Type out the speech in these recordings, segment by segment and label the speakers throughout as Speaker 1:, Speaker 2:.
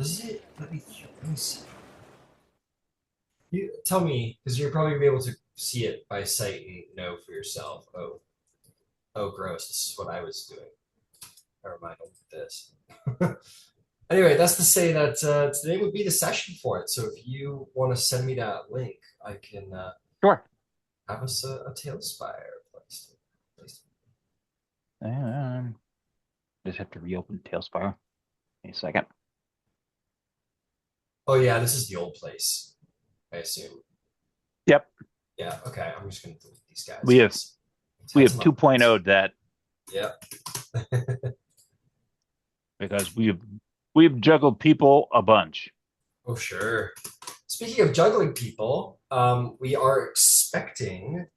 Speaker 1: Does it? Let me see. You tell me, because you're probably gonna be able to see it by sight and know for yourself. Oh, gross. This is what I was doing. Never mind. I'll do this. Anyway, that's to say that today would be the session for it. So if you want to send me that link, I can
Speaker 2: Sure.
Speaker 1: have us a Tailspire placed.
Speaker 2: Um, just have to reopen Tailspire. Wait a second.
Speaker 1: Oh yeah, this is the old place, I assume.
Speaker 2: Yep.
Speaker 1: Yeah. Okay. I'm just gonna delete these guys.
Speaker 2: We have
Speaker 1: 'cause
Speaker 2: we
Speaker 1: it's
Speaker 2: have
Speaker 1: time to
Speaker 2: 2.0 that
Speaker 1: Yep.
Speaker 2: because we've juggled people a bunch.
Speaker 1: Oh sure. Speaking of juggling people, we are expecting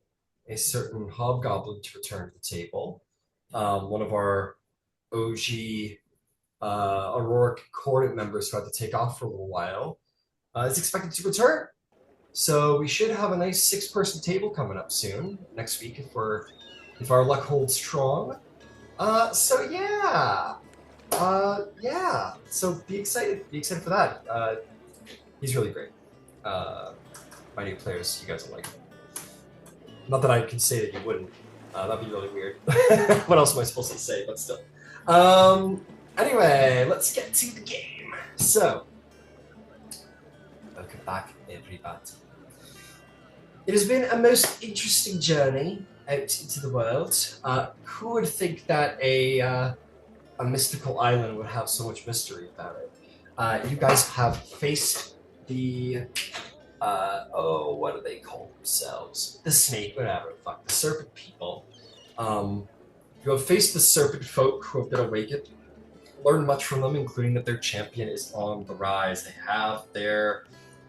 Speaker 1: a certain hobgoblin to return to the table. One of our OG Auroric Coordinate members who had to take off for a little while is expected to return. So we should have a nice six-person table coming up soon next week if our luck holds strong. So yeah, yeah. So be excited. Be excited for that. He's really great. My new players, you guys will like him. Not that I can say that you wouldn't. That'd be really weird. What else am I supposed to say? But still. Anyway, let's get to the game. So, welcome back, everybody. It has been a most interesting journey out into the world. Who would think that a mystical island would have so much mystery about it? You guys have faced the what do they call themselves? The snake, whatever. Fuck, the serpent people. You have faced the serpent folk who have been awakened. Learned much from them, including that their champion is on the rise. They have their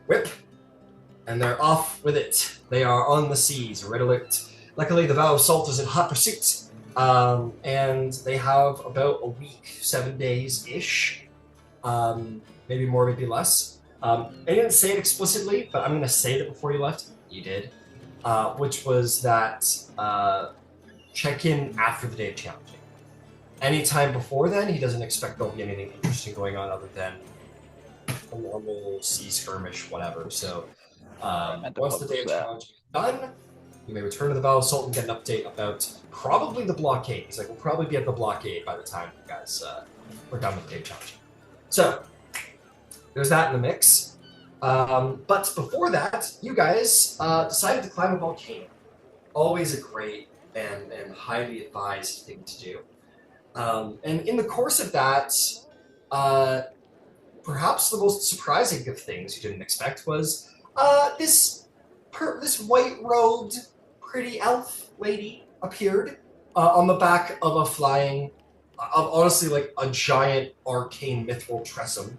Speaker 1: whip, and they're off with it. They are on the seas, red alert. Luckily, the Vow of Salt is in hot pursuit, and they have about a week, 7 days-ish, maybe more, maybe less. I didn't say it explicitly, but I'm going to say that before you left. You did. Which was that check in after the day of challenging. Anytime before then, he doesn't expect there'll be anything interesting going on other than a normal sea skirmish, whatever. So once the day of challenging is done, you may return to the Vow of Salt and get an update about probably the blockade. He's like, we'll probably be at the blockade by the time you guys are done with the day of challenging. So there's that in the mix. But before that, you guys decided to climb a volcano. Always a great and highly advised thing to do. And in the course of that, perhaps the most surprising of things you didn't expect was this white-robed, pretty elf lady appeared on the back of a flying, honestly, like a giant arcane mithril tressum.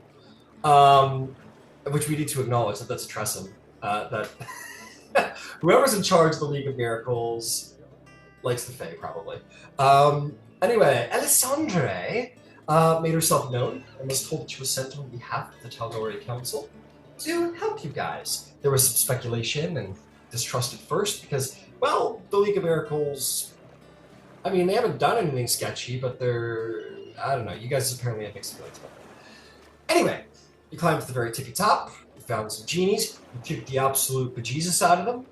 Speaker 1: Which we need to acknowledge that that's a tressum. That whoever's in charge of the League of Miracles likes the Fae, probably. Anyway, Alessandre made herself known and was told that she was sent on behalf of the Tal'Dorei Council to help you guys. There was some speculation and distrust at first because, well, the League of Miracles, I mean, they haven't done anything sketchy, but I don't know, you guys apparently have mixed feelings about them. Anyway, you climbed to the very tippy top, you found some genies, you kicked the absolute bejesus out of them,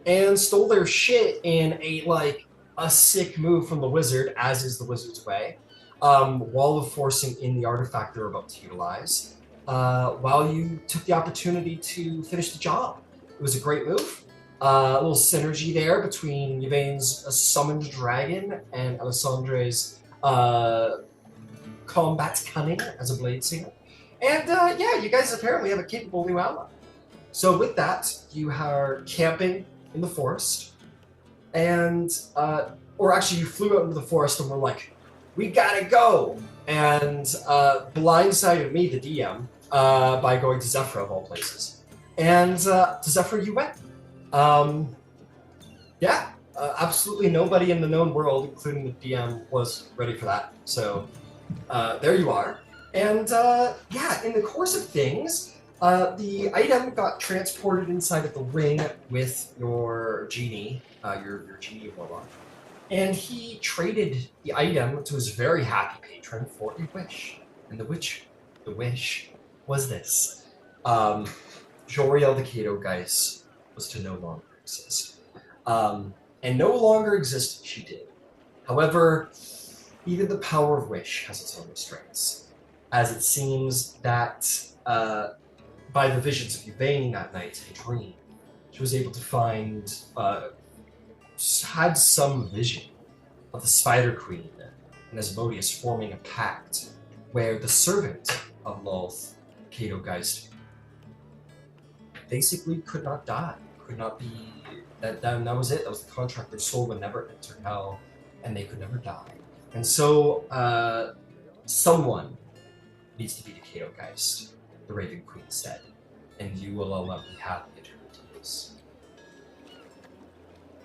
Speaker 1: and stole their shit in a sick move from the wizard, as is the wizard's way, while forcing in the artifact they're about to utilize, while you took the opportunity to finish the job. It was a great move. A little synergy there between Yvaine's summoned dragon and Alessandre's combat cunning as a blade singer. And yeah, you guys apparently have a capable new ally. So with that, you are camping in the forest, and or actually you flew out into the forest and were like, we gotta go, and blindsided me, the DM, by going to Zephra of all places. And to Zephra you went. Yeah, absolutely nobody in the known world, including the DM, was ready for that. So there you are. And yeah, in the course of things, the item got transported inside of the ring with your genie, your genie warlock, and he traded the item to his very happy patron for a wish, and the wish the wish was this. Um, Joriel the Cato Geist was to no longer exist. And no longer exist she did. However, even the power of wish has its own restraints, as it seems that by the visions of Yvaine that night in a dream, she was able to find, had some vision of the Spider Queen and Asmodeus forming a pact where the servant of Lolth, Cato Geist, basically could not die, could not be. That was it. That was the contract. Their soul would never enter hell, and they could never die. And so, someone needs to be the Cato Geist, the Raven Queen said, and you will alone be happy eternities.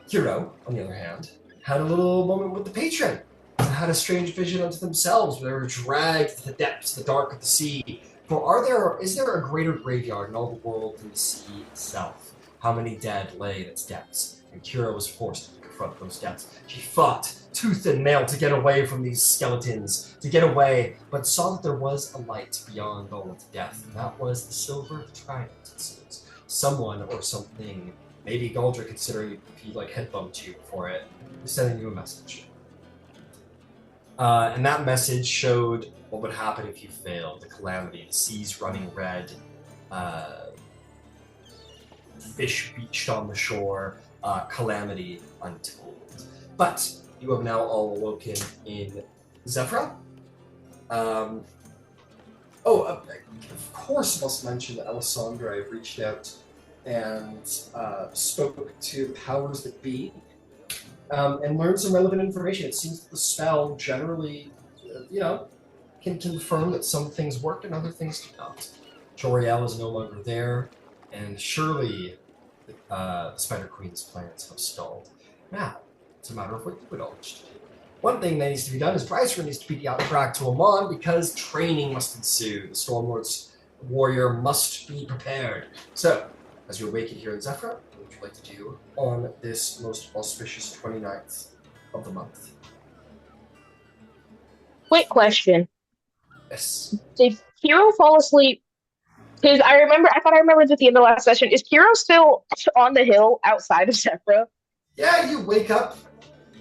Speaker 1: Hero, on the other hand, had a little moment with the patron and had a strange vision unto themselves where they were dragged to the depths, the dark of the sea. For is there a greater graveyard in all the world than the sea itself? How many dead lay in its depths? And Kira was forced to confront those depths. She fought tooth and nail to get away from these skeletons, to get away, but saw that there was a light beyond all of death, and that was the silver of the trident, it seems. Someone or something, maybe Galdrick, considering if he head bumped you for it, was sending you a message. And that message showed what would happen if you failed, the calamity, the seas running red, fish beached on the shore, calamity untold. But you have now all awoken in Zephra. Of course, must mention that Alessandra reached out and spoke to the powers that be, and learned some relevant information. It seems that the spell generally, can confirm that some things worked and other things do not. Joriel is no longer there, and surely the Spider Queen's plans have stalled. Now, it's a matter of what you would all wish to do. One thing that needs to be done is Drysrinn needs to be brought to Emon because training must ensue. The Stormlord's warrior must be prepared. So, as you awaken here in Zephra, what would you like to do on this most auspicious 29th of the month?
Speaker 3: Quick question.
Speaker 1: Yes.
Speaker 3: Did Hero fall asleep? Because I thought I remembered at the end of the last session. Is Hero still on the hill outside of Zephra?
Speaker 1: Yeah, you wake up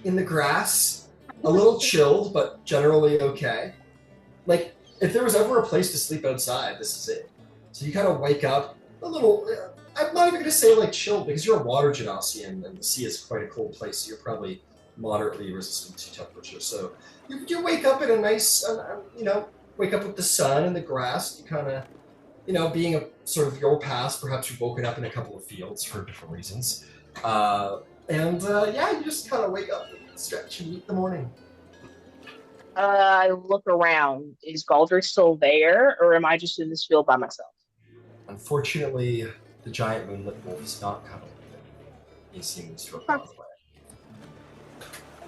Speaker 1: in the grass, a little chilled, but generally okay. If there was ever a place to sleep outside, this is it. So you kind of wake up a little. I'm not even going to say chilled because you're a water genasi and the sea is quite a cold place, so you're probably moderately resistant to temperature. So you wake up in a nice, wake up with the sun and the grass. You kind of, being a sort of your past, perhaps you've woken up in a couple of fields for different reasons. You just kind of wake up and stretch and meet the morning.
Speaker 3: I look around. Is Galdrick still there, or am I just in this field by myself?
Speaker 1: Unfortunately, the giant moonlit wolf is not coming. He seems to have gone away.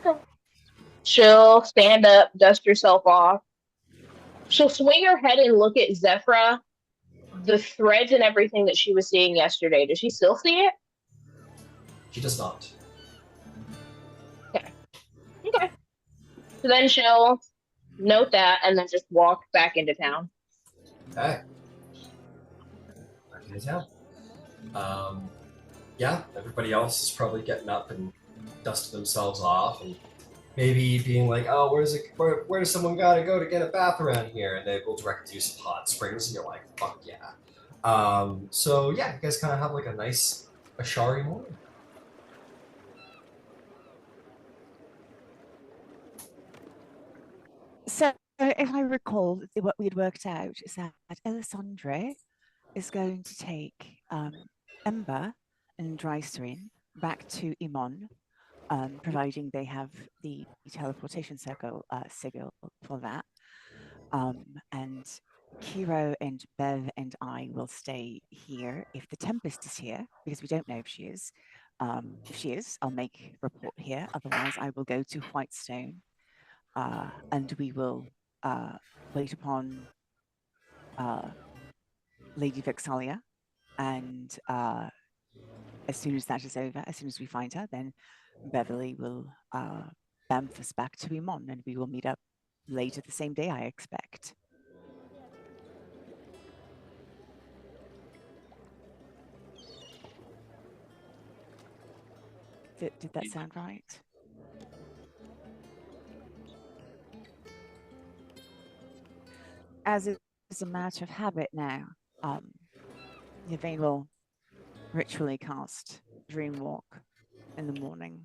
Speaker 3: Okay. She'll stand up, dust herself off. She'll swing her head and look at Zephra. The threads and everything that she was seeing yesterday. Does she still see it?
Speaker 1: She does not.
Speaker 3: Okay. So then she'll note that and then just walk back into town.
Speaker 1: Okay. Back into town. Everybody else is probably getting up and dusting themselves off and maybe being like, oh, where does someone gotta go to get a bath around here? And they will direct you some hot springs and you're like, fuck yeah. You guys kind of have a nice Ashari morning.
Speaker 4: So, if I recall, what we'd worked out is that Alessandra is going to take Ember and Drysrinn back to Emon, providing they have the teleportation sigil for that. And Kiro and Bev and I will stay here if the Tempest is here, because we don't know if she is. If she is, I'll make report here. Otherwise, I will go to Whitestone. And we will wait upon Lady Vexalia, and as soon as that is over, as soon as we find her, then Beverly will bamf us back to Emon, and we will meet up later the same day, I expect. Did that sound right? As is a matter of habit now, Yvaine will ritually cast Dream Walk in the morning.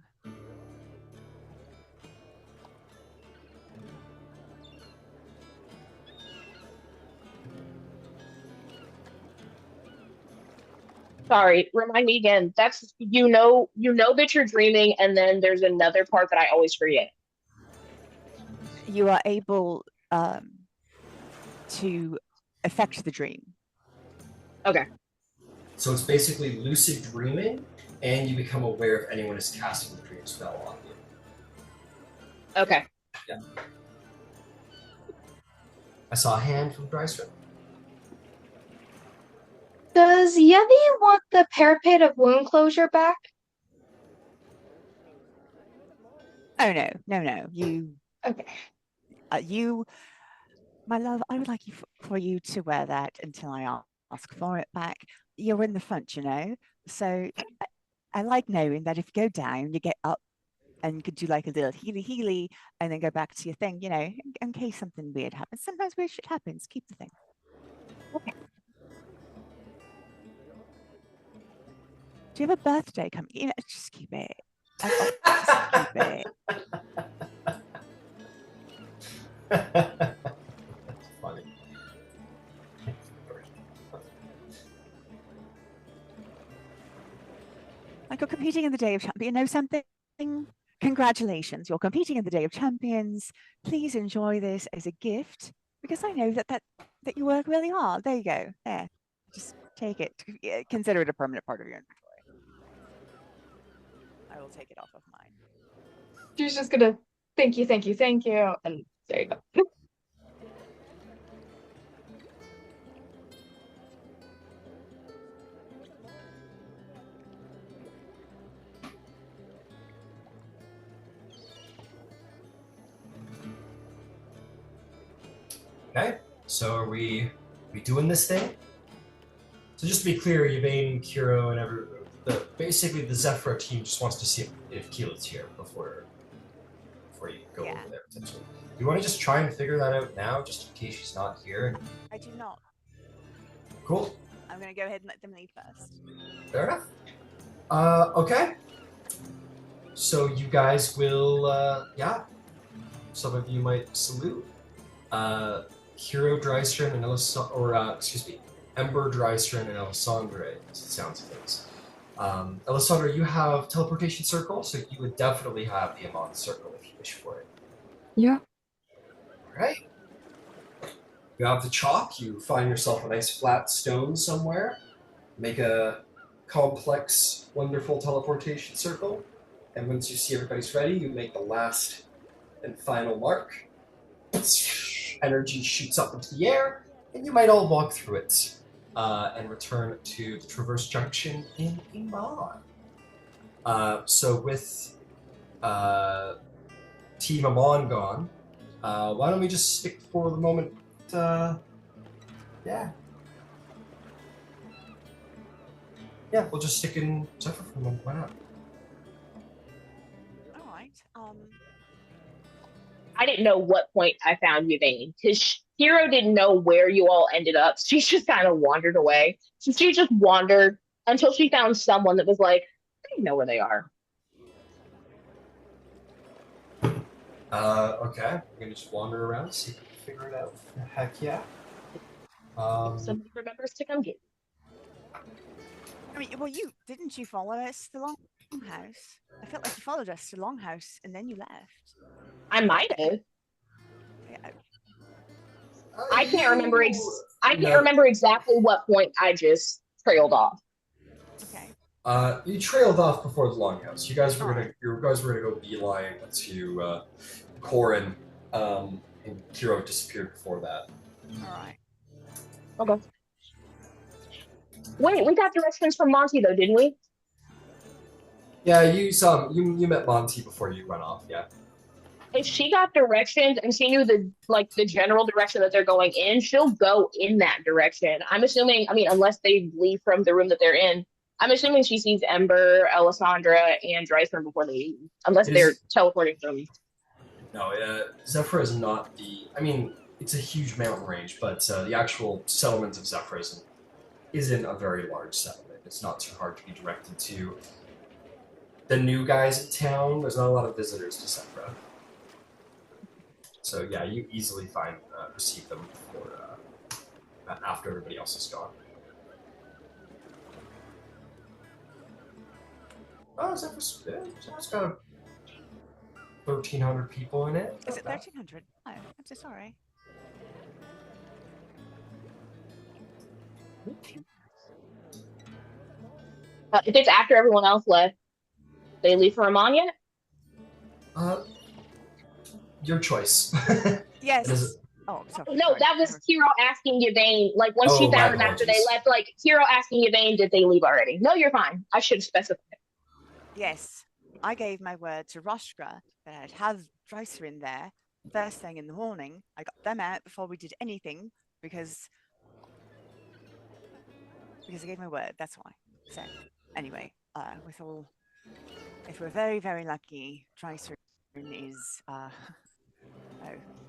Speaker 3: Sorry, remind me again. That's you know that you're dreaming, and then there's another part that I always forget.
Speaker 4: You are able to affect the dream.
Speaker 3: Okay.
Speaker 1: So it's basically lucid dreaming, and you become aware if anyone is casting the dream spell on you.
Speaker 3: Okay.
Speaker 1: Yeah. I saw a hand from Drysrinn.
Speaker 5: Does Yevie want the parapet of wound closure back?
Speaker 4: Oh no. You,
Speaker 5: Okay.
Speaker 4: my love, I would like for you to wear that until I ask for it back. You're in the front, so I like knowing that if you go down, you get up and you could do like a little healy and then go back to your thing, in case something weird happens. Sometimes weird shit happens. Keep the thing.
Speaker 3: Okay.
Speaker 4: Do you have a birthday coming? Just keep it. Just keep it.
Speaker 1: That's funny.
Speaker 4: Like you're competing in the Day of Champions. You know something? Congratulations, you're competing in the Day of Champions. Please enjoy this as a gift because I know that you work really hard. There you go. There, just take it. Consider it a permanent part of your inventory. I will take it off of mine.
Speaker 5: She's just gonna thank you, and there you go.
Speaker 1: Okay, so are we doing this thing? So just to be clear, Yvaine, Kiro, and basically the Zephra team just wants to see if Keelan's here before you go over there potentially. You want to just try and figure that out now, just in case she's not here?
Speaker 4: I do not.
Speaker 1: Cool.
Speaker 4: I'm going to go ahead and let them leave first.
Speaker 1: Fair enough. Okay. So you guys will, some of you might salute. Kiro, Drysrinn, and Ember, Drysrinn, and Alessandra, as it sounds of things. Alessandra, you have teleportation circle, so you would definitely have the Emon circle if you wish for it.
Speaker 5: Yeah.
Speaker 1: Alright. You have the chalk, you find yourself a nice flat stone somewhere, make a complex, wonderful teleportation circle, and once you see everybody's ready, you make the last and final mark. Energy shoots up into the air, and you might all walk through it and return to the Traverse Junction in Emon. So with Team Emon gone, why don't we just stick for the moment? We'll just stick in Zephra for the moment. Why not?
Speaker 4: All right.
Speaker 3: I didn't know what point I found Yvaine because Hero didn't know where you all ended up. She just kind of wandered away. So she just wandered until she found someone that was like, I know where they are.
Speaker 1: Okay. I'm gonna just wander around, see if we can figure it out. Heck yeah.
Speaker 3: Somebody remembers to come get.
Speaker 4: I mean, well, didn't you follow us to Longhouse? I felt like you followed us to Longhouse and then you left.
Speaker 3: I might have.
Speaker 4: Yeah.
Speaker 3: I can't remember. I can't remember exactly what point I just trailed off.
Speaker 4: Okay.
Speaker 1: You trailed off before the Longhouse. You guys were gonna go beeline to Corin, and Kiro disappeared before that.
Speaker 4: All right.
Speaker 3: Okay. Wait, we got directions from Monty though, didn't we?
Speaker 1: Yeah, you met Monty before you went off. Yeah.
Speaker 3: If she got directions and she knew the general direction that they're going in, she'll go in that direction. I'm assuming. I mean, unless they leave from the room that they're in, I'm assuming she sees Ember, Alessandra, and Drysrinn before they leave, unless
Speaker 1: It
Speaker 3: they're
Speaker 1: is-
Speaker 3: teleporting from.
Speaker 1: No, Zephra is not the. I mean, it's a huge mountain range, but the actual settlement of Zephra isn't a very large settlement. It's not too hard to be directed to the new guys in town. There's not a lot of visitors to Zephra. So yeah, you easily receive them for after everybody else is gone. Oh, Zephra's got 1,300 people in it.
Speaker 4: Is it
Speaker 1: Not bad.
Speaker 4: 1,300? Oh, I'm so sorry.
Speaker 3: If it's after everyone else left, they leave for Amon yet?
Speaker 1: Your choice.
Speaker 4: Yes.
Speaker 1: It is-
Speaker 4: Oh, sorry.
Speaker 3: No,
Speaker 4: sorry.
Speaker 3: that was Kiro asking Yvaine. Like once she
Speaker 1: Oh, my
Speaker 3: found it after they
Speaker 1: apologies.
Speaker 3: left, like Kiro asking Yvaine, did they leave already? No, you're fine. I should have specified.
Speaker 4: Yes, I gave my word to Roshka that I'd have Drysrinn there first thing in the morning. I got them out before we did anything because I gave my word. That's why. So anyway, if we're very, very lucky, Drysrinn is oh,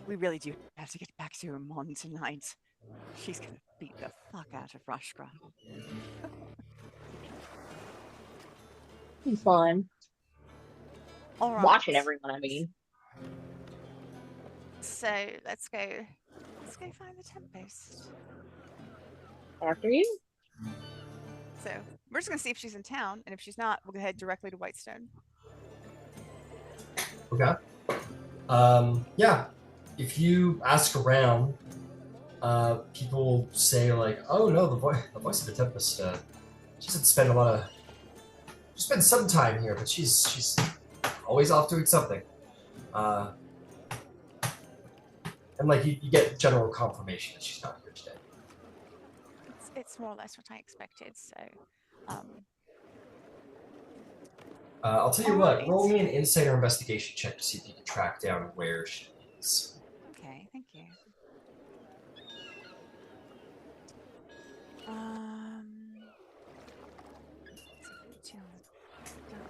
Speaker 4: we really do have to get back to Emon tonight. She's gonna beat the fuck out of Roshka.
Speaker 3: Fun.
Speaker 4: All right.
Speaker 3: Watching everyone, I mean.
Speaker 4: So let's go find the Tempest.
Speaker 3: After you?
Speaker 4: So we're just gonna see if she's in town, and if she's not, we'll head directly to Whitestone.
Speaker 1: Okay. Yeah. If you ask around, people will say like, "Oh no, the voice of the Tempest. She doesn't spend she spends some time here, but she's always off doing something." And like you get general confirmation that she's not here today.
Speaker 4: It's more or less what I expected. So,
Speaker 1: I'll tell you what.
Speaker 4: Alright.
Speaker 1: Roll me an insight or investigation check to see if you can track down where she is.
Speaker 4: okay, thank you.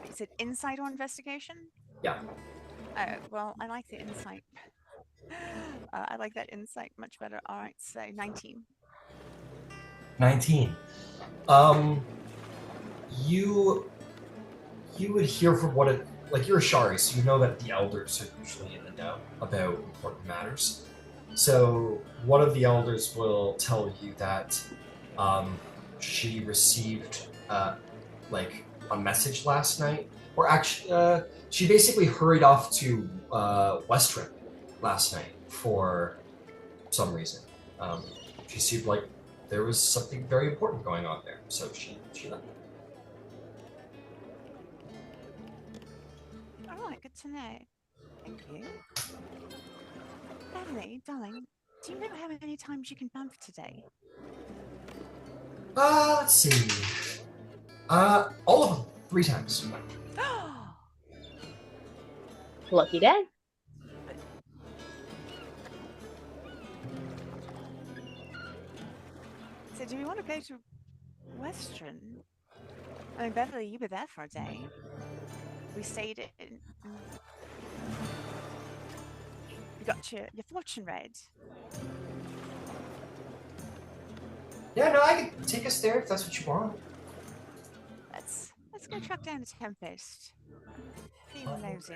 Speaker 4: Is it insight or investigation?
Speaker 1: Yeah.
Speaker 4: Oh well, I like the insight. I like that insight much better. All right, so 19.
Speaker 1: 19. You would hear from what it like you're a Shari, so you know that the elders are usually in the know about important matters. So one of the elders will tell you that she received like a message last night, or actually she basically hurried off to Westrip last night for some reason. She seemed like there was something very important going on there, so she left.
Speaker 4: All right, good to know. Thank you. Beverly, darling, do you know how many times you can bump today?
Speaker 1: Let's see. All of them, 3 times.
Speaker 3: Lucky day.
Speaker 4: So do we want to go to Western? I mean, Beverly, you were there for a day. We stayed in. You got your fortune read.
Speaker 1: Yeah, no, I can take us there if that's what you want.
Speaker 4: Let's go track down the Tempest. Feeling nosy.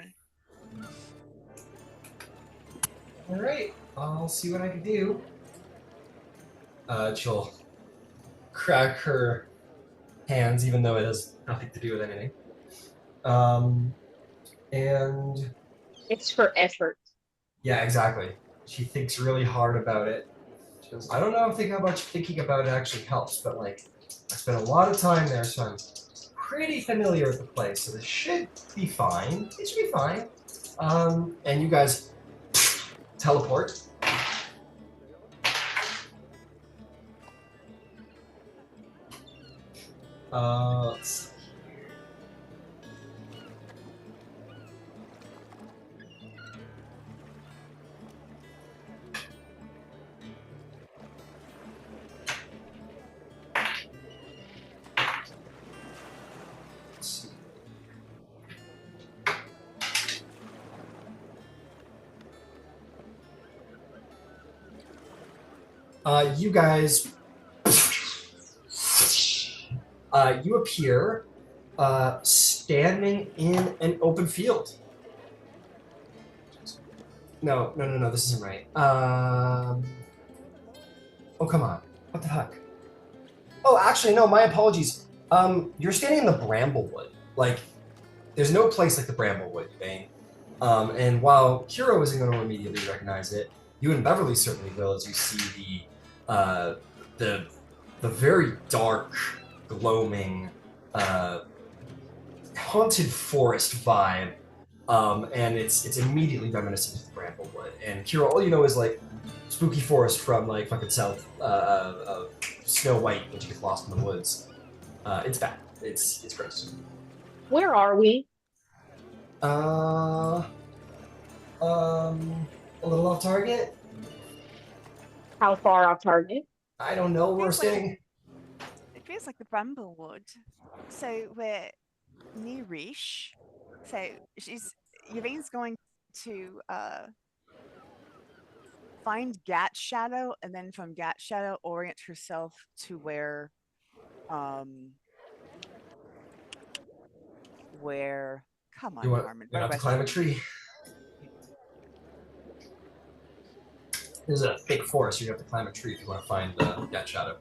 Speaker 1: Alright, I'll see what I can do. She'll crack her hands, even though it has nothing to do with anything. And
Speaker 3: It's for effort.
Speaker 1: yeah, exactly. She thinks really hard about it. She goes, I don't know if how much thinking about it actually helps, but like, I spent a lot of time there, so I'm pretty familiar with the place, so this should be fine. It should be fine. And you guys teleport. Let's see. You guys, you appear standing in an open field. No, this isn't right. Oh, come on. What the heck? Oh, actually, no, my apologies. You're standing in the Bramblewood. Like, there's no place like the Bramblewood, Yvaine. And while Kiro isn't going to immediately recognize it, you and Beverly certainly will as you see the very dark, gloaming, haunted forest vibe. And it's immediately reminiscent of the Bramblewood. And Kiro, all you know is like spooky forest from like fucking South Snow White when she gets lost in the woods. It's bad. It's gross.
Speaker 3: Where are we?
Speaker 1: A little off target.
Speaker 3: How far off target?
Speaker 1: I don't know. We're
Speaker 4: Feels like-
Speaker 1: staying.
Speaker 4: It feels like the Bramblewood. So we're near Riche. So Yvaine's going to find Gat Shadow, and then from Gat Shadow orient herself to where come on,
Speaker 1: You want
Speaker 4: Norman.
Speaker 1: to climb a tree? There's a fake forest. You have to climb a tree if you want to find the Gat Shadow.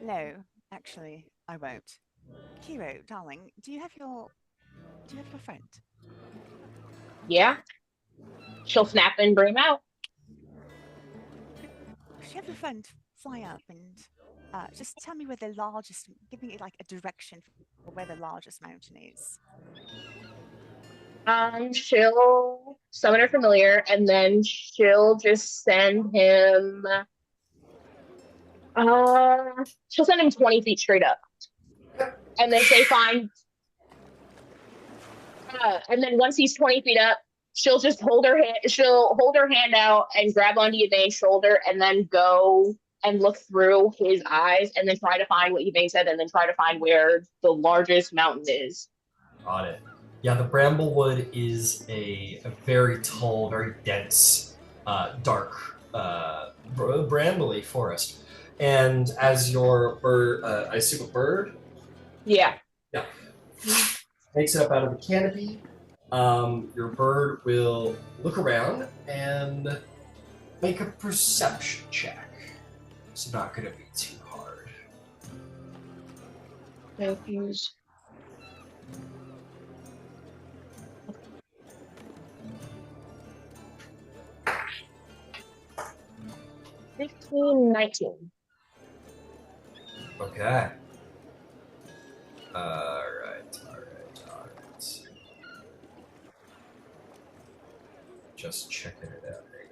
Speaker 4: No, actually, I won't. Kiro, darling, do you have your friend?
Speaker 3: Yeah. She'll snap and bring him out.
Speaker 4: Should you have your friend fly up and just tell me where the largest, give me like a direction for where the largest mountain is.
Speaker 3: She'll summon her familiar, and then she'll just send him. She'll send him 20 feet straight up, and then say find. And then once he's 20 feet up, she'll just hold her hand. She'll hold her hand out and grab onto Yvaine's shoulder, and then go and look through his eyes, and then try to find what Yvaine said, and then try to find where the largest mountain is.
Speaker 1: Got it. Yeah, the Bramblewood is a very tall, very dense, dark, brambly forest. And as your bird, I assume a bird?
Speaker 3: Yeah.
Speaker 1: Yeah. Makes it up out of the canopy. Your bird will look around and make a perception check. It's not going to be too hard.
Speaker 3: Thank you. 15, 19.
Speaker 1: Okay. All right. Just checking it out. There you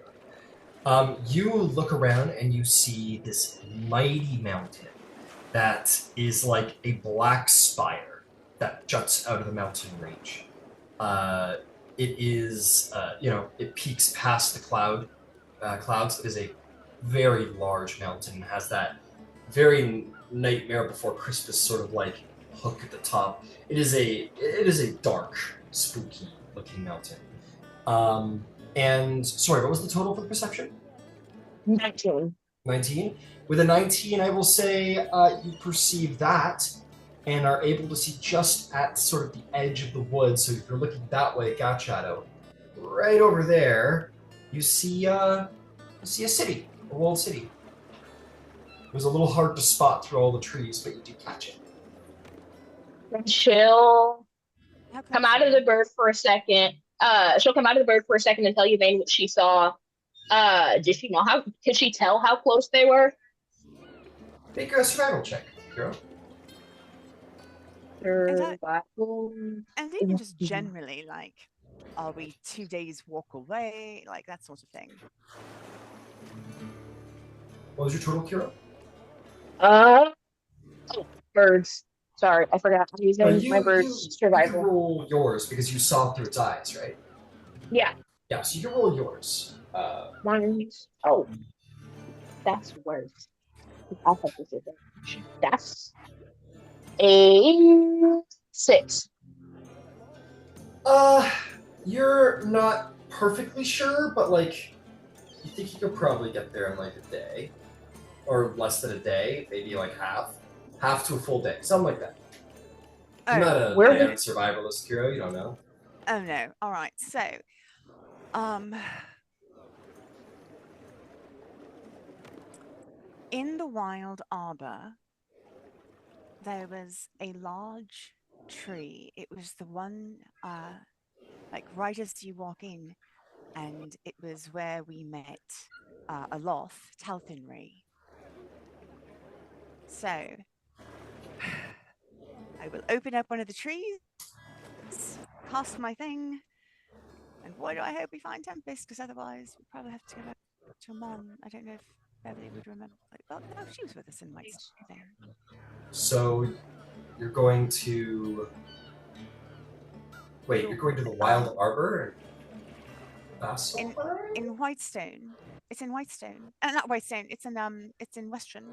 Speaker 1: go. You look around and you see this mighty mountain that is like a black spire that juts out of the mountain range. It is, it peaks past the clouds. It is a very large mountain. It has that very Nightmare Before Christmas sort of like hook at the top. It is a dark, spooky looking mountain. And sorry, what was the total for the perception?
Speaker 3: 19.
Speaker 1: 19. With a 19, I will say you perceive that and are able to see just at sort of the edge of the woods. So if you're looking that way, Gat Shadow, right over there, you see a city, a walled city. It was a little hard to spot through all the trees, but you do catch it.
Speaker 3: She'll come out of the bird for a second. She'll come out of the bird for a second and tell Yvaine what she saw. Did she know could she tell how close they were?
Speaker 1: Make a survival check, Kiro.
Speaker 3: Survival.
Speaker 4: And even just generally, like, are we 2 days walk away? Like that sort of thing.
Speaker 1: What was your total, Kiro?
Speaker 3: Birds. Sorry, I forgot. I'm using my bird's survival.
Speaker 1: You can roll yours because you saw through its eyes, right?
Speaker 3: Yeah.
Speaker 1: Yeah, so you can roll yours.
Speaker 3: Mine's. Oh. That's worse. I'll have to say that. That's a 6.
Speaker 1: You're not perfectly sure, but like, you think you could probably get there in like a day, or less than a day, maybe like half to a full day, something like that. You're not a
Speaker 3: Where
Speaker 1: man survivalist, Kiro. You don't know.
Speaker 4: Oh no. All right. So, in the wild arbor, there was a large tree. It was the one, like right as you walk in, and it was where we met Aloth, Tal'Dorei. So, I will open up one of the trees, cast my thing, and boy, do I hope we find Tempest, because otherwise we'll probably have to go back to Emon. I don't know if Beverly would remember. Well, no, she was with us in Whitestone.
Speaker 1: So you're going to wait. You're going to the Wild Arbor and Bastion?
Speaker 4: In Whitestone. It's in Whitestone. Not Whitestone. It's in Western.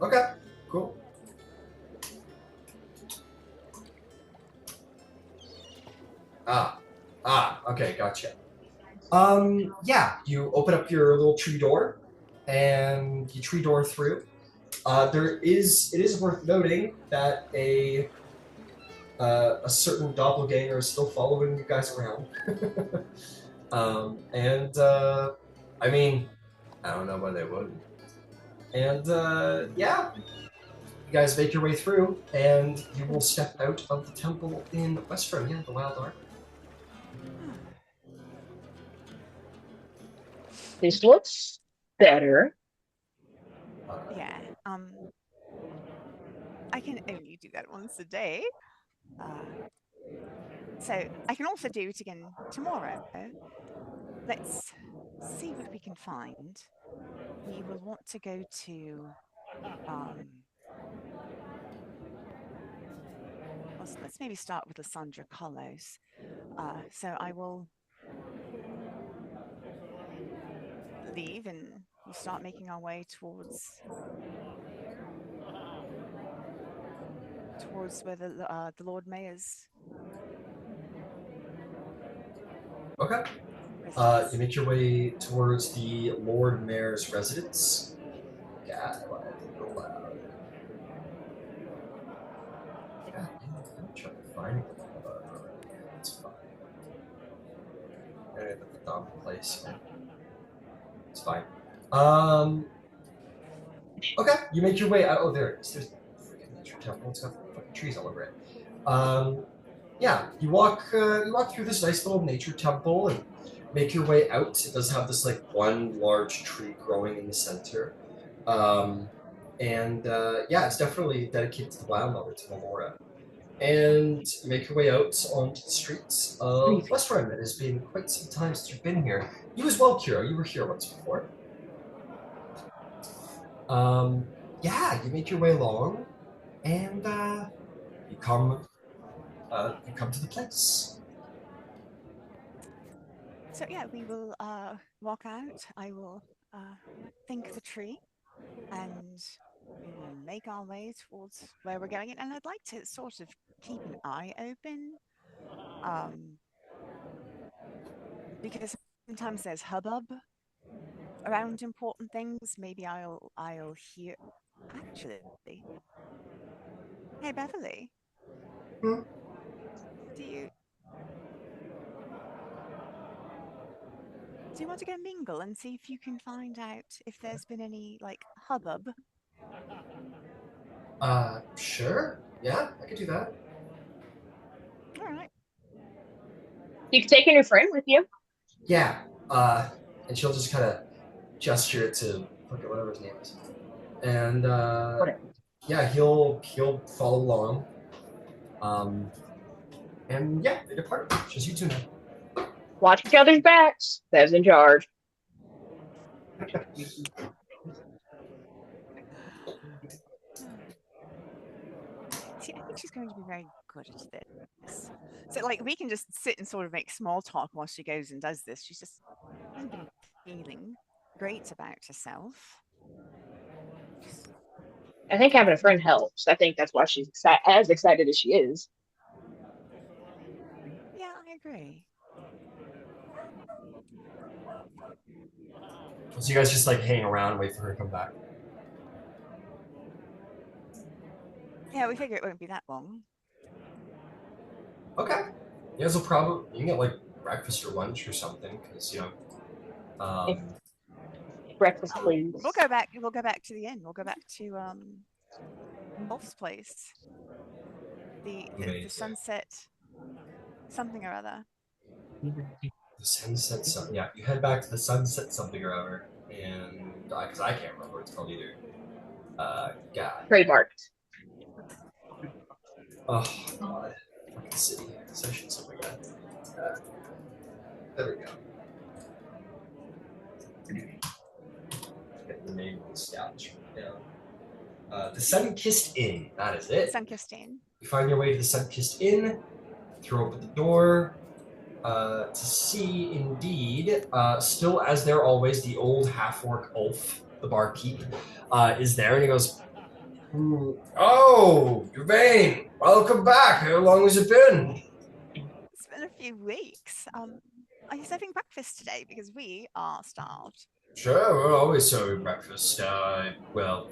Speaker 1: Okay, cool. Okay, gotcha. Yeah, you open up your little tree door, and you tree door through. It is worth noting that a certain doppelganger is still following you guys around. I mean, I don't know why they wouldn't. And yeah, you guys make your way through, and you will step out of the temple in Western, the Wild Arbor.
Speaker 3: This looks better.
Speaker 4: Yeah. I can only do that once a day. So I can also do it again tomorrow. Let's see what we can find. We will want to go to let's maybe start with Lysandra Carlos. So I will leave, and we'll start making our way towards where the Lord Mayor's.
Speaker 1: Okay. You make your way towards the Lord Mayor's residence. God, why did it go loud? God, I'm trying to find it. It's fine. I gotta put the dumb place, man. It's fine. Okay, you make your way out. Oh, there it is. There's the freaking nature temple. It's got fucking trees all over it. Yeah, you walk through this nice little nature temple and make your way out. It does have this like one large tree growing in the center. Yeah, it's definitely dedicated to the Wild Mother, to Melora. And you make your way out onto the streets of Westrun. It has been quite some time since you've been here. You as well, Kiro. You were here once before. Yeah, you make your way along, and you come to the place.
Speaker 4: So yeah, we will walk out. I will thank the tree, and we will make our way towards where we're going. And I'd like to sort of keep an eye open, because sometimes there's hubbub around important things. Maybe I'll hear. Actually, hey Beverly,
Speaker 1: Hmm?
Speaker 4: do you want to go mingle and see if you can find out if there's been any like hubbub?
Speaker 1: Sure. Yeah, I could do that.
Speaker 4: All right.
Speaker 3: You can take a new friend with you.
Speaker 1: Yeah. And she'll just kind of gesture to whatever his name is, and yeah, he'll follow along. And yeah, they depart. Just you two now.
Speaker 3: Watch each other's backs. That's in charge.
Speaker 4: See, I think she's going to be very good at this. So, like, we can just sit and sort of make small talk while she goes and does this. She's just hasn't been feeling great about herself.
Speaker 3: I think having a friend helps. I think that's why she's as excited as she is.
Speaker 4: Yeah, I agree.
Speaker 1: So you guys just like hang around and wait for her to come back.
Speaker 4: Yeah, we figure it won't be that long.
Speaker 1: Okay. You guys will probably you can get like breakfast or lunch or something because
Speaker 3: Breakfast, please.
Speaker 4: We'll go back. We'll go back to the inn. We'll go back to Wolf's place. The
Speaker 1: Amazing.
Speaker 4: sunset, something or other.
Speaker 1: The sunset. Yeah, you head back to the sunset something or other, and because I can't remember what it's called either. God.
Speaker 3: Trademarked.
Speaker 1: Oh God. Fucking city session something like that. There we go. Get the name of the establishment down. The Sun-Kissed Inn. That is it.
Speaker 4: Sun-Kissed Inn.
Speaker 1: You find your way to the Sun-Kissed Inn. Throw open the door. To see, indeed, still as there always, the old half-orc Ulf, the barkeep, is there, and he goes, "Oh, Yvaine, welcome back. How long has it been?"
Speaker 4: It's been a few weeks. Are you serving breakfast today? Because we are starved.
Speaker 1: Sure, we're always serving breakfast. Well,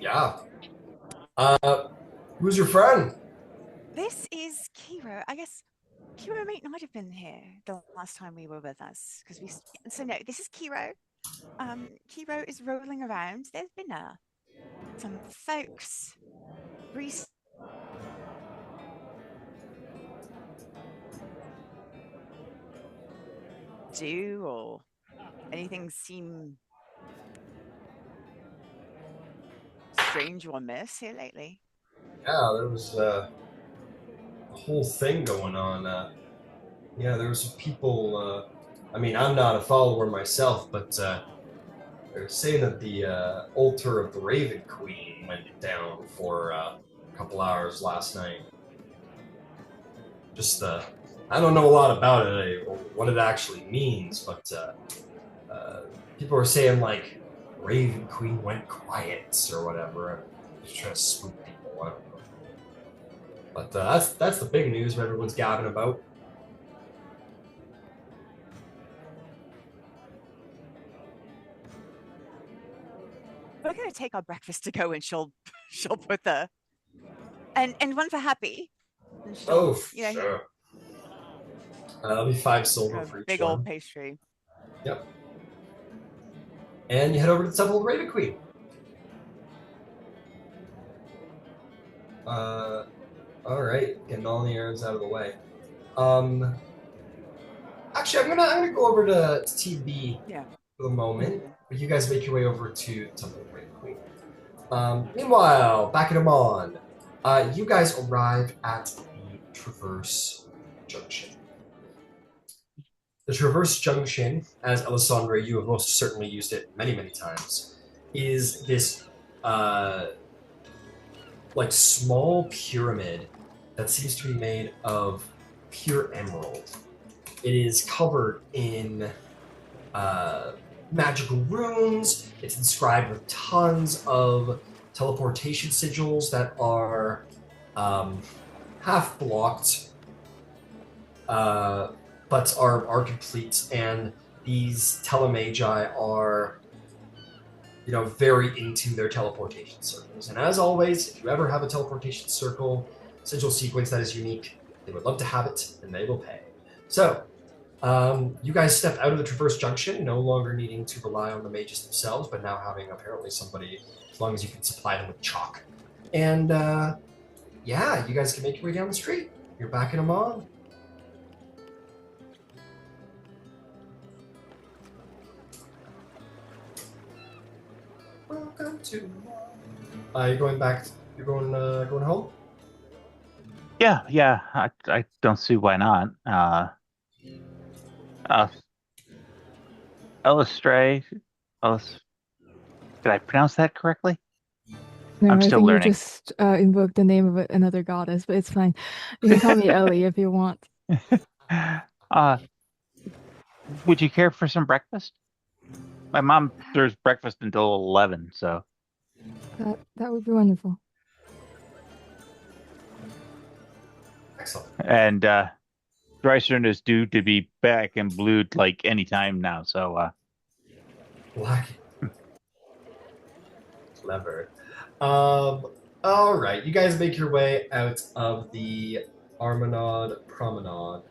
Speaker 1: yeah. Who's your friend?
Speaker 4: This is Kiro. I guess Kiro might not have been here the last time we were with us because we. So no, this is Kiro. Kiro is rolling around. There's been some folks. Do or anything seem strange or amiss here lately?
Speaker 1: Yeah, there was a whole thing going on. Yeah, there were some people. I mean, I'm not a follower myself, but they're saying that the altar of the Raven Queen went down for a couple hours last night. Just, I don't know a lot about it, or what it actually means, but people are saying, like, Raven Queen went quiet or whatever. Just trying to spook people. I don't know. But that's the big news where everyone's gabbing about.
Speaker 4: We're gonna take our breakfast to go, and she'll put the and one for Happy.
Speaker 1: Oh, sure. That'll be 5 silver for each
Speaker 4: big
Speaker 1: one.
Speaker 4: old pastry.
Speaker 1: Yep. And you head over to the Temple of the Raven Queen. All right, getting all the errands out of the way. Actually, I'm gonna go over to TB for the moment. But you guys make your way over to Temple of the Raven Queen. Meanwhile, back at Emon, you guys arrive at the Traverse Junction. The Traverse Junction, as Alessandra, you have most certainly used it many, many times, is this like small pyramid that seems to be made of pure emerald. It is covered in magical runes. It's inscribed with tons of teleportation sigils that are half blocked, but are complete. And these telemagi are, very into their teleportation circles. And as always, if you ever have a teleportation circle sigil sequence that is unique, they would love to have it, and they will pay. So, you guys step out of the Traverse Junction, no longer needing to rely on the mages themselves, but now having apparently somebody, as long as you can supply them with chalk. And, you guys can make your way down the street. You're back in Emon. Welcome to Emon. You're going back, you're going home?
Speaker 2: Yeah. I don't see why not. Did I pronounce that correctly?
Speaker 5: No,
Speaker 2: I'm
Speaker 5: I
Speaker 2: still
Speaker 5: think
Speaker 2: learning.
Speaker 5: you just invoked the name of another goddess, but it's fine. You can call me Ellie if you want.
Speaker 2: Would you care for some breakfast? My mom serves breakfast until 11, so.
Speaker 5: That would be wonderful.
Speaker 1: Excellent.
Speaker 2: And Drysrinn is due to be back in blue like any time now, so
Speaker 1: Black. Clever. All right, you guys make your way out of the Armanod Promenade,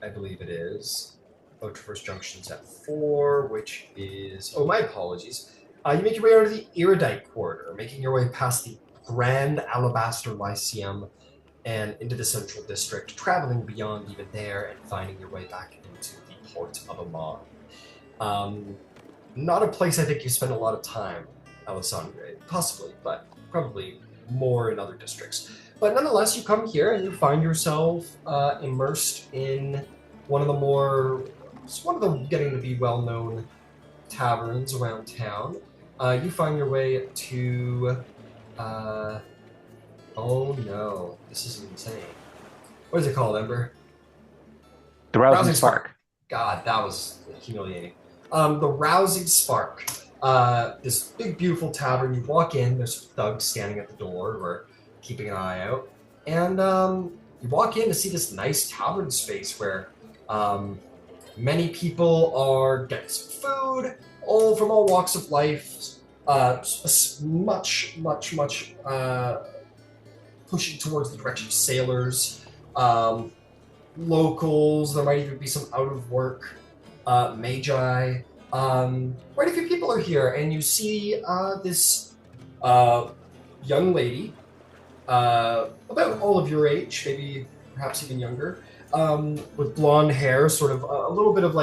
Speaker 1: I believe it is. Oh, Traverse Junction's at 4, which is... Oh, my apologies. You make your way out of the Erudite Corridor, making your way past the Grand Alabaster Lyceum and into the Central District, traveling beyond even there and finding your way back into the Port of Amon. Not a place I think you spend a lot of time, Alessandre. Possibly, but probably more in other districts. But nonetheless, you come here and you find yourself immersed in one of the getting to be well-known taverns around town. You find your way to, oh no, this is insane. What is it called, Ember?
Speaker 2: The Rousing Spark.
Speaker 1: God, that was humiliating. The Rousing Spark. This big, beautiful tavern. You walk in, there's thugs standing at the door who are keeping an eye out. And you walk in to see this nice tavern space where many people are getting some food, all from all walks of life. Much pushing towards the direction of sailors, locals. There might even be some out of work magi. Quite a few people are here, and you see this young lady, about all of your age, maybe perhaps even younger, with blonde hair, sort of a little bit of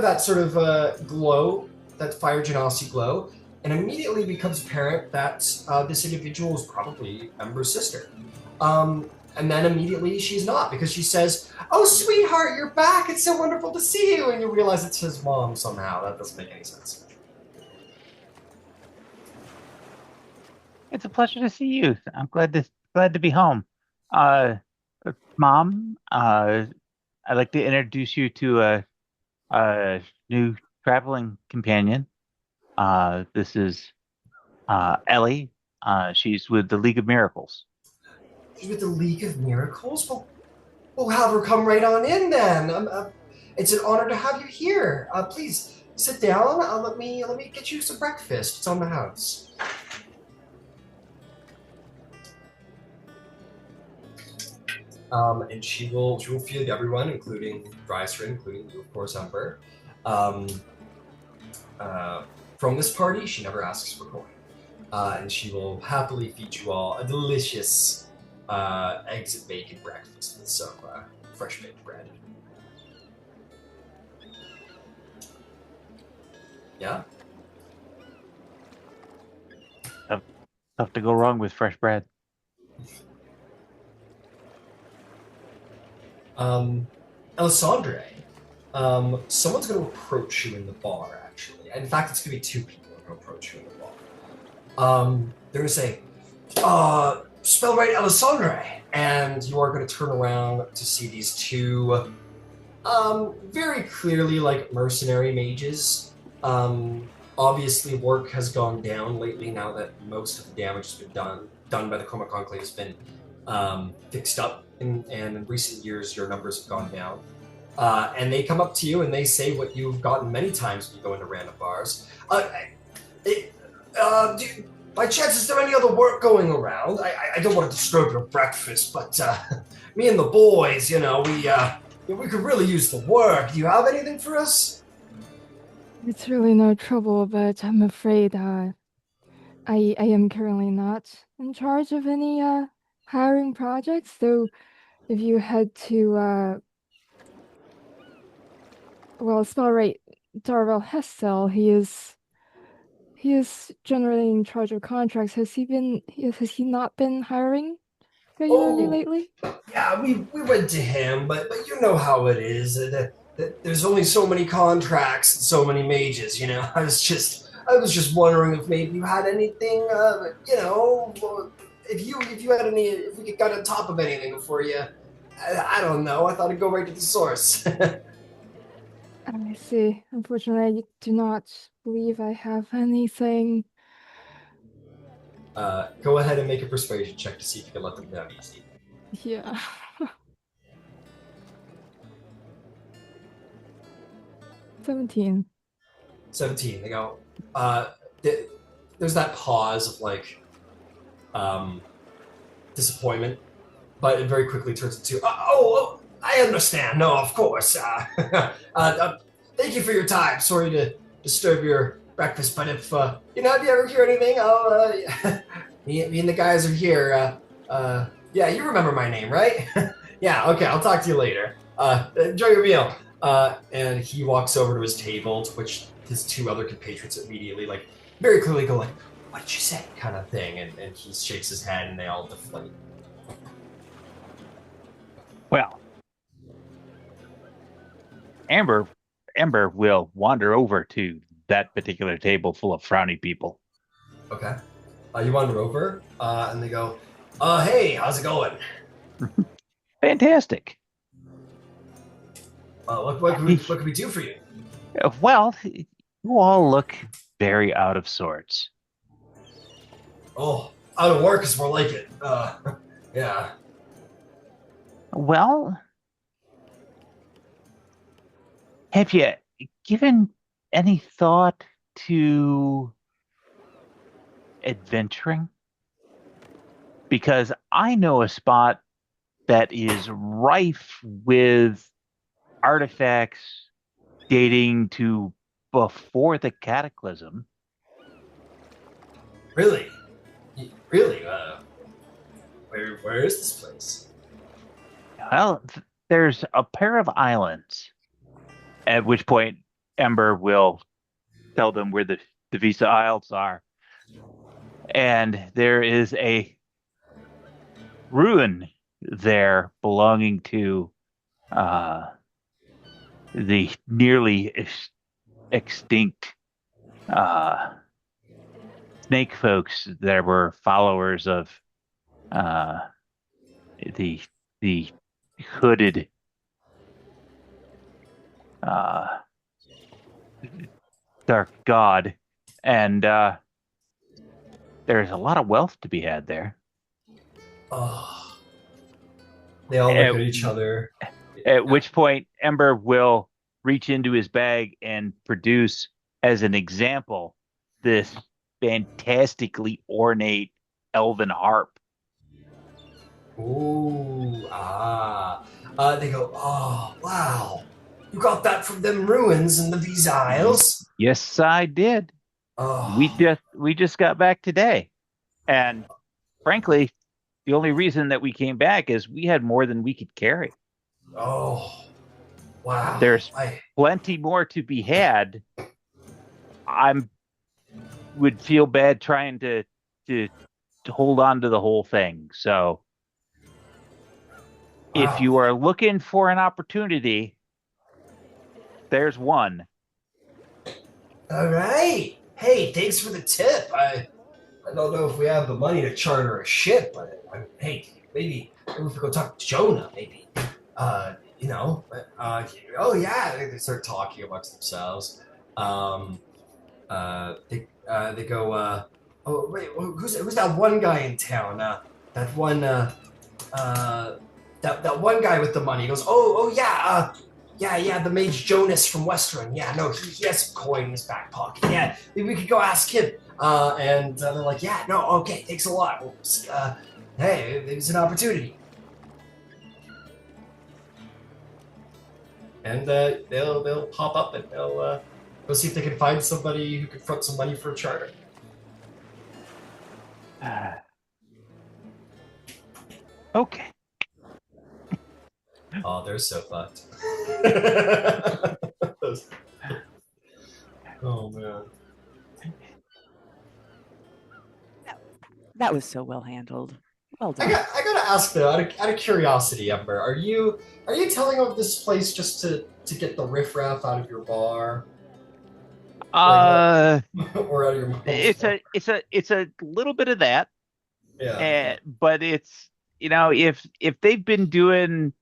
Speaker 1: that sort of glow, that fire genasi glow, and immediately becomes apparent that this individual is probably Ember's sister. And then immediately she's not, because she says, "Oh, sweetheart, you're back. It's so wonderful to see you." And you realize it's his mom somehow. That doesn't make any sense.
Speaker 2: It's a pleasure to see you. I'm glad to be home. Mom, I'd like to introduce you to a new traveling companion. This is Ellie. She's with the League of Miracles.
Speaker 1: She's with the League of Miracles? Well, we'll have her come right on in then. It's an honor to have you here. Please sit down. Let me get you some breakfast. It's on the house. And she will feed everyone, including Drysrinn, including you, of course, Ember. From this party, she never asks for coin, and she will happily feed you all a delicious eggs and bacon breakfast with some fresh baked bread. Yeah.
Speaker 2: Tough to go wrong with fresh bread.
Speaker 1: Alessandre, someone's going to approach you in the bar, actually. In fact, it's going to be two people who are going to approach you in the bar. They're going to say, spell right Alessandre. And you are going to turn around to see these two very clearly like mercenary mages. Obviously, work has gone down lately now that most of the damage has been done by the Chroma Conclave has been fixed up. And in recent years, your numbers have gone down. And they come up to you and they say what you've gotten many times when you go into random bars. By chance, is there any other work going around? I don't want to disturb your breakfast, but me and the boys, we could really use the work. Do you have anything for us?
Speaker 5: It's really no trouble, but I'm afraid I am currently not in charge of any hiring projects. So if you head to spell right Darrell Hessel, he is generally in charge of contracts. Has he not been hiring regularly lately?
Speaker 1: Yeah, we went to him, but you know how it is. There's only so many contracts and so many mages, I was just wondering if maybe you had anything, if we got on top of anything for you. I don't know. I thought I'd go right to the source.
Speaker 5: I see. Unfortunately, I do not believe I have anything.
Speaker 1: Go ahead and make a persuasion check to see if you can let them down easy.
Speaker 5: Yeah. 17.
Speaker 1: 17. They go, there's that pause of like disappointment, but it very quickly turns into, oh, I understand. No, of course. Thank you for your time. Sorry to disturb your breakfast, but if if you ever hear anything, I'll me and the guys are here. Yeah, you remember my name, right? Yeah, okay, I'll talk to you later. Enjoy your meal. And he walks over to his table, to which his two other compatriots immediately, like, very clearly go like, "What did you say?" kind of thing, and he shakes his head, and they all deflate.
Speaker 2: Well, Ember will wander over to that particular table full of frowny people.
Speaker 1: Okay. You wander over, and they go, hey, how's it going?
Speaker 2: Fantastic.
Speaker 1: What can we do for you?
Speaker 2: Well, you all look very out of sorts.
Speaker 1: Oh, out of work is more like it. Yeah.
Speaker 2: Well, have you given any thought to adventuring? Because I know a spot that is rife with artifacts dating to before the cataclysm.
Speaker 1: Really? Really? Where is this place?
Speaker 2: Well, there's a pair of islands. At which point, Ember will tell them where the Visa Isles are. And there is a ruin there belonging to the nearly extinct snake folks that were followers of the hooded dark god, and there's a lot of wealth to be had there.
Speaker 1: Oh. They all look at each other.
Speaker 2: At which point, Ember will reach into his bag and produce, as an example, this fantastically ornate elven harp.
Speaker 1: Ooh, they go, oh, wow. You got that from them ruins in the Visa Isles?
Speaker 2: Yes, I did.
Speaker 1: Oh.
Speaker 2: We just got back today. And frankly, the only reason that we came back is we had more than we could carry.
Speaker 1: Oh, wow.
Speaker 2: There's plenty more to be had. Would feel bad trying to hold on to the whole thing. So if you are looking for an opportunity, there's one.
Speaker 1: All right. Hey, thanks for the tip. I don't know if we have the money to charter a ship, but hey, maybe we could go talk to Jonah. Maybe, oh yeah, they start talking amongst themselves. They go, oh wait, who's that one guy in town? That one one guy with the money. He goes, oh yeah, yeah, the mage Jonas from Westerland. Yeah, no, he has some coin in his back pocket. Yeah, maybe we could go ask him. And they're like, yeah, no, okay, thanks a lot. Hey, it's an opportunity. And they'll pop up and they'll go see if they can find somebody who can front some money for a charter.
Speaker 2: Okay.
Speaker 1: Oh, they're so fucked. Oh man.
Speaker 4: That was so well handled. Well done.
Speaker 1: I gotta ask though, out of curiosity, Ember, are you telling of this place just to get the riffraff out of your bar? Or out of your
Speaker 2: it's a little bit of that.
Speaker 1: Yeah.
Speaker 2: But it's, if they've been doing,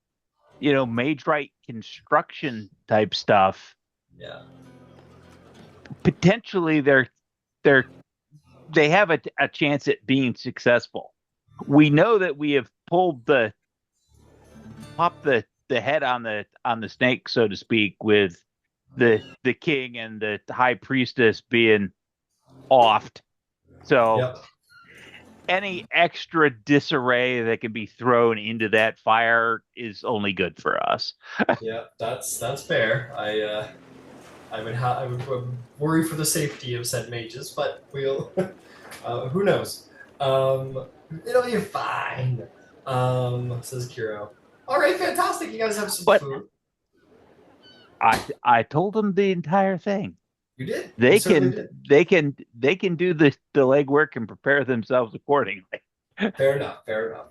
Speaker 2: mage right construction type stuff,
Speaker 1: yeah,
Speaker 2: potentially they have a chance at being successful. We know that we have popped the head on the snake, so to speak, with the king and the high priestess being offed. So
Speaker 1: Yep.
Speaker 2: any extra disarray that can be thrown into that fire is only good for us.
Speaker 1: Yeah, that's fair. I would worry for the safety of said mages, but we'll who knows? It'll be fine. Says Kiro. All right, fantastic. You guys have some
Speaker 2: But
Speaker 1: food.
Speaker 2: I told them the entire thing.
Speaker 1: You did. You
Speaker 2: They
Speaker 1: certainly
Speaker 2: can
Speaker 1: did.
Speaker 2: they can do the legwork and prepare themselves accordingly.
Speaker 1: Fair enough. Fair enough.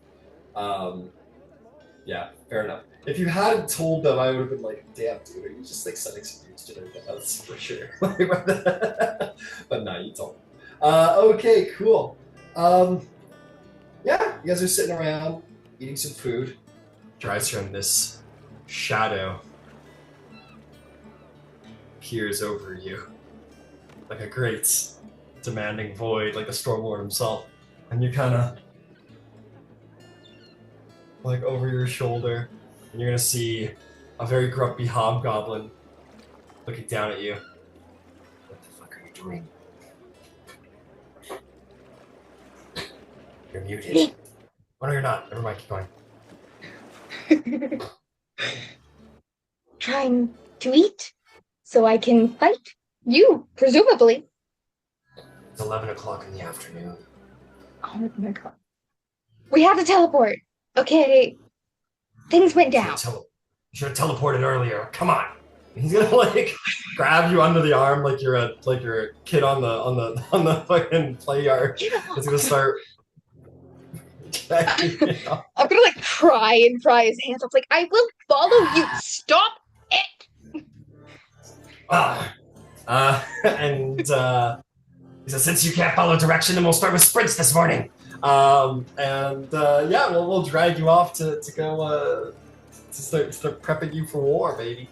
Speaker 1: Yeah, fair enough. If you hadn't told them, I would have been like, "Damn, dude, are you just like sending some dudes to their deaths for sure?" But no, you told them. Okay, cool. Yeah, you guys are sitting around eating some food. Drysrinn, this shadow peers over you like a great demanding void, like the Stormlord himself, and you kind of like over your shoulder, and you're gonna see a very grumpy hobgoblin looking down at you. What the fuck are you doing? You're muted. Oh no, you're not. Never mind, keep going.
Speaker 6: Trying to eat so I can fight you, presumably.
Speaker 1: It's 11 o'clock in the afternoon.
Speaker 6: Oh my god. We have to teleport. Okay. Things went down.
Speaker 1: You should have teleported earlier. Come on. He's gonna like grab you under the arm like you're a kid on the fucking play yard. He's gonna start.
Speaker 6: I'm gonna like try and pry his hands off. Like, I will follow you. Stop it.
Speaker 1: And he says, since you can't follow direction, then we'll start with sprints this morning. Yeah, we'll drag you off to go to start prepping you for war, baby.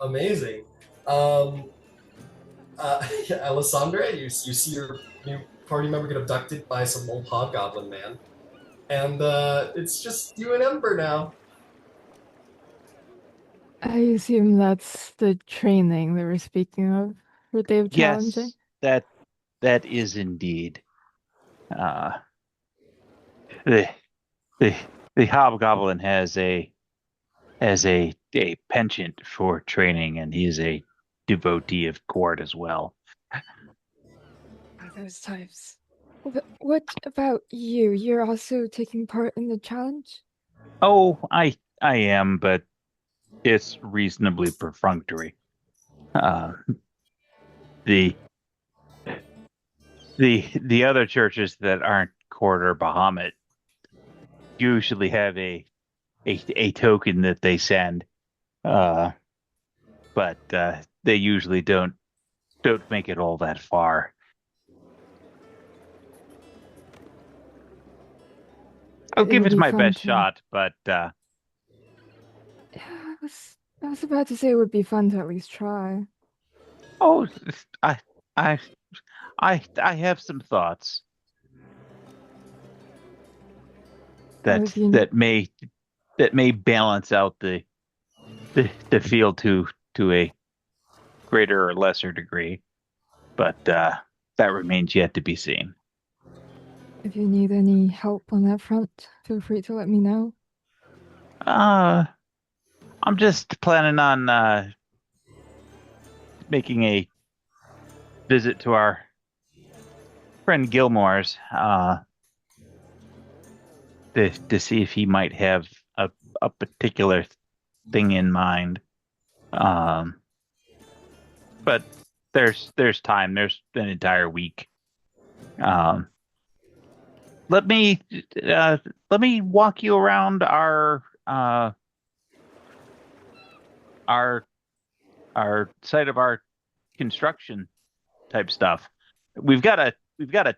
Speaker 1: Amazing. Alessandra, you see your new party member get abducted by some old hobgoblin man, and it's just you and Ember now.
Speaker 5: I assume that's the training they were speaking of for Day of Challenging.
Speaker 2: Yes, that is indeed. The hobgoblin has a penchant for training, and he is a devotee of court as well.
Speaker 5: Those types. What about you? You're also taking part in the challenge?
Speaker 2: Oh, I am, but it's reasonably perfunctory. The other churches that aren't court or Bahamut usually have a token that they send, but they usually don't make it all that far. I'll give it my best shot, but
Speaker 5: yeah, I was about to say it would be fun to at least try.
Speaker 2: Oh, I have some thoughts that may balance out the field to a greater or lesser degree, but that remains yet to be seen.
Speaker 5: If you need any help on that front, feel free to let me know.
Speaker 2: I'm just planning on making a visit to our friend Gilmores to see if he might have a particular thing in mind. But there's time. There's an entire week. Let me walk you around our site of our construction type stuff. We've got a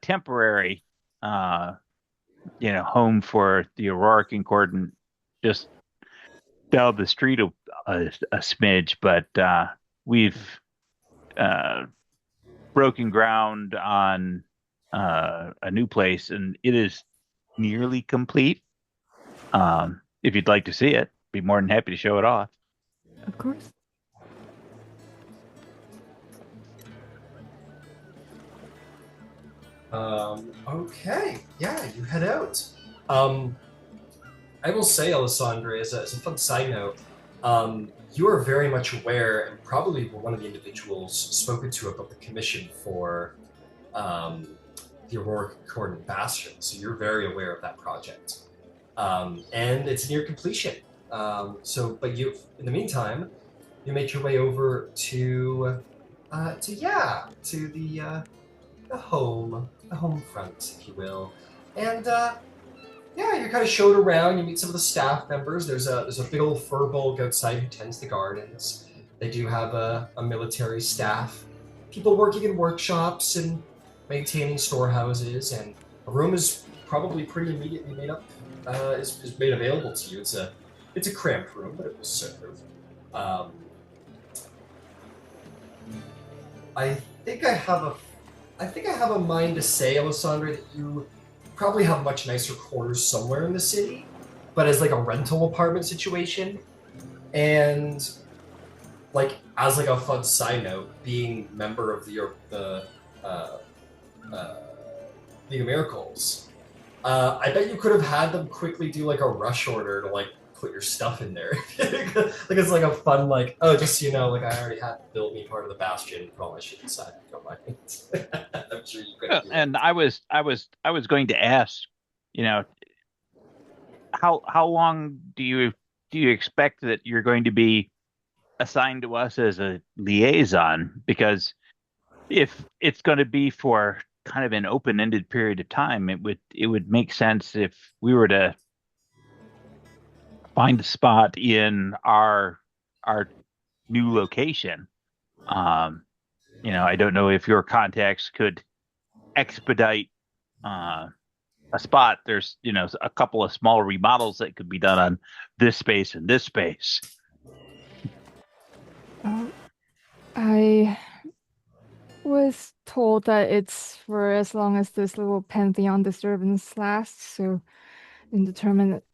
Speaker 2: temporary home for the Aurora Concordant just down the street a smidge, but we've broken ground on a new place, and it is nearly complete. If you'd like to see it, be more than happy to show it off.
Speaker 5: Of course.
Speaker 1: Okay, yeah, you head out. I will say, Alessandra, as a fun side note, you are very much aware, and probably were one of the individuals spoken to about the commission for the Aurora Concordant Bastion, so you're very aware of that project. And it's near completion. But you, in the meantime, you make your way over to the home front, if you will, and yeah, you're kind of showed around. You meet some of the staff members. There's a big old fur bulk outside who tends the gardens. They do have a military staff, people working in workshops and maintaining storehouses, and a room is probably pretty immediately made up. Is made available to you. It's a cramped room, but it will serve. I think I have a mind to say, Alessandra, that you probably have much nicer quarters somewhere in the city, but as like a rental apartment situation. And like as like a fun side note, being member of the League of Miracles, I bet you could have had them quickly do like a rush order to like put your stuff in there. Like it's like a fun like, oh, just so you know, like I already had built me part of the Bastion, put all my shit inside. If you don't mind. I'm sure you could.
Speaker 2: And I was going to ask, you know, how long do you expect that you're going to be assigned to us as a liaison? Because if it's going to be for kind of an open-ended period of time, it would make sense if we were to find a spot in our new location. You know, I don't know if your contacts could expedite a spot. There's, you know, a couple of small remodels that could be done on this space and this space.
Speaker 5: I was told that it's for as long as this little Pantheon disturbance lasts, so indeterminate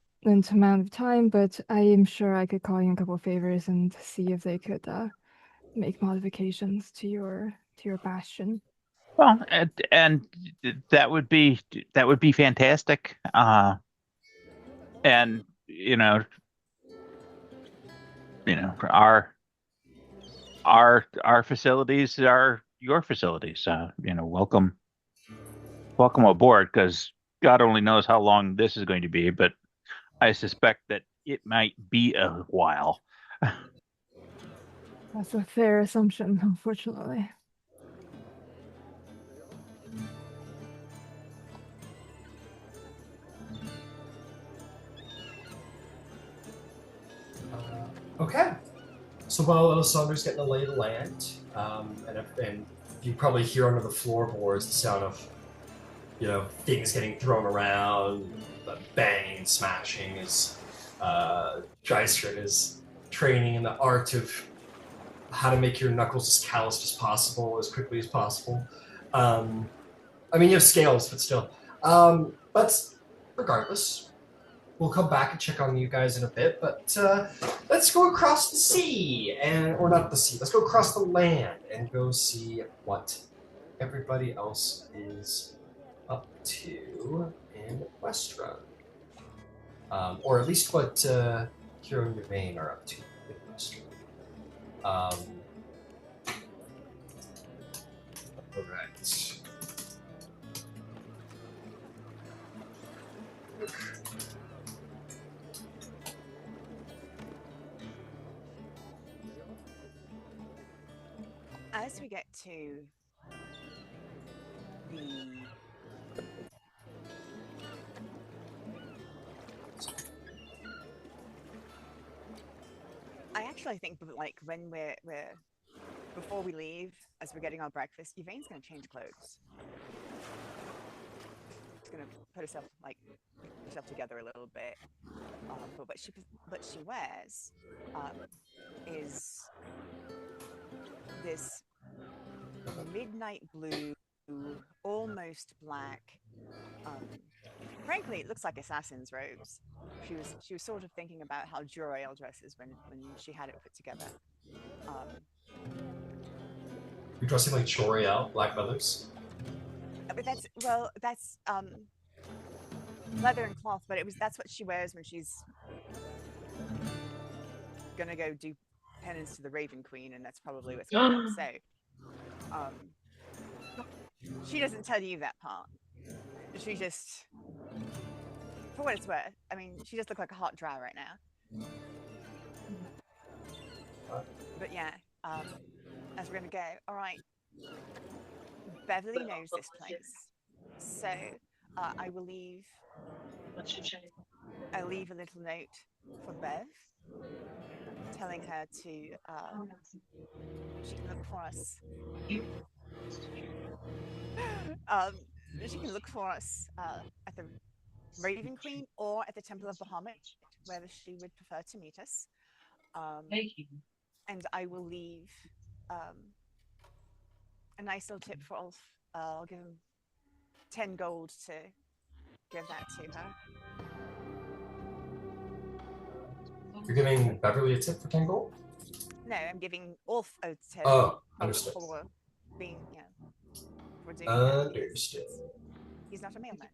Speaker 5: amount of time, but I am sure I could call in a couple of favors and see if they could make modifications to your bastion.
Speaker 2: Well, and that would be fantastic. And you know, our facilities are your facilities. You know, welcome aboard, because God only knows how long this is going to be, but I suspect that it might be a while.
Speaker 5: That's a fair assumption, unfortunately.
Speaker 1: Okay. So while Alessandra's getting the lay of the land, and you probably hear under the floorboards the sound of, you know, things getting thrown around, the banging and smashing as Drysrinn is training in the art of how to make your knuckles as calloused as possible, as quickly as possible. I mean, you have scales, but still. But regardless, we'll come back and check on you guys in a bit, but let's go across the sea, or not the sea, let's go across the land and go see what everybody else is up to in Westrun. Or at least what Hero and Yvaine are up to in Westrun. Alright.
Speaker 4: As we get to the I actually think, like, when we're before we leave, as we're getting our breakfast, Yvaine's going to change clothes. She's going to put herself together a little bit. But what she wears is this midnight blue, almost black. Frankly, it looks like assassin's robes. She was sort of thinking about how Jor-El dresses when she had it put together.
Speaker 1: You're dressing like Jor-El, Black Mothers?
Speaker 4: That's leather and cloth, but that's what she wears when she's gonna go do penance to the Raven Queen, and that's probably what's going on. So, she doesn't tell you that part. She just, for what it's worth, I mean, she just looks like a hot dry right now. But yeah, as we're gonna go, all right. Beverly knows this place, so I will leave. I'll leave a little note for Bev, telling her to she can look for us. She can look for us at the Raven Queen or at the Temple of Bahamut, whether she would prefer to meet us. And I will leave a nice little tip for Ulf. I'll give him 10 gold to give that to her.
Speaker 1: You're giving Beverly a tip for 10 gold?
Speaker 4: No, I'm giving Ulf a tip.
Speaker 1: Oh, understood.
Speaker 4: For being, for doing
Speaker 1: Understood.
Speaker 4: He's not a mailman,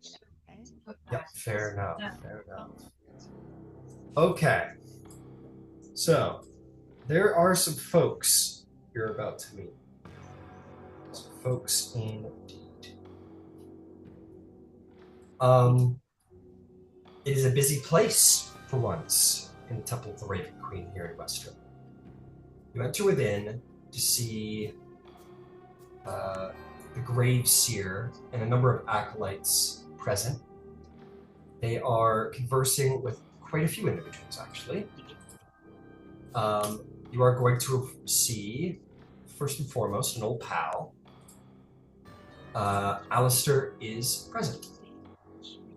Speaker 1: Yep, fair enough. Fair enough. Okay. So, there are some folks you're about to meet. Some folks indeed. It is a busy place for once in the Temple of the Raven Queen here in Western. You enter within to see the Grave Seer and a number of acolytes present. They are conversing with quite a few individuals, actually. You are going to see, first and foremost, an old pal. Alistair is present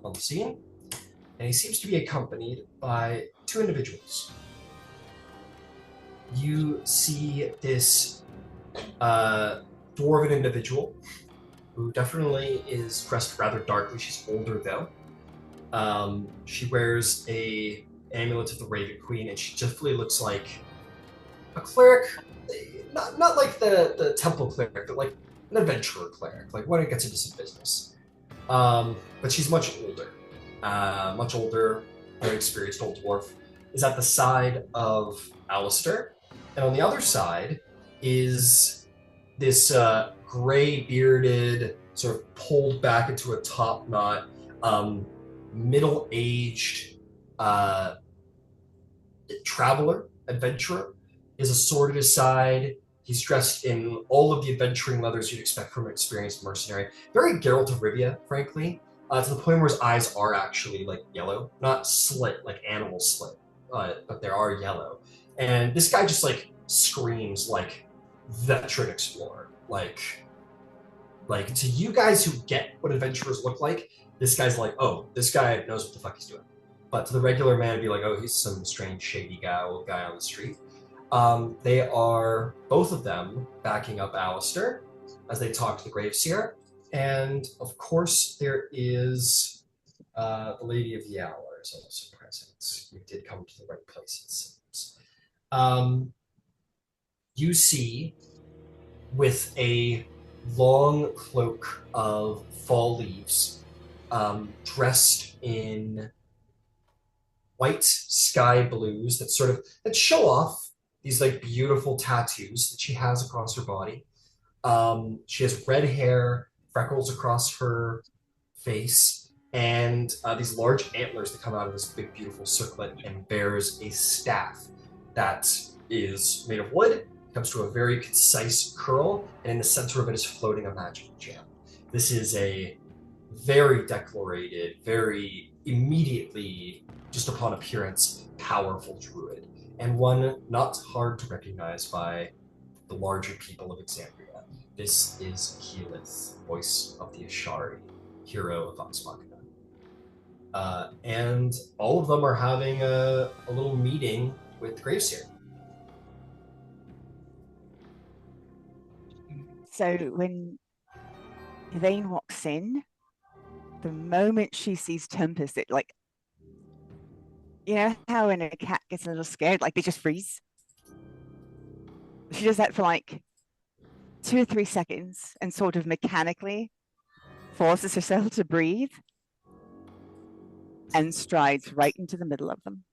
Speaker 1: on the scene, and he seems to be accompanied by two individuals. You see this dwarven individual who definitely is dressed rather darkly. She's older, though. She wears a amulet of the Raven Queen, and she definitely looks like a cleric. Not like the temple cleric, but like an adventurer cleric, like one who gets into some business. But she's much older, very experienced old dwarf, is at the side of Alistair. And on the other side is this gray-bearded, sort of pulled back into a top knot, middle-aged traveler, adventurer. He has a sword at his side. He's dressed in all of the adventuring leathers you'd expect from an experienced mercenary. Very Geralt of Rivia, frankly, to the point where his eyes are actually like yellow, not slit like animal slit, but they are yellow. And this guy just like screams like veteran explorer. Like to you guys who get what adventurers look like, this guy's like, oh, this guy knows what the fuck he's doing. But to the regular man, it'd be like, oh, he's some strange, shady guy, old guy on the street. They are, both of them, backing up Alistair as they talk to the Graveseer. And, of course, there is the Lady of the Hour is also present. You did come to the right place, it seems. You see, with a long cloak of fall leaves, dressed in white sky blues that show off these like beautiful tattoos that she has across her body. She has red hair, freckles across her face, and these large antlers that come out of this big beautiful circlet, and bears a staff that is made of wood, comes to a very concise curl, and in the center of it is floating a magic gem. This is a very decorated, very immediately, just upon appearance, powerful druid, and one not hard to recognize by the larger people of Exandria. This is Keyleth, voice of the Ashari, hero of Vox Machina. And all of them are having a little meeting with the Graveseer.
Speaker 4: So when Yvaine walks in, the moment she sees Tempest, it like, you know how when a cat gets a little scared, like they just freeze? She does that for like 2 or 3 seconds and sort of mechanically forces herself to breathe, and strides right into the middle of them.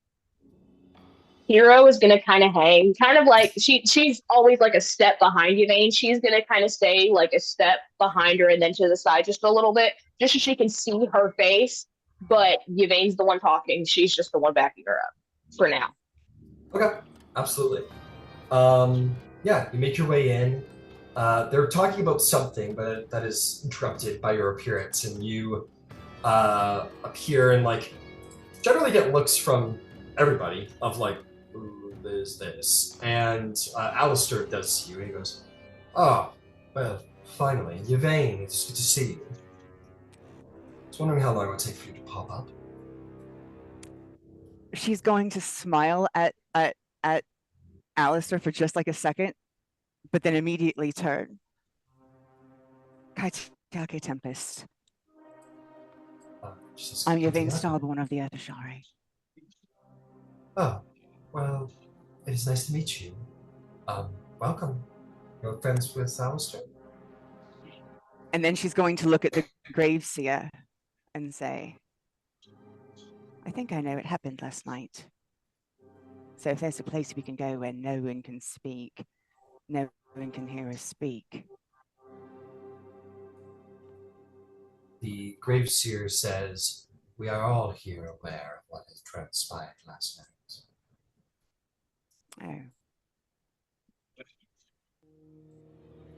Speaker 3: Hero is gonna kind of hang, kind of like she's always like a step behind Yvaine. She's gonna kind of stay like a step behind her and then to the side just a little bit, just so she can see her face. But Yvaine's the one talking. She's just the one backing her up for now.
Speaker 1: Okay, absolutely. Yeah, you make your way in. They're talking about something, but that is interrupted by your appearance, and you appear and like generally get looks from everybody of like, who is this? And Alistair does see you, and he goes, "Oh, well, finally, Yvaine, it's good to see you. I was wondering how long it would take for you to pop up."
Speaker 4: She's going to smile at Alistair for just like a second, but then immediately turn. Kaitake Tempest. I'm Yvaine Starborn of the Earthshari.
Speaker 1: Oh, well, it is nice to meet you. Welcome. You're friends with Alistair?
Speaker 4: And then she's going to look at the Graveseer and say, I think I know what happened last night. So if there's a place we can go where no one can speak, no one can hear us speak.
Speaker 1: The Graveseer says, we are all here aware of what has transpired last night.
Speaker 4: Oh.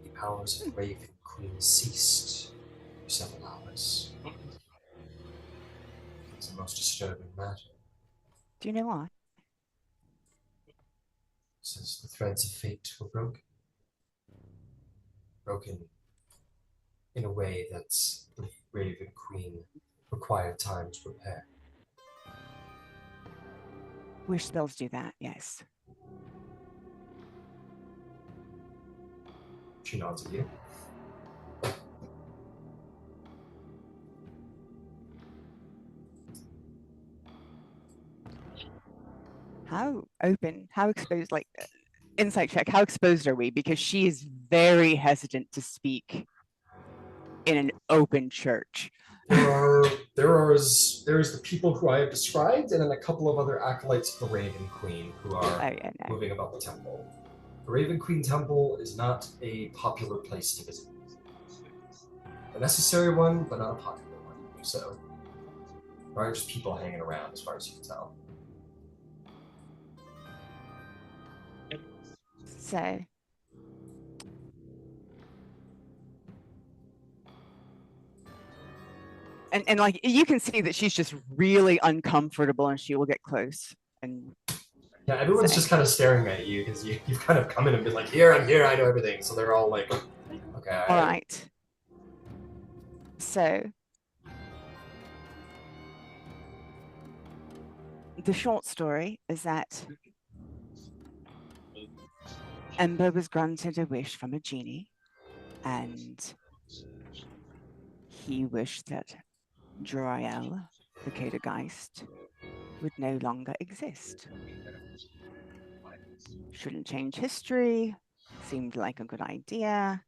Speaker 1: The powers of the Raven Queen ceased for several hours. It's a most disturbing matter.
Speaker 4: Do you know why?
Speaker 1: Since the threads of fate were broken. Broken in a way that the Raven Queen required time to repair.
Speaker 4: Wish spells do that, yes.
Speaker 1: She nods at you.
Speaker 4: How open, how exposed, like, insight check, how exposed are we? Because she is very hesitant to speak in an open church.
Speaker 1: There is the people who I have described, and then a couple of other acolytes of the Raven Queen who are moving about the temple. The Raven Queen temple is not a popular place to visit. A necessary one, but not a popular one. So there are just people hanging around, as far as you can tell.
Speaker 4: So and like you can see that she's just really uncomfortable, and she will get close and
Speaker 1: yeah, everyone's just kind of staring at you because you've kind of come in and been like, here, I'm here, I know everything. So they're all like, okay.
Speaker 4: All right. So the short story is that Ember was granted a wish from a genie, and he wished that Drysrinn, the Cadergeist, would no longer exist. Shouldn't change history. Seemed like a good idea.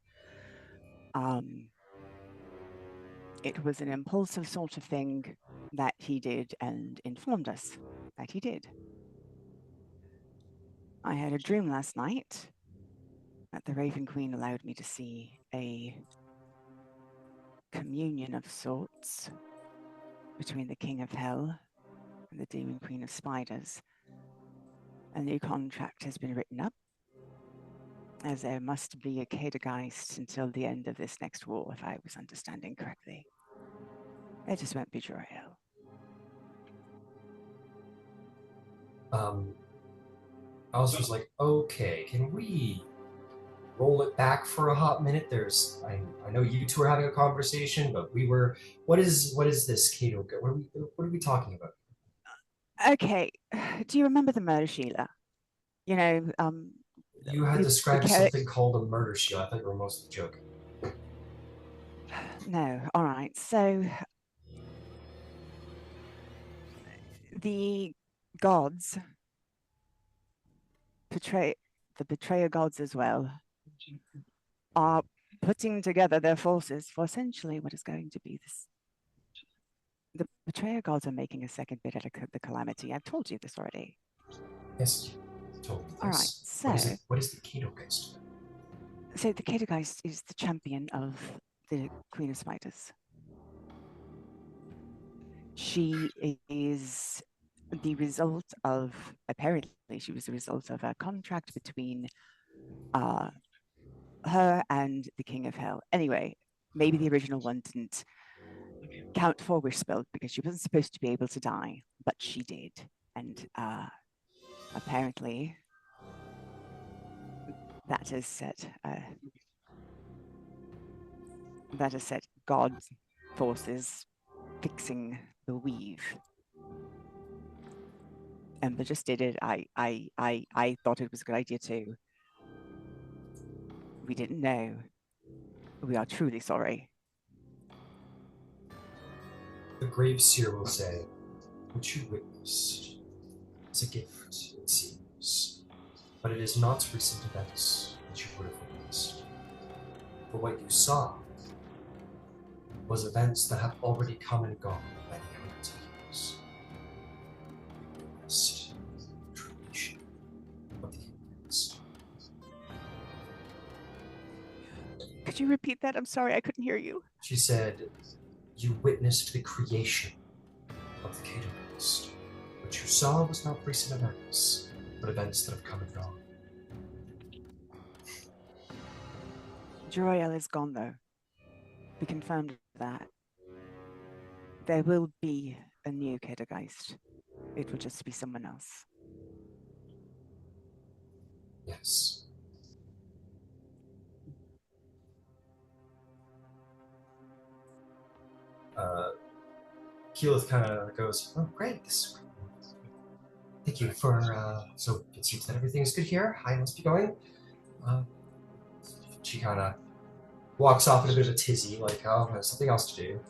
Speaker 4: It was an impulsive sort of thing that he did and informed us that he did. I had a dream last night that the Raven Queen allowed me to see a communion of sorts between the King of Hell and the Demon Queen of Spiders. A new contract has been written up, as there must be a Cadergeist until the end of this next war, if I was understanding correctly. There just won't be Drysrinn.
Speaker 1: Alice was like, okay, can we roll it back for a hot minute? I know you two are having a conversation, but what is this, Cato? What are we talking about?
Speaker 4: Okay, do you remember the murder, Sheila? You know,
Speaker 1: you had described something called a murder shield. I thought you were mostly joking.
Speaker 4: No, all right. So the gods the betrayer gods as well are putting together their forces for essentially what is going to be this. The betrayer gods are making a second bid at the calamity. I've told you this already.
Speaker 1: Yes, you told me this.
Speaker 4: All right, so
Speaker 1: what is the Cadogeist?
Speaker 4: So the Cadogeist is the champion of the Queen of Spiders. She is the result of, apparently, she was the result of a contract between her and the King of Hell. Anyway, maybe the original one didn't count for wish spell because she wasn't supposed to be able to die, but she did. And apparently that has set God forces fixing the weave. Ember just did it. I thought it was a good idea too. We didn't know. We are truly sorry.
Speaker 1: The grave seer will say, what you witnessed is a gift, it seems, but it is not recent events that you would have witnessed. For what you saw was events that have already come and gone by the elements of years. You witnessed the creation of the humans.
Speaker 4: Could you repeat that? I'm sorry, I couldn't hear you.
Speaker 1: She said, you witnessed the creation of the Cadogeist. What you saw was not recent events, but events that have come and gone.
Speaker 4: Joriel is gone though. We confirmed that. There will be a new Cadogeist. It will just be someone else.
Speaker 1: Yes. Keyleth kind of goes, oh, great. Thank you for, so it seems that everything is good here. I must be going. She kind of walks off in a bit of a tizzy, like, oh, there's something else to do.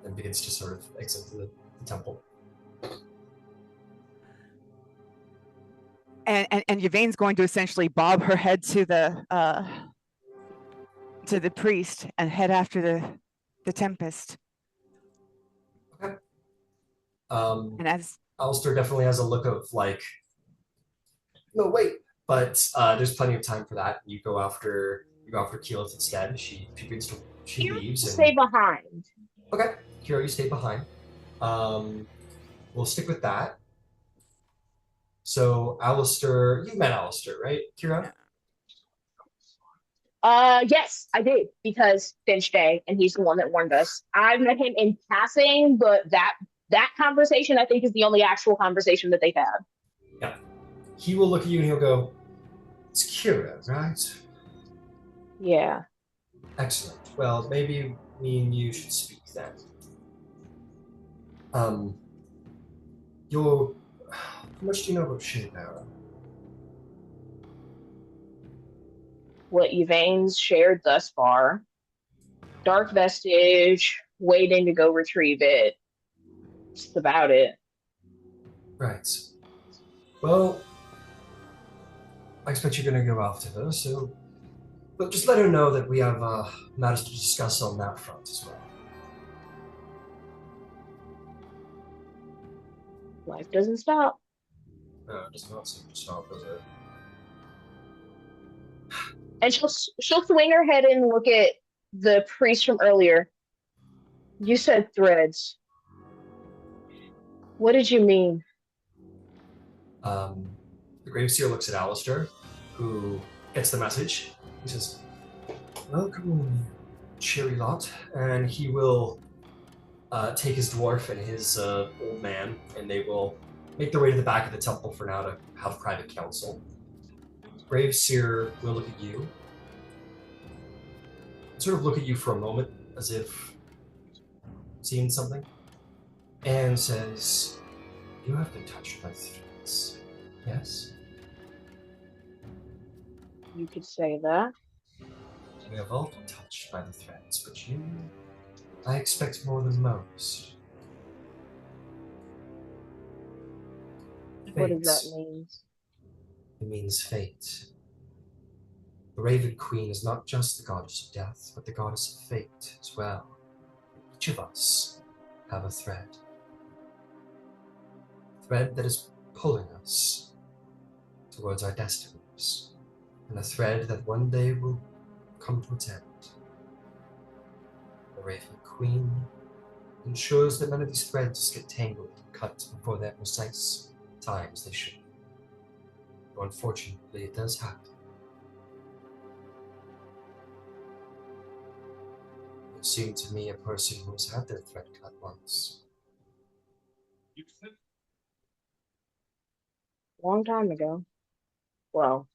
Speaker 1: And begins to sort of exit the temple.
Speaker 4: And Yvaine's going to essentially bob her head to the priest and head after the Tempest.
Speaker 1: Okay.
Speaker 4: And as
Speaker 1: Alistair definitely has a look of like, no, wait. But there's plenty of time for that. You go after Keyleth instead. She leaves. And...
Speaker 3: Stay behind.
Speaker 1: Okay, Kira, you stay behind. We'll stick with that. So Alistair, you met Alistair, right, Kira?
Speaker 3: Yes, I did, because Finch Day, and he's the one that warned us. I've met him in passing, but that conversation, I think, is the only actual conversation that they've had.
Speaker 1: Yeah. He will look at you and he'll go, it's Kira, right?
Speaker 3: Yeah.
Speaker 1: Excellent. Well, maybe me and you should speak then. How much do you know about Terra?
Speaker 3: What Yvaine's shared thus far. Dark Vestige, waiting to go retrieve it. Just about it.
Speaker 1: Right. Well, I expect you're going to go after her, so... But just let her know that we have matters to discuss on that front as well.
Speaker 3: Life doesn't stop.
Speaker 1: No, it does not seem to stop, does it?
Speaker 3: And she'll swing her head and look at the priest from earlier. You said threads. What did you mean?
Speaker 1: The Graveseer looks at Alistair, who gets the message. He says, welcome, cheery lot. And he will take his dwarf and his old man, and they will make their way to the back of the temple for now to have private council. Graveseer will look at you, sort of look at you for a moment as if seeing something, and says, you have been touched by threats, yes?
Speaker 3: You could say that.
Speaker 1: We have all been touched by the threats, but you, I expect more than most.
Speaker 3: What does that mean?
Speaker 1: It means fate. The Raven Queen is not just the goddess of death, but the goddess of fate as well. Each of us have a thread. A thread that is pulling us towards our destinies, and a thread that one day will come to its end. The Raven Queen ensures that none of these threads get tangled and cut before their precise times they should. Though unfortunately, it does happen. You seem to me a person who has had their thread cut once.
Speaker 3: Long time ago. Well,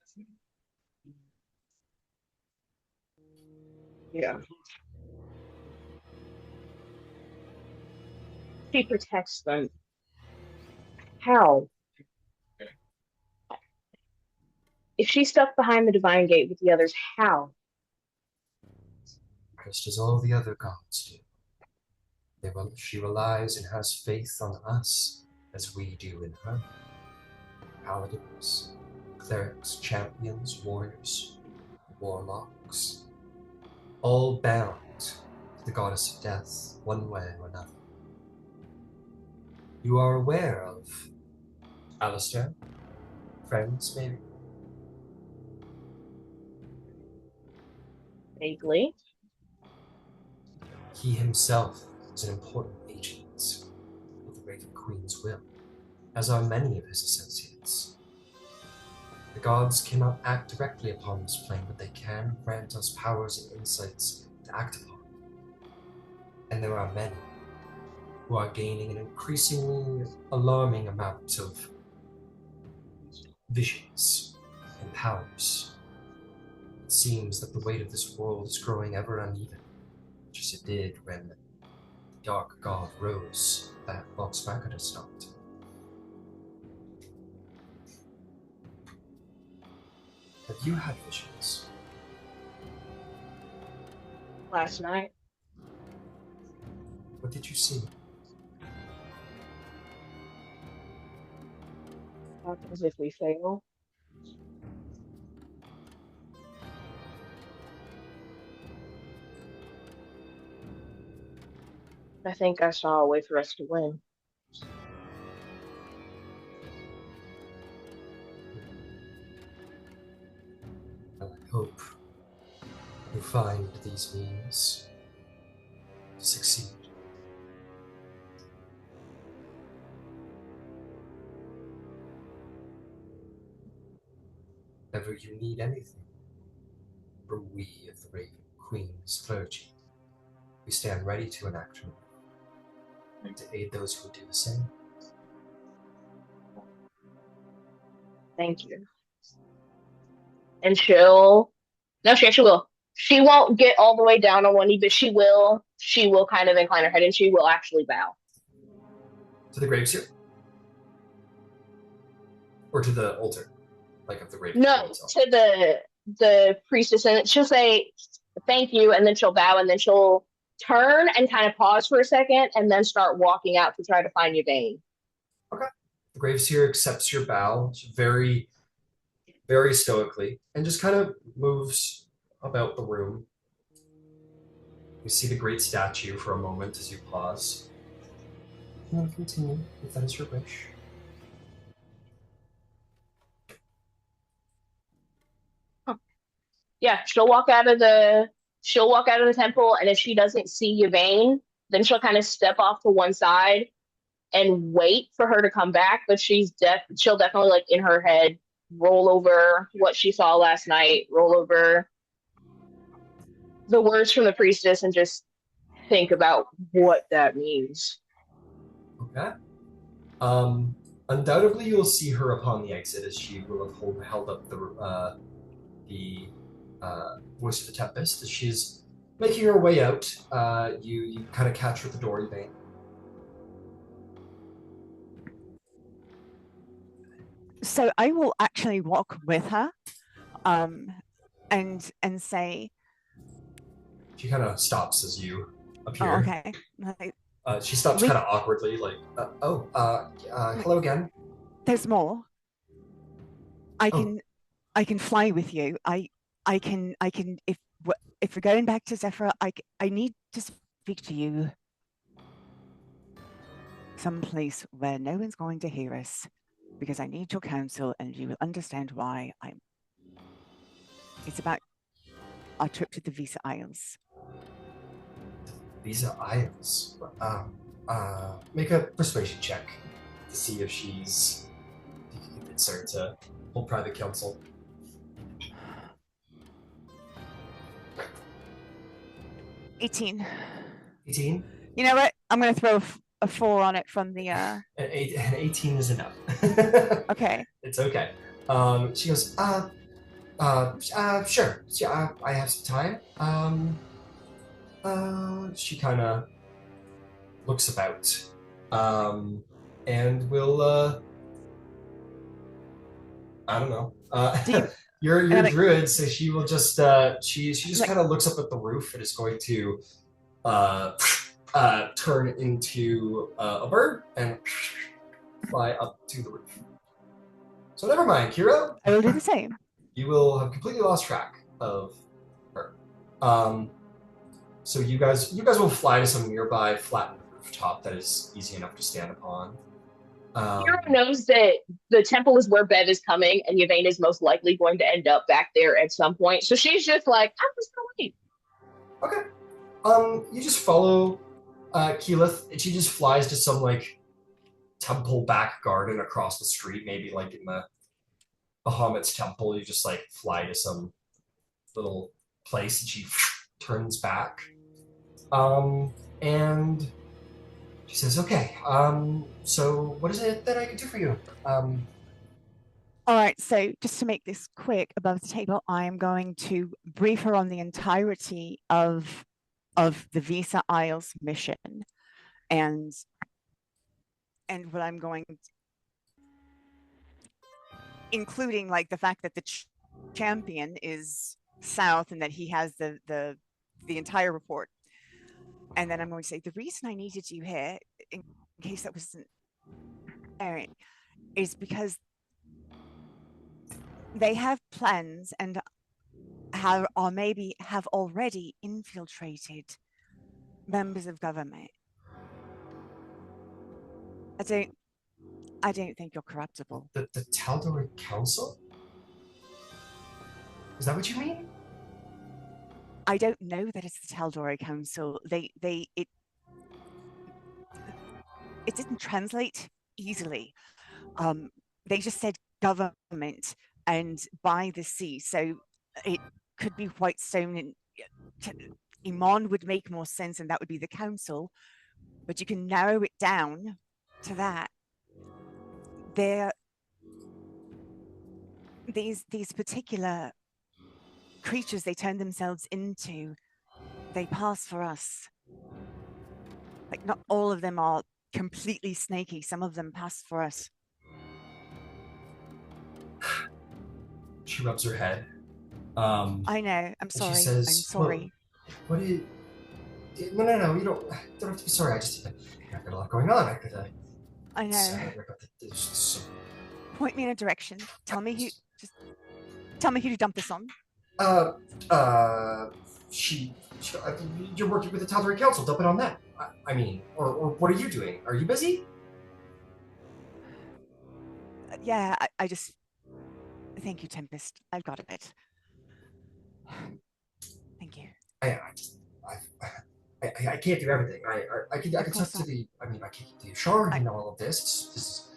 Speaker 3: yeah. She protects them. How? If she's stuck behind the divine gate with the others, how?
Speaker 1: Just as all the other gods do. She relies and has faith on us as we do in her. Paladins, clerics, champions, warriors, warlocks, all bound to the goddess of death, one way or another. You are aware of Alistair? Friends, maybe?
Speaker 3: Vaguely.
Speaker 1: He himself is an important agent of the Raven Queen's will, as are many of his associates. The gods cannot act directly upon this plane, but they can grant us powers and insights to act upon. And there are many who are gaining an increasingly alarming amount of visions and powers. It seems that the weight of this world is growing ever uneven, just as it did when the dark god rose that Vox Machina stopped. Have you had visions?
Speaker 3: Last night.
Speaker 1: What did you see?
Speaker 3: Happens if we fail. I think I saw a way for us to win.
Speaker 1: I hope you find these means to succeed. If ever you need anything from we of the Raven Queen's clergy, we stand ready to enact her will, and to aid those who would do the same.
Speaker 3: Thank you. And she'll... No, she actually will. She won't get all the way down on one knee, but she will kind of incline her head and she will actually bow.
Speaker 1: To the graves here? Or to the altar? Like of the Raven
Speaker 3: No,
Speaker 1: Queen itself?
Speaker 3: to the priestess, and she'll say thank you, and then she'll bow, and then she'll turn and kind of pause for a second, and then start walking out to try to find Yvaine.
Speaker 1: Okay. The graves here accepts your bow very, very stoically, and just kind of moves about the room. You see the great statue for a moment as you pause. And then continue, if that is your wish.
Speaker 3: Yeah, she'll walk out of the temple, and if she doesn't see Yvaine, then she'll kind of step off to one side and wait for her to come back. But she'll definitely, like, in her head, roll over what she saw last night, roll over the words from the priestess, and just think about what that means.
Speaker 1: Okay. Undoubtedly, you'll see her upon the exit, as she will have held up the voice of the Tempest as she's making her way out. You kind of catch her at the door, Yvaine.
Speaker 4: So I will actually walk with her, and say.
Speaker 1: She kind of stops as you appear.
Speaker 4: Oh, okay.
Speaker 1: She stops kind of awkwardly, like, hello again.
Speaker 4: There's more. I can fly with you. I can if we're going back to Zephra, I need to speak to you someplace where no one's going to hear us, because I need your counsel, and you will understand why. It's about our trip to the Visa Isles.
Speaker 1: Visa Isles. Make a persuasion check to see if you can convince her to hold private counsel.
Speaker 4: 18.
Speaker 1: 18?
Speaker 4: You know what? I'm going to throw a 4 on it from the.
Speaker 1: An 18 is enough.
Speaker 4: Okay.
Speaker 1: It's okay. She goes, sure. Yeah, I have some time. She kind of looks about, and will, I don't know. You're druid, so she will just, she just kind of looks up at the roof and is going to, turn into a bird and fly up to the roof. So never mind, Kira.
Speaker 4: I will do the same.
Speaker 1: You will have completely lost track of her. So you guys will fly to some nearby flat rooftop that is easy enough to stand upon.
Speaker 3: Kira knows that the temple is where Bev is coming, and Yvaine is most likely going to end up back there at some point. So she's just like, I'm just gonna wait.
Speaker 1: Okay. You just follow Keyleth, and she just flies to some like temple back garden across the street, maybe like in the Bahamut's temple. You just like fly to some little place, and she turns back. And she says, okay, so what is it that I can do for you?
Speaker 4: All right, so just to make this quick, above the table, I am going to brief her on the entirety of the Visa Isles mission, and what I'm going to, including like the fact that the champion is south and that he has the entire report. And then I'm going to say, the reason I needed you here, in case that wasn't apparent, is because they have plans and maybe have already infiltrated members of government. I don't think you're corruptible.
Speaker 1: The Tal'Dorei Council? Is that what you mean?
Speaker 4: I don't know that it's the Tal'Dorei Council. It didn't translate easily. They just said government and by the sea, so it could be Whitestone, and Emon would make more sense, and that would be the council. But you can narrow it down to that. These particular creatures they turn themselves into, they pass for us. Like, not all of them are completely snaky. Some of them pass for us.
Speaker 1: She rubs her head.
Speaker 4: I know. I'm sorry.
Speaker 1: She says,
Speaker 4: I'm sorry.
Speaker 1: What do you... No. You don't have to be sorry. I've got a lot going on.
Speaker 4: I know. Point me in a direction. Tell me who to dump this on.
Speaker 1: You're working with the Tal'Dorei Council. Dump it on that. I mean, or what are you doing? Are you busy?
Speaker 4: Yeah, I just... Thank you, Tempest. I've got it. Thank you.
Speaker 1: I can't do everything. I can talk to the... I mean, I can't do the shard and all of this.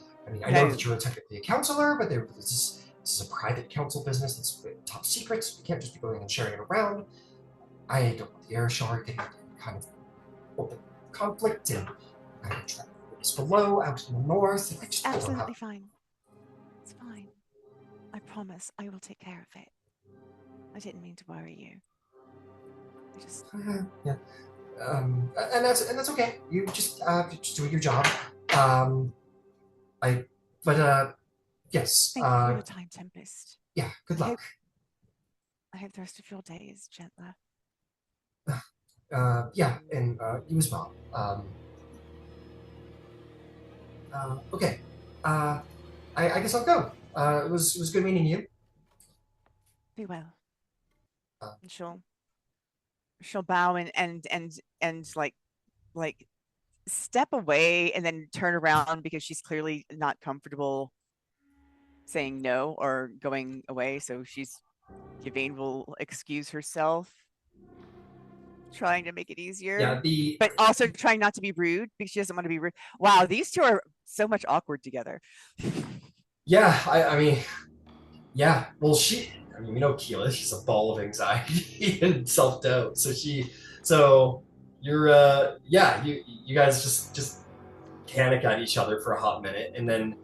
Speaker 1: I know that you're technically a counselor, but this is a private council business. It's top secret. We can't just be going and sharing it around. I don't want the air shard getting kind of open conflict and it's below, out in the north. And I just
Speaker 4: absolutely fine. It's fine. I promise I will take care of it. I didn't mean to worry you. I just...
Speaker 1: yeah. And that's okay. You just doing your job. Yes.
Speaker 4: Thank you for your time, Tempest.
Speaker 1: Yeah. Good luck.
Speaker 4: I hope the rest of your day is gentler.
Speaker 1: Yeah, and you as well. Okay. I guess I'll go. It was good meeting you.
Speaker 4: Be well. She'll bow and like step away and then turn around because she's clearly not comfortable saying no or going away. So Yvaine will excuse herself, trying to make it easier. But also trying not to be rude because she doesn't want to be rude. Wow, these two are so much awkward together.
Speaker 1: Yeah, I mean, yeah. Well, we know Keela. She's a ball of anxiety and self-doubt. So you're, you guys just panic at each other for a hot minute, and then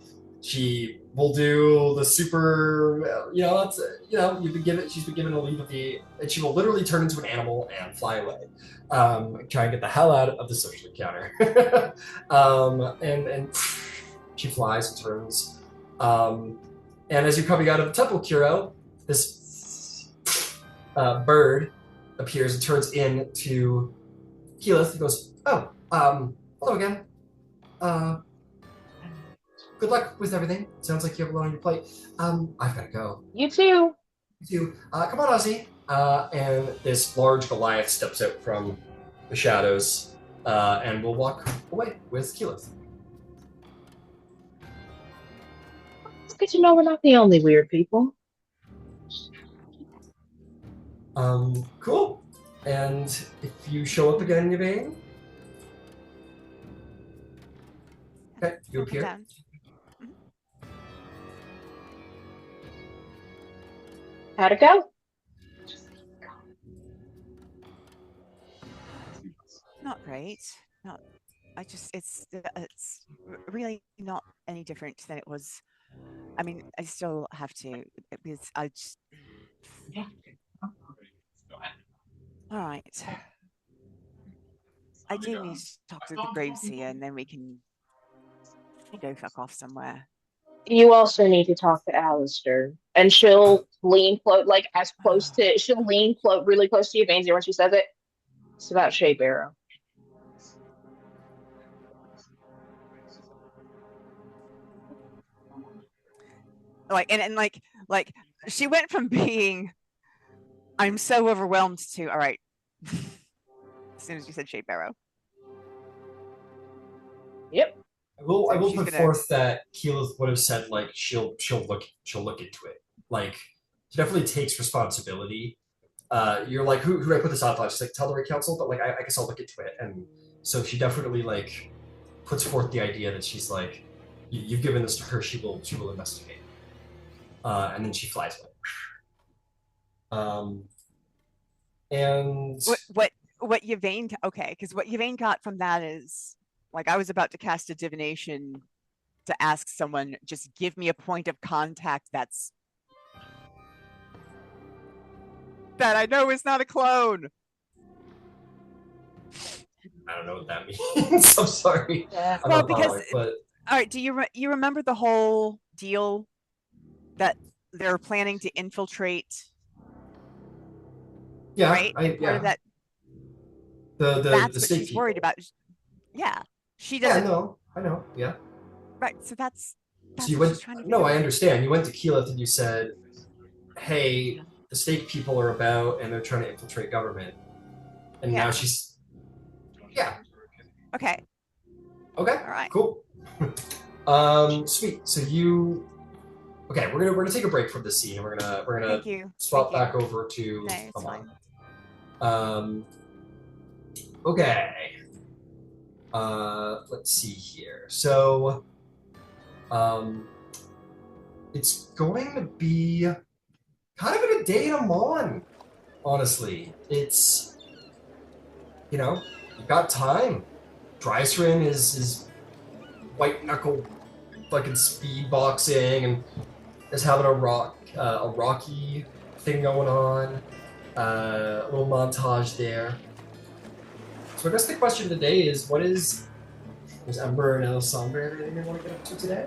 Speaker 1: she will do the super, she's been given a leave of the, and she will literally turn into an animal and fly away, try and get the hell out of the social encounter. And she flies and turns. And as you're coming out of the temple, Kiro, this bird appears and turns into Keyleth and goes, "Oh, hello again. Good luck with everything. Sounds like you have a lot on your plate. I've got to go."
Speaker 3: You too.
Speaker 1: You too. Come on, Ozzy. And this large Goliath steps out from the shadows and will walk away with Keyleth.
Speaker 3: It's good to know we're not the only weird people.
Speaker 1: Cool. And if you show up again, Yvaine, okay, you appear.
Speaker 3: How'd it go?
Speaker 4: Not great. Not. It's really not any different than it was. I mean, I still have to because I just.
Speaker 3: Yeah.
Speaker 4: All right. I do need to talk to the Graves here, and then we can go fuck off somewhere.
Speaker 3: You also need to talk to Alistair, and she'll lean close, like as close to. She'll lean really close to Yvaine's ear when she says it. It's about Shape Arrow.
Speaker 4: Like she went from being I'm so overwhelmed to all right. As soon as you said Shape Arrow.
Speaker 3: Yep.
Speaker 1: I will put forth that Keyleth would have said like she'll look into it. Like she definitely takes responsibility. You're like who do I put this on? She's like Tal'Dorei Council, but like I guess I'll look into it. And so she definitely like puts forth the idea that she's like you've given this to her. She will investigate. And then she flies away. And
Speaker 4: what Yvaine because what Yvaine got from that is like I was about to cast a divination to ask someone just give me a point of contact that I know is not a clone.
Speaker 1: I don't know what that means. I'm sorry.
Speaker 3: Yeah.
Speaker 4: Well, because all right, do you remember the whole deal that they're planning to infiltrate?
Speaker 1: Yeah,
Speaker 4: right. Part of that. That's what she's worried about. Yeah, she doesn't.
Speaker 1: Yeah, no, I know. Yeah.
Speaker 4: Right. So that's
Speaker 1: so you went. No, I understand. You went to Keyleth and you said, "Hey, the snake people are about, and they're trying to infiltrate government." And now she's. Yeah.
Speaker 4: Okay.
Speaker 1: Okay.
Speaker 4: All right.
Speaker 1: Cool. Sweet. So you. Okay, we're gonna take a break from this scene. We're gonna swap back over to Emon. Okay. Let's see here. So, it's going to be kind of a day in Emon. Honestly, it's you've got time. Drysrinn is white knuckle fucking speed boxing and is having a rocky thing going on. A little montage there. So I guess the question today is, there's Ember and Eli anything you want to get up to today?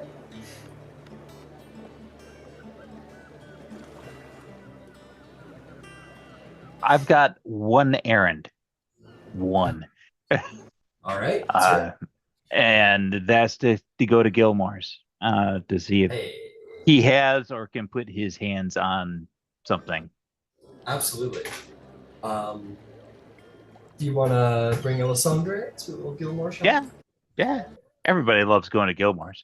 Speaker 2: I've got one errand. One.
Speaker 1: All right.
Speaker 2: And that's to go to Gilmores to see if he has or can put his hands on something.
Speaker 1: Absolutely. Do you want to bring Alessandra to a little Gilmore shop?
Speaker 2: Yeah, yeah. Everybody loves going to Gilmores.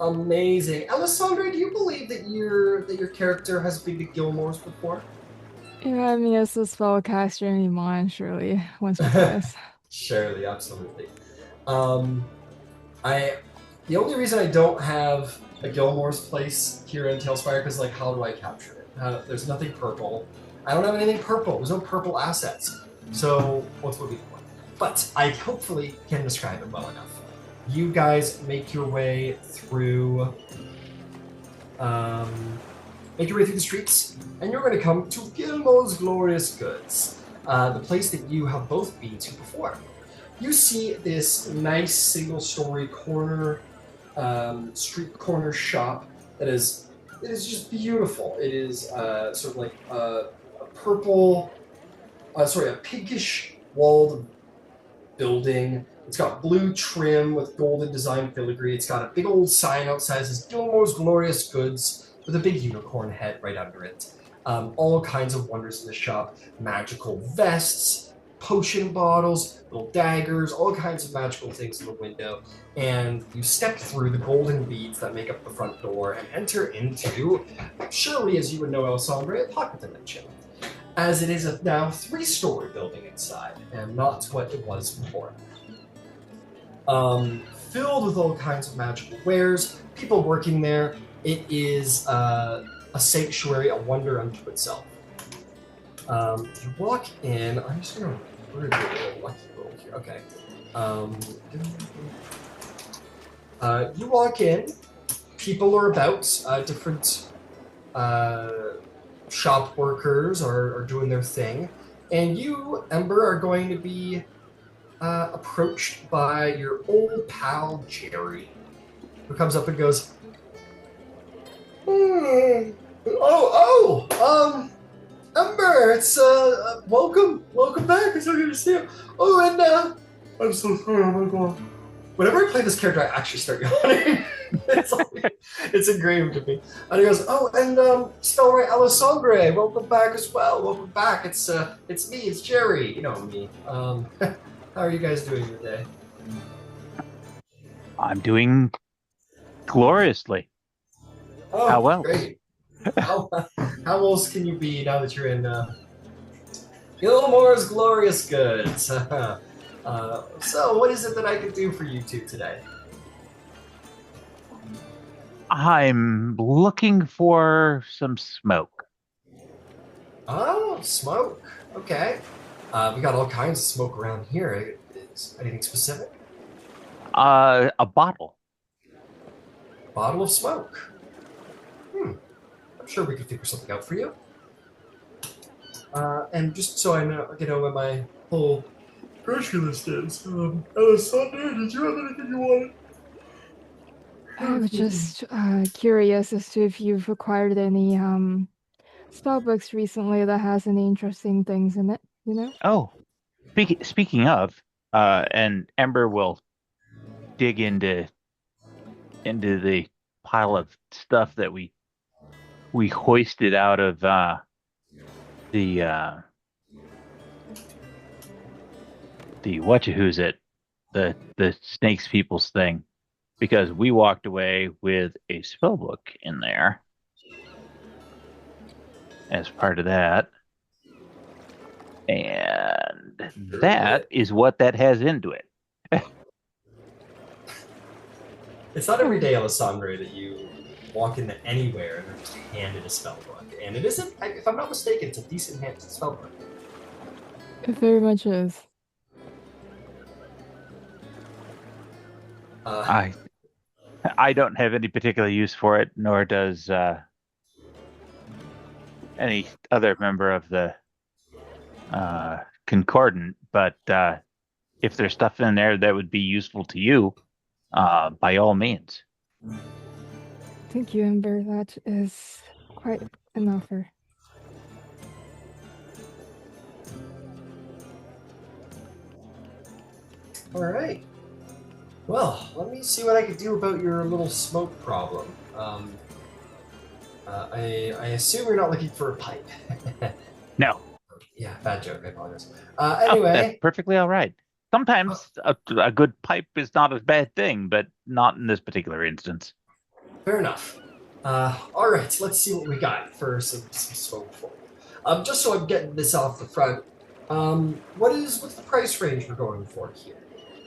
Speaker 1: Amazing. Alessandra, do you believe that your character has been to Gilmore's before?
Speaker 5: Yeah, I mean, as a spellcaster in Emon, surely once or twice.
Speaker 1: Surely, absolutely. I the only reason I don't have a Gilmore's place here in Tailspire because like how do I capture it? There's nothing purple. I don't have anything purple. There's no purple assets. So what would be the point? But I hopefully can describe it well enough. You guys make your way through the streets, and you're going to come to Gilmore's Glorious Goods, the place that you have both been to before. You see this nice single-story corner, street corner shop it is just beautiful. It is sort of like a pinkish walled building. It's got blue trim with golden design filigree. It's got a big old sign outside that says Gilmore's Glorious Goods with a big unicorn head right under it. All kinds of wonders in the shop. Magical vests, potion bottles, little daggers, all kinds of magical things in the window. And you step through the golden beads that make up the front door and enter into, surely as you would know, Alessandra, a pocket dimension. As it is a now 3-story building inside, and not what it was before. Filled with all kinds of magical wares, people working there. It is a sanctuary, a wonder unto itself. You walk in. I'm just gonna word a little lucky roll here. Okay. You walk in. People are about. Different shop workers are doing their thing, and you, Ember, are going to be approached by your old pal Jerry, who comes up and goes, Ember, it's welcome back. It's so good to see you. Oh, and I'm so sorry. Oh my god. Whenever I play this character, I actually start yawning. It's engraved to me. And he goes, oh, and Tal'Dorei Alessandra, welcome back as well. Welcome back. It's me. It's Jerry. You know me. How are you guys doing today?
Speaker 2: I'm doing gloriously.
Speaker 1: Oh,
Speaker 2: How well?
Speaker 1: Great. How else can you be now that you're in Gilmore's Glorious Goods? So, what is it that I can do for you two today?
Speaker 2: I'm looking for some smoke.
Speaker 1: Oh, smoke. Okay. We got all kinds of smoke around here. Is anything specific?
Speaker 2: A bottle.
Speaker 1: Bottle of smoke. I'm sure we could figure something out for you. And just so I know, what my whole grocery list is. Alessandra, did you have anything you wanted?
Speaker 5: I was just curious as to if you've acquired any spell books recently that has any interesting things in it, you know?
Speaker 2: Oh, speaking of, and Ember will dig into the pile of stuff that we hoisted out of the who's it, the snakes people's thing, because we walked away with a spell book in there as part of that, and that is what that has into it.
Speaker 1: It's not every day, Alessandra, that you walk into anywhere and they're just handed a spell book. And it isn't, if I'm not mistaken, it's a decent handed spell book.
Speaker 5: It very much is.
Speaker 2: I don't have any particular use for it, nor does any other member of the Concordant. But if there's stuff in there that would be useful to you, by all means.
Speaker 5: Thank you, Ember. That is quite an offer.
Speaker 1: All right. Well, let me see what I can do about your little smoke problem. I assume you're not looking for a pipe.
Speaker 2: No.
Speaker 1: Yeah, bad joke. I apologize.
Speaker 2: Oh, that's
Speaker 1: Anyway,
Speaker 2: perfectly all right. Sometimes a good pipe is not a bad thing, but not in this particular instance.
Speaker 1: fair enough. All right, let's see what we got for some smoke for you. Just so I'm getting this off the front, what's the price range we're going for here?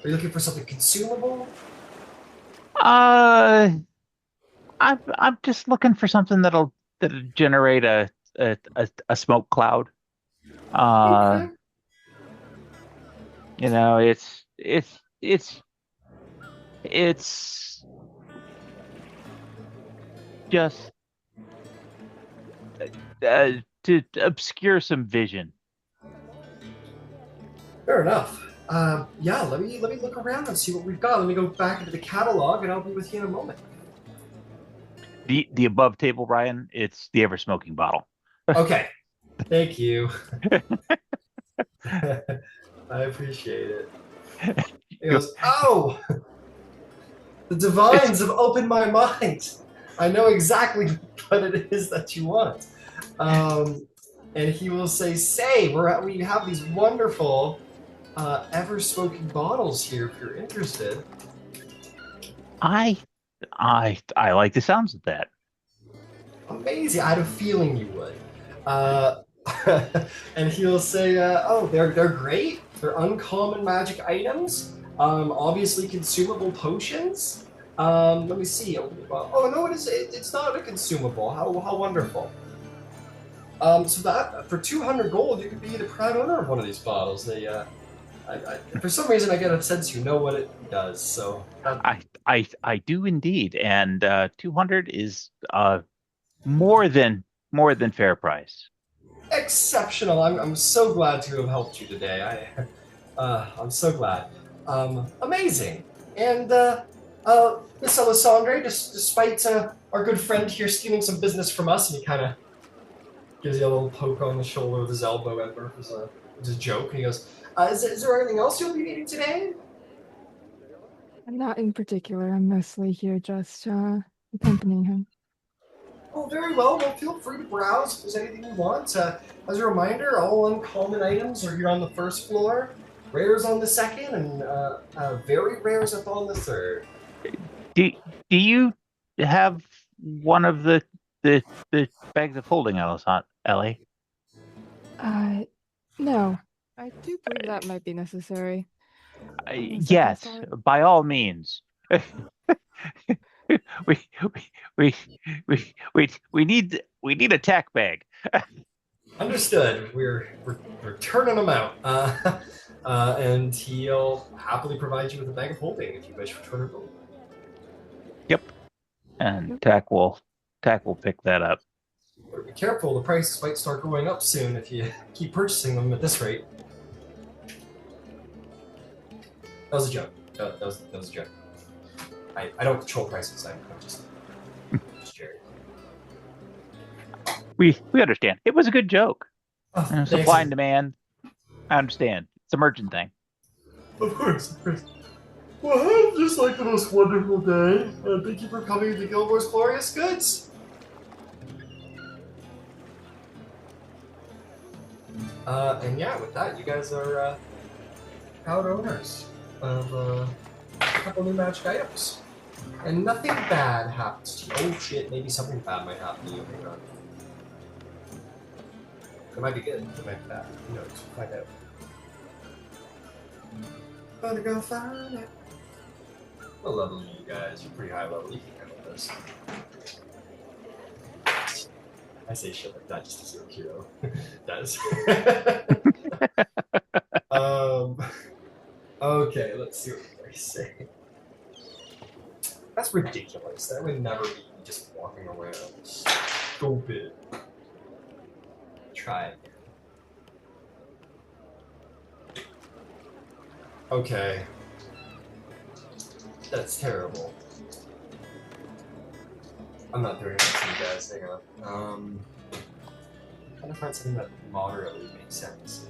Speaker 1: Are you looking for something consumable?
Speaker 2: I'm just looking for something that'll generate a smoke cloud.
Speaker 1: Okay.
Speaker 2: You know, it's just to obscure some vision.
Speaker 1: Fair enough. Yeah, let me look around and see what we've got. Let me go back into the catalog, and I'll be with you in a moment.
Speaker 2: The above table, Ryan, it's the ever smoking bottle.
Speaker 1: Okay. Thank you. I appreciate it. He goes, oh! The divines have opened my mind. I know exactly what it is that you want. And he will say, we have these wonderful ever smoking bottles here if you're interested.
Speaker 2: I like the sounds of that.
Speaker 1: Amazing. I had a feeling you would. And he'll say, they're great. They're uncommon magic items. Obviously consumable potions. Let me see. Oh no, it's not a consumable. How wonderful. So that for 200 gold, you could be the proud owner of one of these bottles. They, for some reason, I get a sense you know what it does. So
Speaker 2: I do indeed, and 200 is more than fair price.
Speaker 1: exceptional. I'm so glad to have helped you today. I'm so glad. Amazing. And Miss Alessandre, despite our good friend here stealing some business from us, and he kind of gives you a little poke on the shoulder with his elbow, Ember, as a joke. And he goes, is there anything else you'll be needing today?
Speaker 5: Not in particular. I'm mostly here just accompanying him.
Speaker 1: Oh, very well. Well, feel free to browse if there's anything you want. As a reminder, all uncommon items are here on the first floor, rares on the second, and very rares up on the third.
Speaker 2: Do you have one of the bags of holding, Ellie?
Speaker 5: No. I do believe that might be necessary.
Speaker 2: Yes, by all means. we need a tack bag.
Speaker 1: Understood. We're turning them out, and he'll happily provide you with a bag of holding if you wish for 200 gold.
Speaker 2: Yep, and tack will pick that up.
Speaker 1: But be careful. The prices might start going up soon if you keep purchasing them at this rate. That was a joke. That was a joke. I don't control prices. I'm just Jerry.
Speaker 2: We understand. It was a good joke.
Speaker 1: Oh,
Speaker 2: Supply and demand. I understand. It's a merchant thing.
Speaker 1: Of course. Well, have just like the most wonderful day. Thank you for coming to Gilmore's Glorious Goods. And yeah, with that, you guys are proud owners of a couple new magic items. And nothing bad happens to you. Oh shit, maybe something bad might happen to you. Hang on. It might be good, it might be bad. Who knows? We'll find out. Gonna go find out. What level are you guys? You're pretty high level. You can handle this. I say shit like that just to see what Kiro does. Okay, let's see what they say. That's ridiculous. That would never be just walking around. Stupid. Try it. Okay. That's terrible. I'm not doing that to you guys. Hang on. I'm trying to find something that moderately makes sense.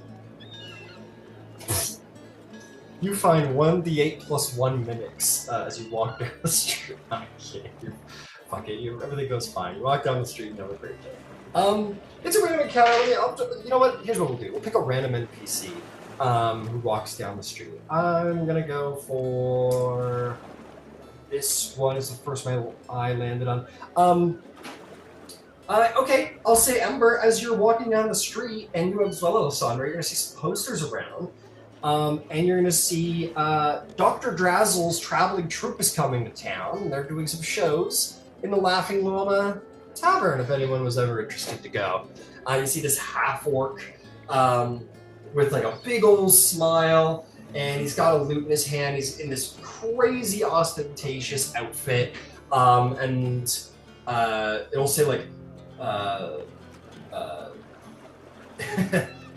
Speaker 1: You find 1d8 plus 1 mimics as you walk down the street. fuck it, everything goes fine. You walk down the street and have a great day. It's a random encounter. You know what? Here's what we'll do. We'll pick a random NPC who walks down the street. I'm gonna go for this one. Is the first one I landed on. Okay, I'll say Ember. As you're walking down the street, and you as well, Alessandra, you're gonna see some posters around. And you're going to see Dr. Drazzle's traveling troupe is coming to town. They're doing some shows in the Laughing Llama Tavern, if anyone was ever interested to go. You see this half-orc with like a big old smile, and he's got a lute in his hand. He's in this crazy ostentatious outfit, and it'll say like...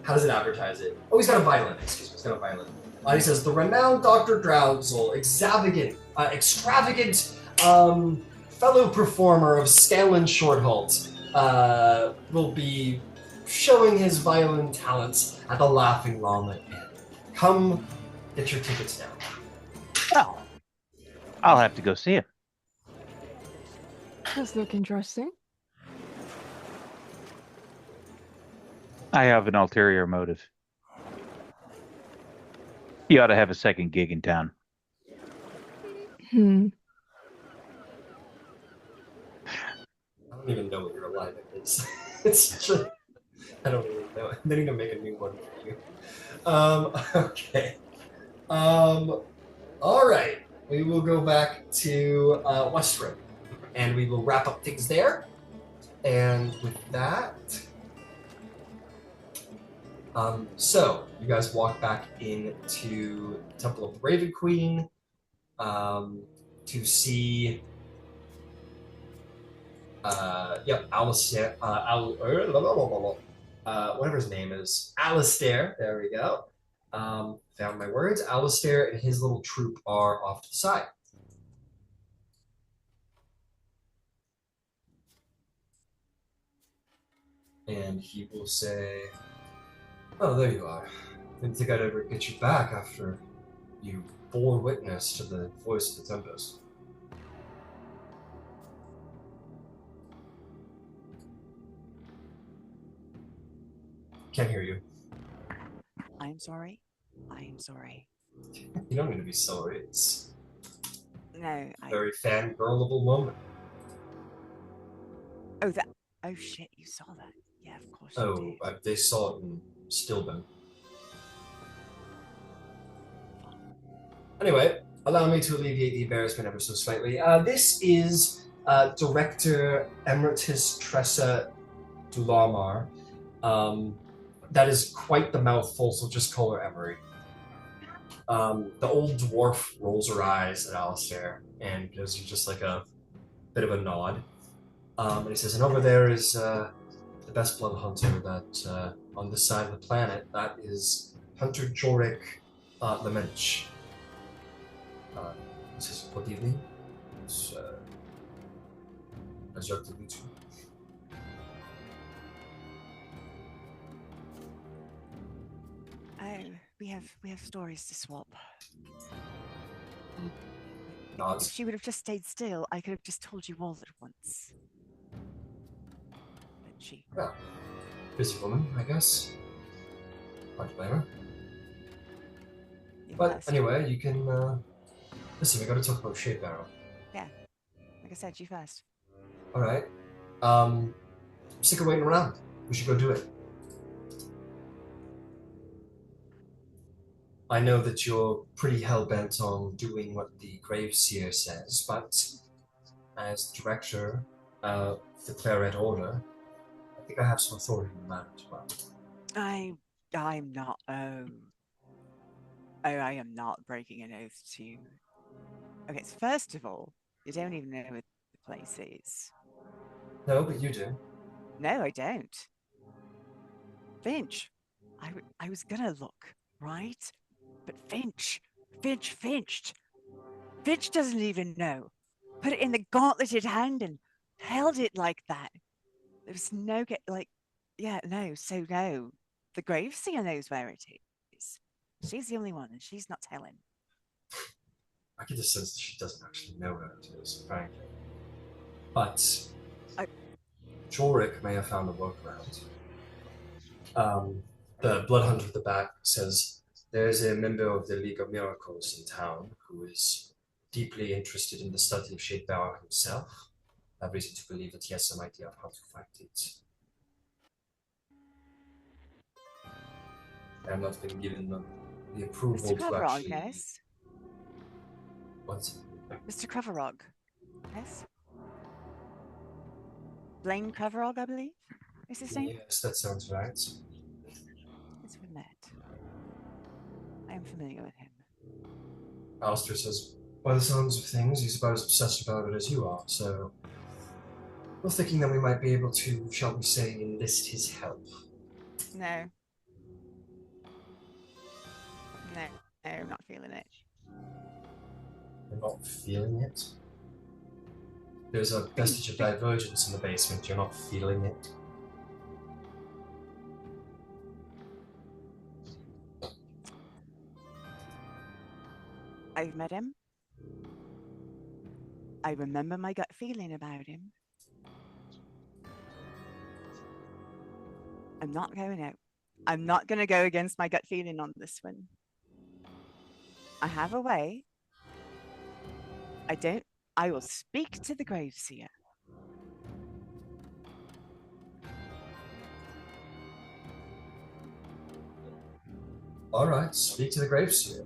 Speaker 1: how does it advertise it? Oh, he's got a violin. Excuse me, he's got a violin. He says, the renowned Dr. Drowsel, extravagant fellow performer of Scanlan Shorthalt, will be showing his violin talents at the Laughing Llama Inn. Come get your tickets now.
Speaker 2: Well, I'll have to go see him.
Speaker 5: Does look interesting.
Speaker 2: I have an ulterior motive. You ought to have a second gig in town.
Speaker 1: I don't even know what your alignment is. It's such a... I don't even know. I'm going to make a new one for you. Okay. All right. We will go back to Westrim, and we will wrap up things there. And with that... so, you guys walk back into Temple of the Raven Queen to see, Alistair, whatever his name is, Alistair, there we go. Found my words. Alistair and his little troop are off to the side. And he will say... Oh, there you are. Didn't think I'd ever get you back after you bore witness to the voice of the Tempest. Can't hear you.
Speaker 4: I'm sorry. I am sorry.
Speaker 1: You don't need to be sorry. It's
Speaker 4: No,
Speaker 1: a very fangirlable moment.
Speaker 4: Oh, that. Oh shit! You saw that? Yeah, of course you did.
Speaker 1: They saw it in Stillben. Anyway, allow me to alleviate the embarrassment ever so slightly. This is Director Emeritus Tressa Dulamar. That is quite the mouthful, so just call her Emery. The old dwarf rolls her eyes at Alistair and gives you just like a bit of a nod. And he says, and over there is the best blood hunter that on this side of the planet. That is Hunter Jorik Lemench. He says, good evening. It's pleasure to meet you.
Speaker 4: Oh, we have stories to swap.
Speaker 1: Nods.
Speaker 4: If she would have just stayed still, I could have just told you all at once. But she...
Speaker 1: Well, busy woman, I guess. Hard to blame her. But anyway, you can... listen, we gotta talk about Shade Barrel.
Speaker 4: Yeah. Like I said, you first.
Speaker 1: Alright. Sick of waiting around. We should go do it. I know that you're pretty hell-bent on doing what the Graveseer says, but as director of the Claret Order, I think I have some authority in the matter as well.
Speaker 4: I'm not, I am not breaking an oath to you. Okay, so first of all, you don't even know where the place is.
Speaker 1: No, but you do.
Speaker 4: No, I don't. Finch. I was gonna look, right? But Finch finched. Finch doesn't even know. Put it in the gauntleted hand and held it like that. There was no so no. The Graveseer knows where it is. She's the only one, and she's not telling.
Speaker 1: I get the sense that she doesn't actually know where it is, frankly. But
Speaker 4: I-
Speaker 1: Jorik may have found a workaround. The Blood Hunter of the Back says there's a member of the League of Miracles in town who is deeply interested in the study of Shadebearer himself. I have reason to believe that he has some idea of how to fight it. I have not been given the approval
Speaker 4: Mr.
Speaker 1: to
Speaker 4: Kravarog,
Speaker 1: actually.
Speaker 4: yes?
Speaker 1: What?
Speaker 4: Mr. Kravarog, yes? Blaine Kravarog, I believe, is his name?
Speaker 1: Yes, that sounds right.
Speaker 4: Yes, we met. I am familiar with him.
Speaker 1: Alistair says, by the sounds of things, he's about as obsessed about it as you are, so we're thinking that we might be able to, shall we say, enlist his help.
Speaker 4: No. No, I'm not feeling it.
Speaker 1: You're not feeling it? There's a vestige of divergence in the basement, you're not feeling it?
Speaker 4: I've met him. I remember my gut feeling about him. I'm not going out. I'm not going to go against my gut feeling on this one. I have a way. I will speak to the Graveseer.
Speaker 1: Alright, speak to the Graveseer.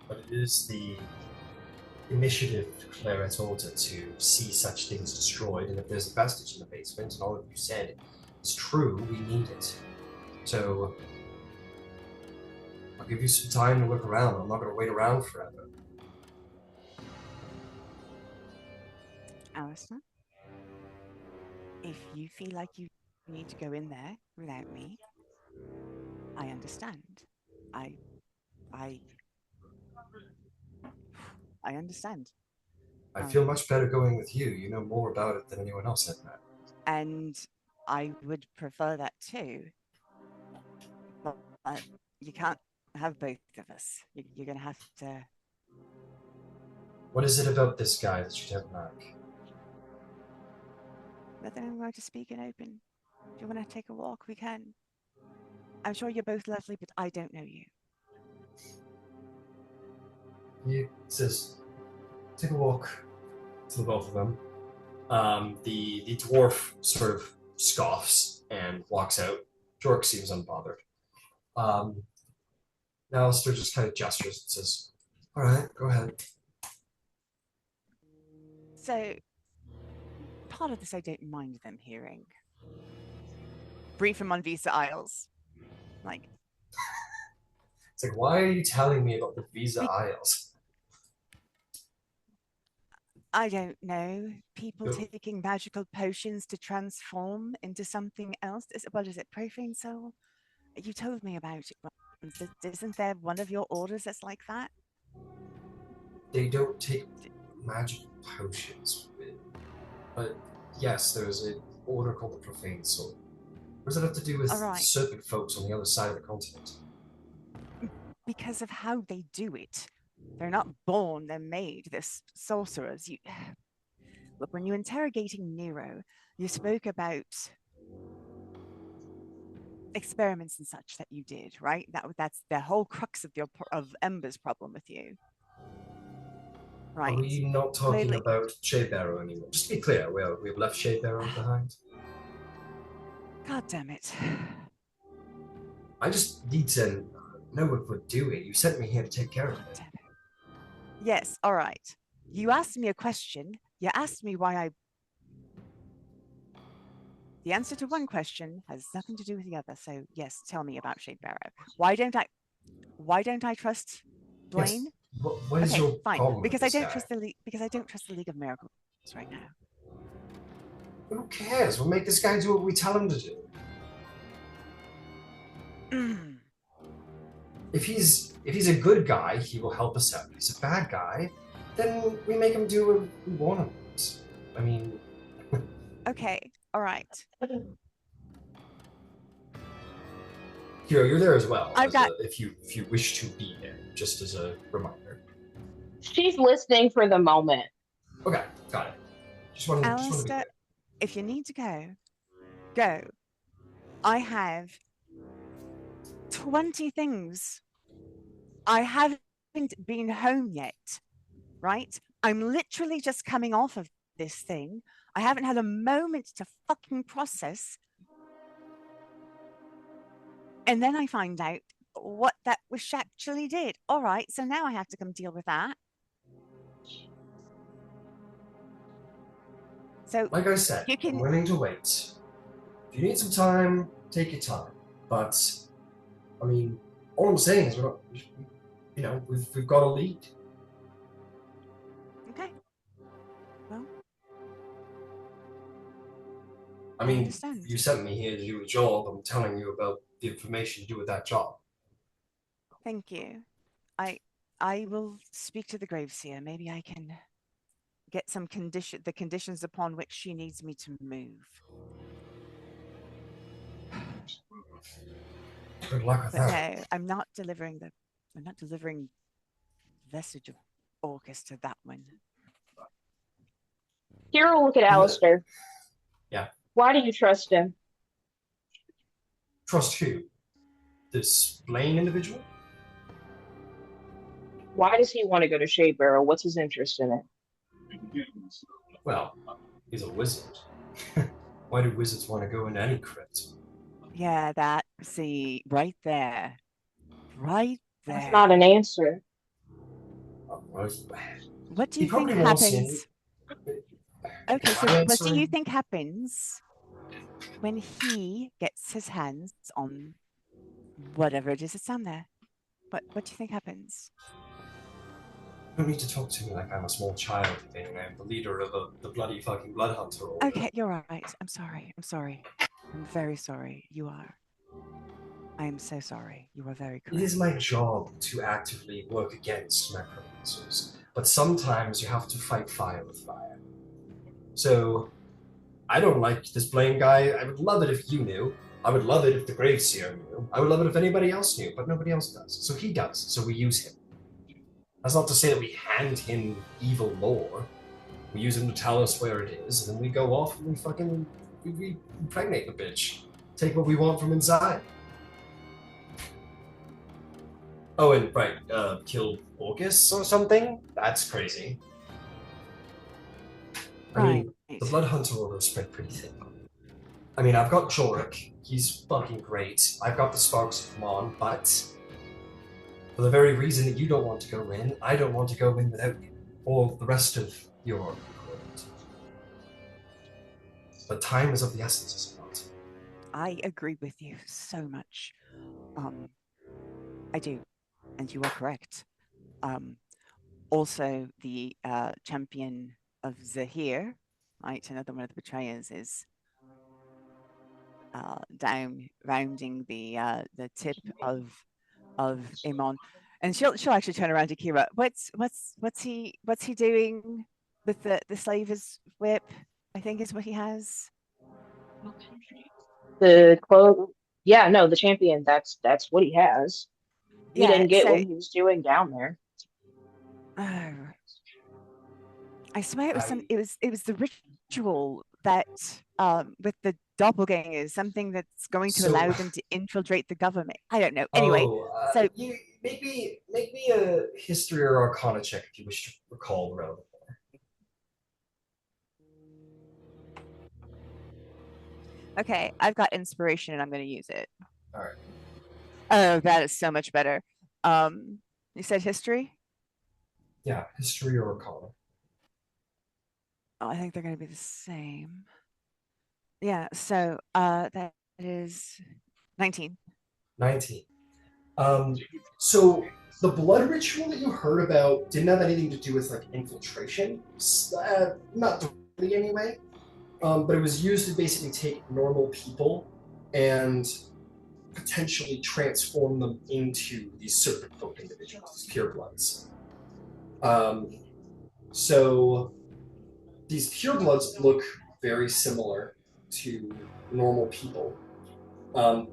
Speaker 1: But it is the initiative to Claret's order to see such things destroyed, and if there's a vestige in the basement, and all of you said is true, we need it. So, I'll give you some time to look around. I'm not going to wait around forever.
Speaker 4: Alistair, if you feel like you need to go in there without me, I understand. I understand.
Speaker 1: I feel much better going with you. You know more about it than anyone else I've met.
Speaker 4: And I would prefer that too. But you can't have both of us. You're going to have to...
Speaker 1: What is it about this guy that you don't like?
Speaker 4: Let them go to speak and open. Do you want to take a walk? We can. I'm sure you're both lovely, but I don't know you.
Speaker 1: He says, take a walk to the both of them. The dwarf sort of scoffs and walks out. Jork seems unbothered. Alistair just kind of gestures and says, all right, go ahead.
Speaker 4: So, part of this I don't mind them hearing. Brief from on Visa Isles. Like,
Speaker 1: It's like, why are you telling me about the Visa Isles?
Speaker 4: I don't know. People
Speaker 1: Go.
Speaker 4: taking magical potions to transform into something else. What is it? Profane soul? You told me about it once. Isn't there one of your orders that's like that?
Speaker 1: They don't take magic potions. But yes, there's an order called the Profane Soul. What does it have to do with serpent folks on the other side of the continent?
Speaker 4: Because of how they do it. They're not born, they're made. They're sorcerers. Look, when you're interrogating Nero, you spoke about experiments and such that you did, right? That's the whole crux of Ember's problem with you. Right.
Speaker 1: Are we not talking about Shadebearer anymore? Just to be clear, we've left Shadebearer behind.
Speaker 4: God damn it.
Speaker 1: I just need to know what we're doing. You sent me here to take care of it.
Speaker 4: Yes, all right. You asked me a question. You asked me why I... The answer to one question has nothing to do with the other. So yes, tell me about Shadebearer. Why don't I trust Blaine?
Speaker 1: Yes. What is your problem
Speaker 4: because
Speaker 1: with
Speaker 4: I
Speaker 1: this
Speaker 4: don't
Speaker 1: guy?
Speaker 4: trust the League of Miracles right now.
Speaker 1: Who cares? We'll make this guy do what we tell him to do. If he's a good guy, he will help us out. If he's a bad guy, then we make him do what we want him to. I mean...
Speaker 4: Okay, all right.
Speaker 1: Hero, you're there as well. If you wish to be there, just as a reminder.
Speaker 3: She's listening for the moment.
Speaker 1: Okay, got it. Just want to be
Speaker 4: Alistair,
Speaker 1: clear.
Speaker 4: if you need to go, go. I have 20 things. I haven't been home yet, right? I'm literally just coming off of this thing. I haven't had a moment to fucking process. And then I find out what that wish actually did. All right, so now I have to come deal with that. So,
Speaker 1: Like I said,
Speaker 4: you can...
Speaker 1: I'm willing to wait. If you need some time, take your time. But, I mean, all I'm saying is we're not, you know, we've got a lead.
Speaker 4: Okay. Well,
Speaker 1: I mean,
Speaker 4: understand.
Speaker 1: you sent me here to do a job. I'm telling you about the information to do with that job.
Speaker 4: Thank you. I will speak to the Graveseer. Maybe I can get the conditions upon which she needs me to move.
Speaker 1: Good luck with
Speaker 4: But
Speaker 1: that.
Speaker 4: no, I'm not delivering Vestige of Orcus to that one.
Speaker 3: Kira, look at Alistair.
Speaker 1: Yeah.
Speaker 3: Why do you trust him?
Speaker 1: Trust who? This Blaine individual?
Speaker 3: Why does he want to go to Shade Barrow? What's his interest in it?
Speaker 1: Well, he's a wizard. Why do wizards want to go into any crypt?
Speaker 4: Yeah, see, right there. Right there.
Speaker 3: That's not an answer.
Speaker 4: What do
Speaker 1: He
Speaker 4: you think
Speaker 1: probably wants
Speaker 4: happens? Okay, so what do you think happens when he gets his hands on whatever it is that's down there? What do you think happens?
Speaker 1: You don't need to talk to me like I'm a small child, Yvaine, and I'm the leader of the bloody fucking blood hunter.
Speaker 4: Okay, you're right. I'm sorry. I'm very sorry. You are. I am so sorry. You are very correct.
Speaker 1: It is my job to actively work against necromancers, but sometimes you have to fight fire with fire. So, I don't like this Blaine guy. I would love it if you knew. I would love it if the Graveseer knew. I would love it if anybody else knew, but nobody else does. So he does, so we use him. That's not to say that we hand him evil lore. We use him to tell us where it is, and then we go off and we impregnate the bitch. Take what we want from inside. Oh, and right, kill Orcus or something? That's crazy. I mean, the Blood Hunter Order is spread pretty thin. I mean, I've got Jorek. He's fucking great. I've got the Sparks of Emon, but for the very reason that you don't want to go in, I don't want to go in without you, or the rest of your court. But time is of the essence, is it not?
Speaker 4: I agree with you so much. I do, and you are correct. Also, the champion of Zahir, right, another one of the betrayers, is down rounding the tip of Emon, and she'll actually turn around to Kira. What's he doing with the slaver's whip? I think is what he has.
Speaker 3: The clothes. Yeah, no, the champion. That's what he has. He didn't get what he was doing down there.
Speaker 4: Oh, I swear it was the ritual that with the doppelgangers, something that's going to allow them to infiltrate the government. I don't know. Anyway, so
Speaker 1: you make me a history or arcana check if you wish to recall the relevant more.
Speaker 4: Okay, I've got inspiration and I'm going to use it.
Speaker 1: All right.
Speaker 4: Oh, that is so much better. You said history?
Speaker 1: Yeah, history or arcana.
Speaker 4: Oh, I think they're going to be the same. Yeah, so that is 19.
Speaker 1: 19. So the blood ritual that you heard about didn't have anything to do with like infiltration, not really anyway. But it was used to basically take normal people and potentially transform them into these serpent folk individuals, these purebloods. So these purebloods look very similar to normal people.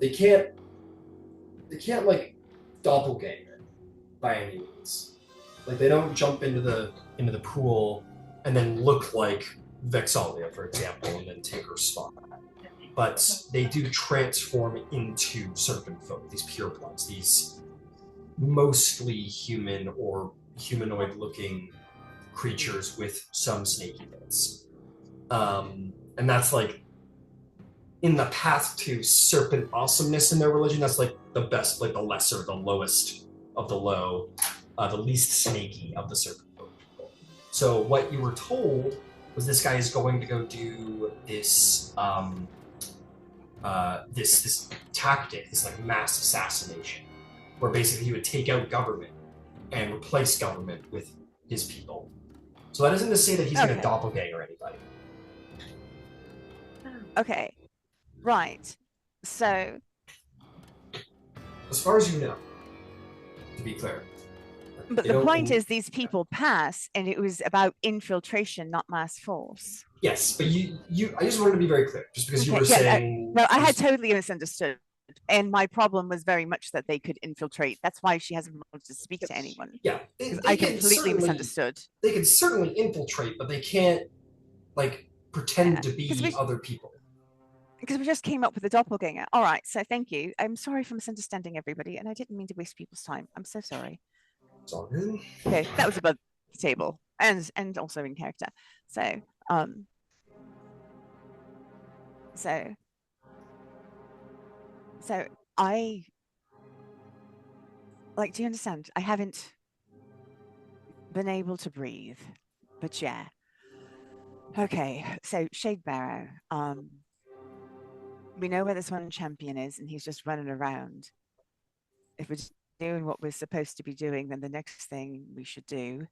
Speaker 1: They can't like doppelganger by any means. Like they don't jump into the pool and then look like Vexalia, for example, and then take her spot. But they do transform into serpent folk, these purebloods, these mostly human or humanoid-looking creatures with some snaky bits. And that's like in the path to serpent awesomeness in their religion. That's like the best, like the lesser, the lowest of the low, the least snaky of the serpent people. So what you were told was this guy is going to go do this this tactic, this like mass assassination, where basically he would take out government and replace government with his people. So that isn't to say that he's going to doppelganger anybody.
Speaker 4: Okay, right. So,
Speaker 1: as far as you know, to be clear.
Speaker 4: But the point is, these people pass, and it was about infiltration, not mass force.
Speaker 1: Yes, but I just wanted to be very clear, just because you were saying.
Speaker 4: No, I had totally misunderstood. And my problem was very much that they could infiltrate. That's why she hasn't wanted to speak to anyone.
Speaker 1: Yeah,
Speaker 4: I completely misunderstood.
Speaker 1: They can certainly infiltrate, but they can't, like, pretend to be other people.
Speaker 4: Because we just came up with a doppelganger. All right, so thank you. I'm sorry for misunderstanding everybody, and I didn't mean to waste people's time. I'm so sorry.
Speaker 1: It's all good.
Speaker 4: Okay, that was above the table, and also in character. So, So I, like, do you understand? I haven't been able to breathe, but yeah. Okay, so Shadebarrow, we know where this one champion is, and he's just running around. If we're doing what we're supposed to be doing, then the next thing we should do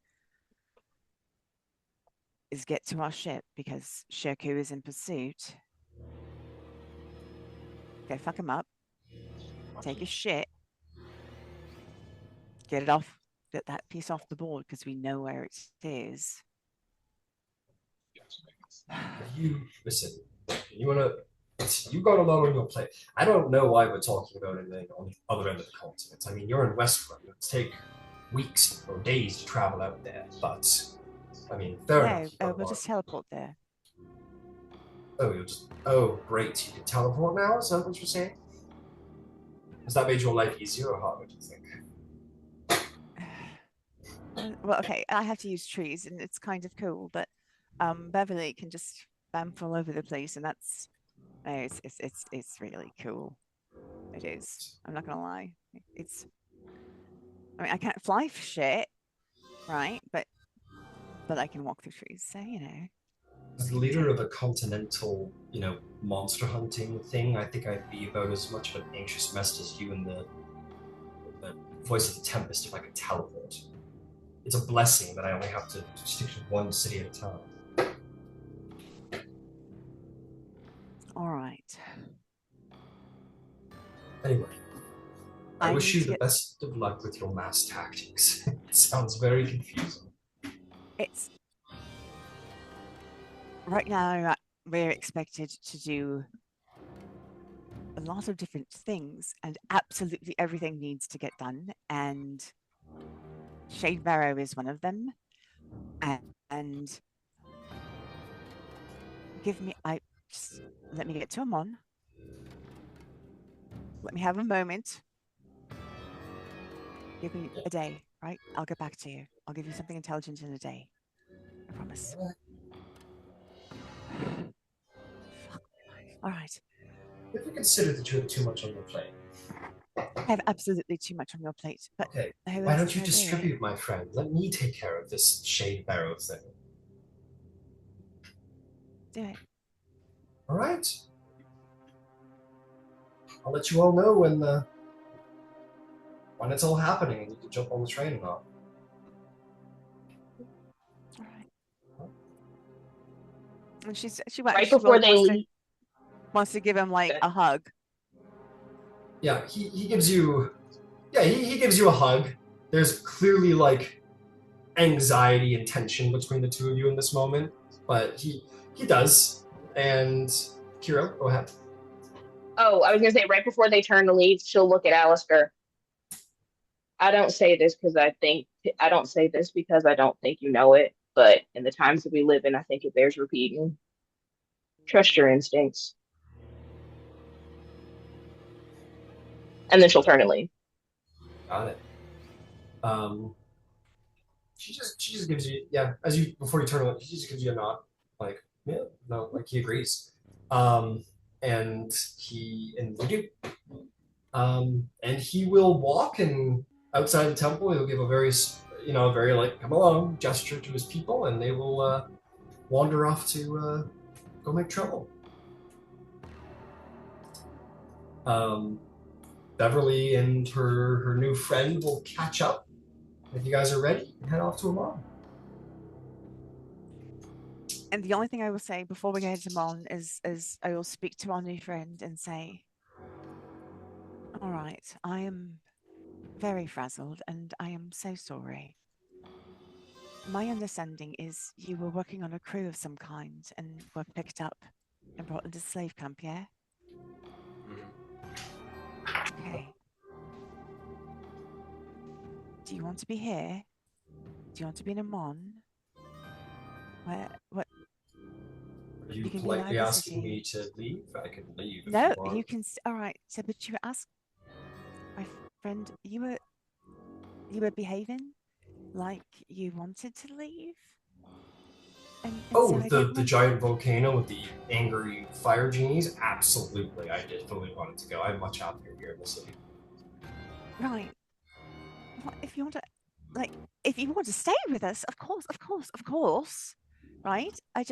Speaker 4: is get to our ship, because Shirku is in pursuit. Okay, fuck him up. Take his shit. Get that piece off the board, because we know where it is.
Speaker 1: Listen, you got a lot on your plate. I don't know why we're talking about anything on the other end of the continent. I mean, you're in Westfront. It would take weeks or days to travel out there, but I mean, fair enough.
Speaker 4: We'll just teleport there.
Speaker 1: Oh, great. You can teleport now? Is that what you're saying? Has that made your life easier or harder, do you think?
Speaker 4: Well, okay, I have to use trees, and it's kind of cool, but Beverly can just bamf all over the place, and that's it's really cool. It is. I'm not gonna lie. I mean, I can't fly for shit, right? But I can walk through trees, so you know.
Speaker 1: As the leader of a continental, monster hunting thing, I think I'd be about as much of an anxious mess as you and the voice of the Tempest if I could teleport. It's a blessing that I only have to stick to one city at a time.
Speaker 4: All right.
Speaker 1: Anyway, I wish you the best of luck with your mass tactics. It sounds very confusing.
Speaker 4: It's right now we're expected to do a lot of different things, and absolutely everything needs to get done, and Shadebarrow is one of them. And let me get to Emon. Let me have a moment. Give me a day, right? I'll get back to you. I'll give you something intelligent in a day. I promise. All right.
Speaker 1: If you consider that you have too much on your plate.
Speaker 4: I have absolutely too much on your plate, but
Speaker 1: okay. Why don't you distribute, my friend? Let me take care of this Shadebarrow thing.
Speaker 4: Do it.
Speaker 1: All right. I'll let you all know when it's all happening and you can jump on the train or not.
Speaker 4: All right. And she
Speaker 3: right before they leave.
Speaker 4: Wants to give him like a hug.
Speaker 1: Yeah, he gives you. Yeah, he gives you a hug. There's clearly like anxiety and tension between the two of you in this moment, but he does. And Kira, go ahead.
Speaker 3: Oh, I was gonna say right before they turn to leave, she'll look at Alistair. I don't say this because I don't think you know it, but in the times that we live in, I think it bears repeating. Trust your instincts. And then she'll turn and leave.
Speaker 1: Got it. She just gives you, yeah, before you turn, she just gives you a nod, like, yeah, no, like he agrees. And you do. And he will walk and outside the temple, he'll give a very, very like, come along gesture to his people, and they will wander off to go make trouble. Beverly and her new friend will catch up. If you guys are ready, head off to Emon.
Speaker 4: And the only thing I will say before we go to Emon is I will speak to our new friend and say, all right, I am very frazzled and I am so sorry. My understanding is you were working on a crew of some kind and were picked up and brought into slave camp, yeah? Okay. Do you want to be here? Do you want to be in Emon? What?
Speaker 1: Are you politely asking me to leave? I can leave.
Speaker 4: No, you can. All right. So, but you asked my friend. You were behaving like you wanted to leave. And
Speaker 1: oh,
Speaker 4: so
Speaker 1: the giant volcano with the angry fire genies? Absolutely, I definitely wanted to go. I'm much happier here in the city.
Speaker 4: Right. What if you want to, if you want to stay with us? Of course. Right. I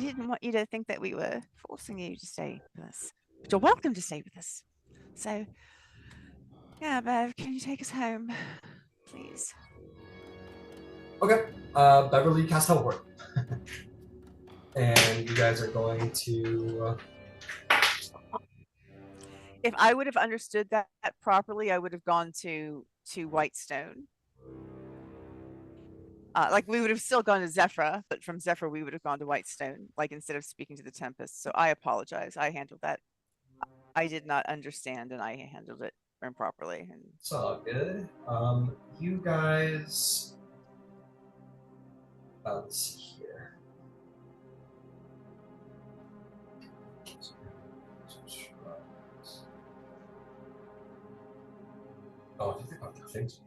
Speaker 4: didn't want you to think that we were forcing you to stay with us. But you're welcome to stay with us. So, yeah, Bev, can you take us home, please?
Speaker 1: Okay. Beverly, cast teleport. And you guys are going to...
Speaker 4: If I would have understood that properly, I would have gone to Whitestone. We would have still gone to Zephra, but from Zephra we would have gone to Whitestone, instead of speaking to the Tempest. So I apologize. I handled that. I did not understand, and I handled it improperly. And
Speaker 1: it's all good. You guys... let's see here. Oh, I think about the things.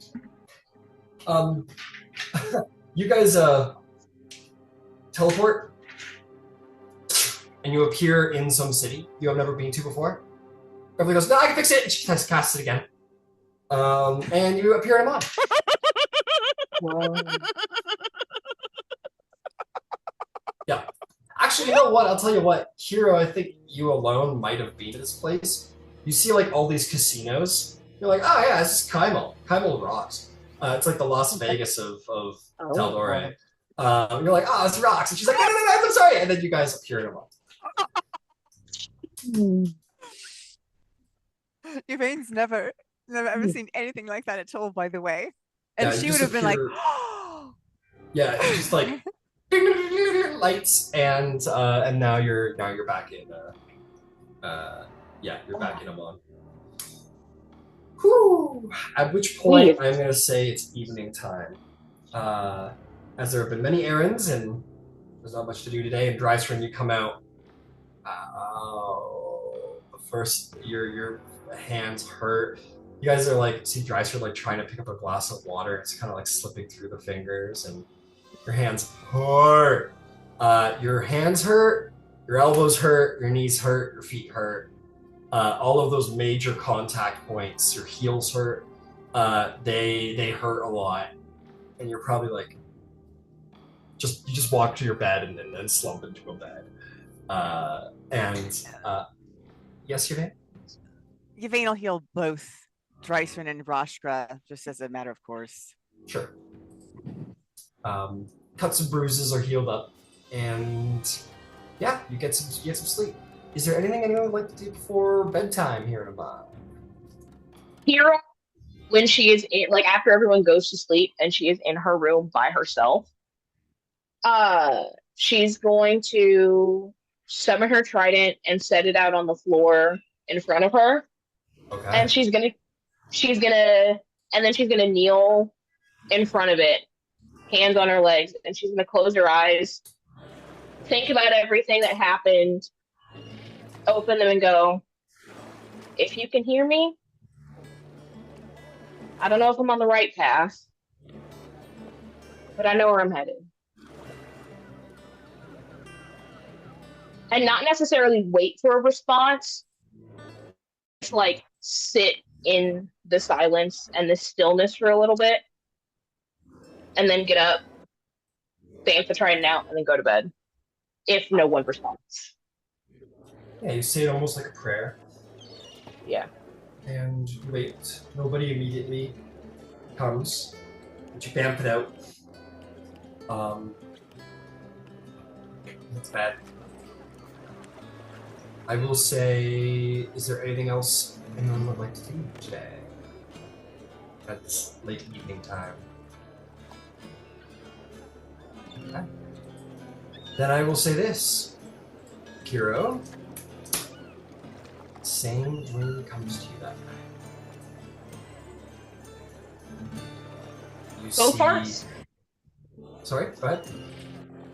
Speaker 1: You guys teleport, and you appear in some city you have never been to before. Beverly goes, "No, I can fix it." And she casts it again. And you appear in Emon. Yeah. Actually, you know what? I'll tell you what. Hero, I think you alone might have been to this place. You see, all these casinos. You're like, oh yeah, this is Kymel. Kymel rocks. It's like the Las Vegas of Tal'Dorei. You're like, oh, this rocks. And she's like, no, I'm sorry. And then you guys appear in Emon.
Speaker 4: Yvaine's never ever seen anything like that at all, by the way. And she would have been like,
Speaker 1: yeah, it's just like ding, ding, ding, ding, lights, and now you're back in you're back in Emon. Whew. At which point I'm gonna say it's evening time. As there have been many errands and there's not much to do today, and Drysrinn, you come out. First your hands hurt. You guys are see Drysrinn trying to pick up a glass of water. It's kind of slipping through the fingers, and your hands hurt. Your hands hurt, your elbows hurt, your knees hurt, your feet hurt. All of those major contact points, your heels hurt. They hurt a lot, and you're probably you just walk to your bed and then slump into a bed. Yes, Yvaine?
Speaker 4: Yvaine will heal both Drysrinn and Rashtra, just as a matter of course.
Speaker 1: Sure. Cuts and bruises are healed up, and yeah, you get some sleep. Is there anything anyone would like to do before bedtime here in Emon?
Speaker 3: Hero, when she is in, after everyone goes to sleep and she is in her room by herself, she's going to summon her trident and set it out on the floor in front of her.
Speaker 1: Okay.
Speaker 3: And she's gonna kneel in front of it hands on her legs, and she's gonna close her eyes, think about everything that happened, open them and go, if you can hear me, I don't know if I'm on the right path, but I know where I'm headed. And not necessarily wait for a response, just like sit in the silence and the stillness for a little bit, and then get up, thank the trident out, and then go to bed. If no one responds.
Speaker 1: Yeah, you say it almost like a prayer.
Speaker 3: Yeah.
Speaker 1: And you wait. Nobody immediately comes. But you vamp it out. That's bad. I will say, is there anything else anyone would like to do today? At this late evening time. Okay. Then I will say this. Kiro, same dream comes to you that night. You
Speaker 3: Both
Speaker 1: see...
Speaker 3: parts?
Speaker 1: Sorry, go ahead.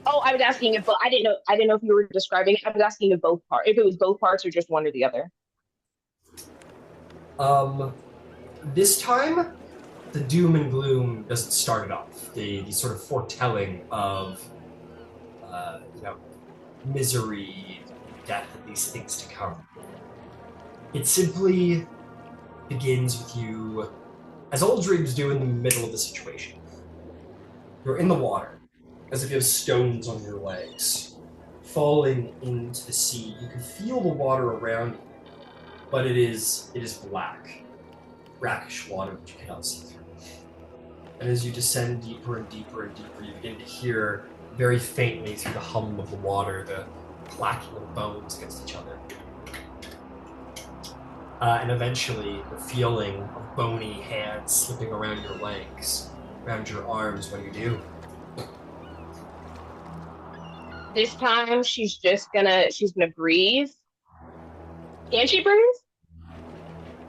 Speaker 3: Oh, I was asking if, I didn't know if you were describing it. I was asking if if it was both parts or just one or the other.
Speaker 1: This time, the doom and gloom doesn't start it off. The sort of foretelling of, misery, death, and these things to come. It simply begins with you, as all dreams do, in the middle of the situation. You're in the water, as if you have stones on your legs, falling into the sea. You can feel the water around you, but it is black, brackish water which you cannot see through. And as you descend deeper and deeper and deeper, you begin to hear very faintly through the hum of the water the clacking of bones against each other. And eventually, the feeling of bony hands slipping around your legs, around your arms when you do.
Speaker 3: This time, she's gonna breathe. Can she breathe?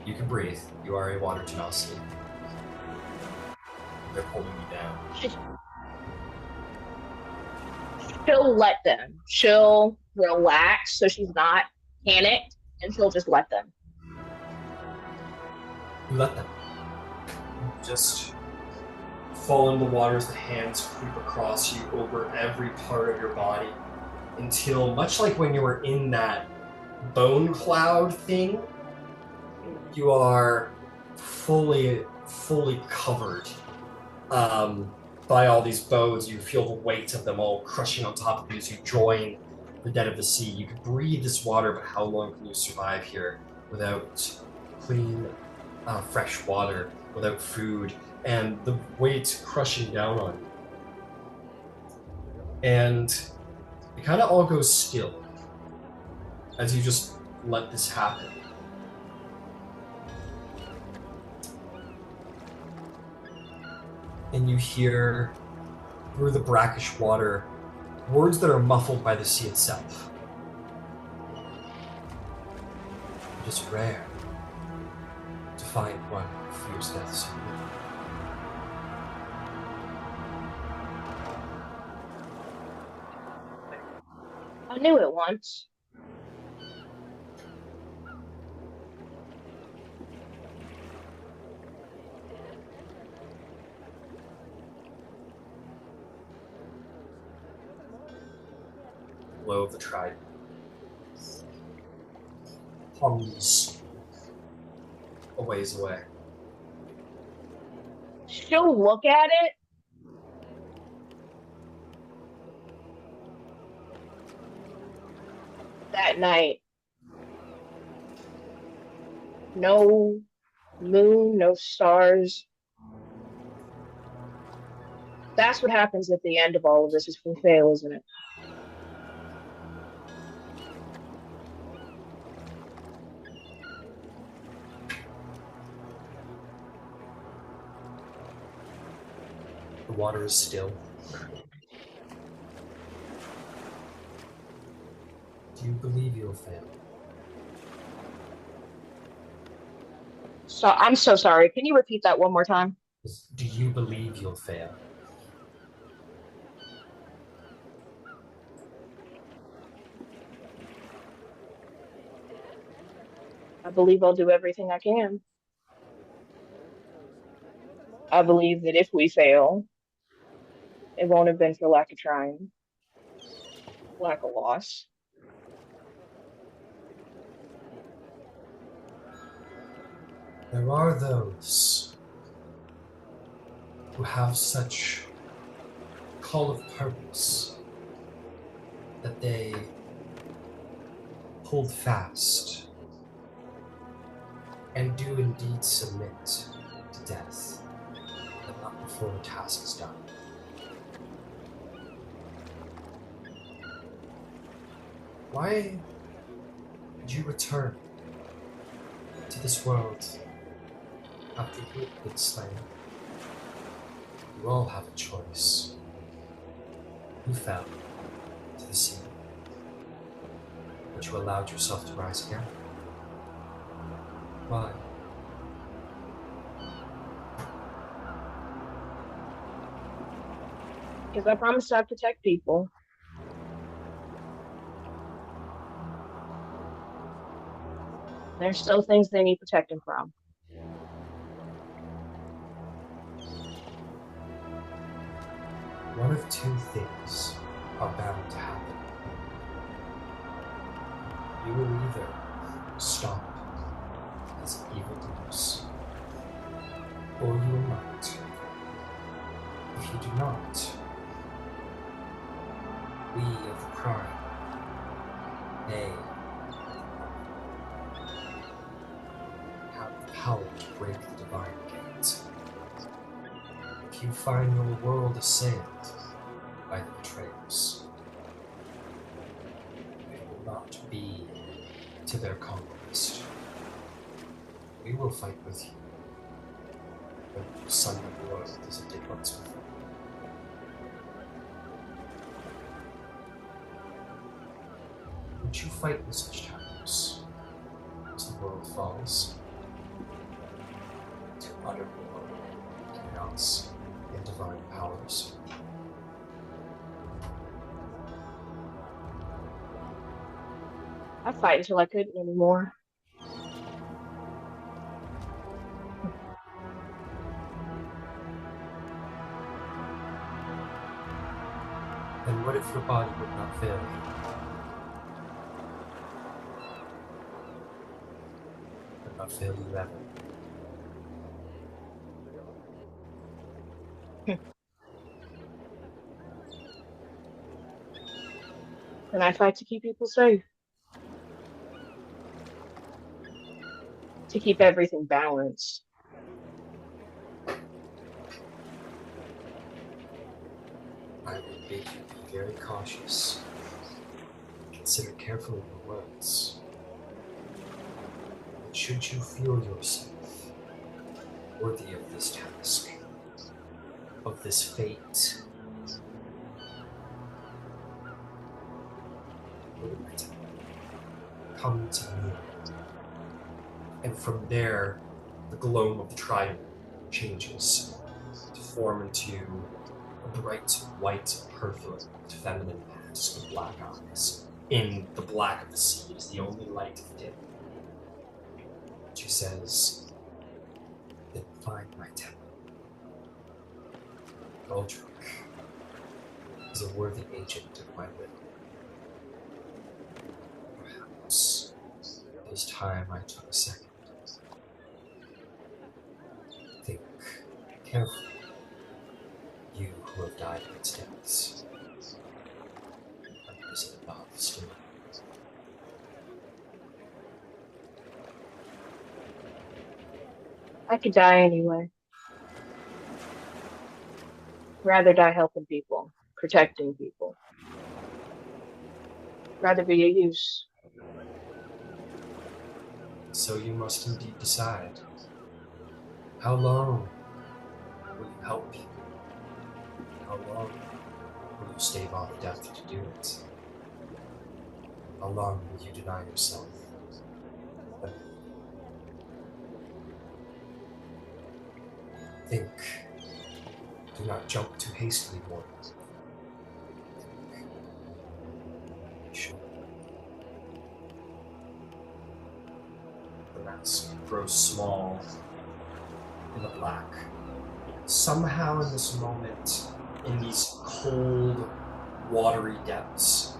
Speaker 1: You can breathe. You are a water genasi. They're pulling you down.
Speaker 3: She'll let them. She'll relax so she's not panicked, and she'll just let them.
Speaker 1: You let them. You just fall in the water as the hands creep across you over every part of your body until, much like when you were in that bone cloud thing, you are fully covered by all these bones. You feel the weight of them all crushing on top of you as you join the dead of the sea. You can breathe this water, but how long can you survive here without clean, fresh water, without food, and the weight crushing down on you? And it kind of all goes still as you just let this happen. And you hear, through the brackish water, words that are muffled by the sea itself. It is rare to find one who fears death so little.
Speaker 3: I knew it once.
Speaker 1: Glow of the trident hums a ways away.
Speaker 3: She'll look at it. That night. No moon, no stars. That's what happens at the end of all of this is we fail, isn't it?
Speaker 1: The water is still. Do you believe you'll fail?
Speaker 3: So I'm so sorry. Can you repeat that one more time?
Speaker 1: Do you believe you'll fail?
Speaker 3: I believe I'll do everything I can. I believe that if we fail, it won't have been for lack of trying, lack of loss.
Speaker 1: There are those who have such call of purpose that they hold fast and do indeed submit to death, but not before the task is done. Why did you return to this world after you had been slain? You all have a choice. You fell to the sea, but you allowed yourself to rise again. Why?
Speaker 3: Because I promised I'd protect people. There's still things they need protecting from.
Speaker 1: One of two things are bound to happen. You will either stop as evildoers, or you will not. If you do not, we of the crime, they have the power to break the divine gate. If you find your world assailed by the betrayers, it will not be to their conquest. We will fight with you, but we will sunder the world as it did once before. Would you fight in such times as the world falls to utter war, chaos, and divine powers?
Speaker 3: I'd fight until I couldn't anymore.
Speaker 1: Then what if your body would not fail you? Would not fail you ever?
Speaker 3: And I fight to keep people safe. To keep everything balanced.
Speaker 1: I would bid you be very cautious. Consider carefully your words. And should you feel yourself worthy of this task, of this fate, come to me. And from there, the glow of the triumph changes to form into a bright white, perfect, feminine mask with black eyes. In the black of the sea is the only light of day. She says, "Then find my temple. Goldrick is a worthy agent of my will. Perhaps it is time I took a second. Think carefully, you who have died in its depths. A visit above still."
Speaker 3: I could die anyway. Rather die helping people, protecting people. Rather be a use.
Speaker 1: So you must indeed decide. How long will you help people? How long will you stave off death to do it? How long will you deny yourself? Think. Do not jump too hastily, mortal. Think. Be sure. hands grow small in the black. Somehow in this moment, in these cold, watery depths,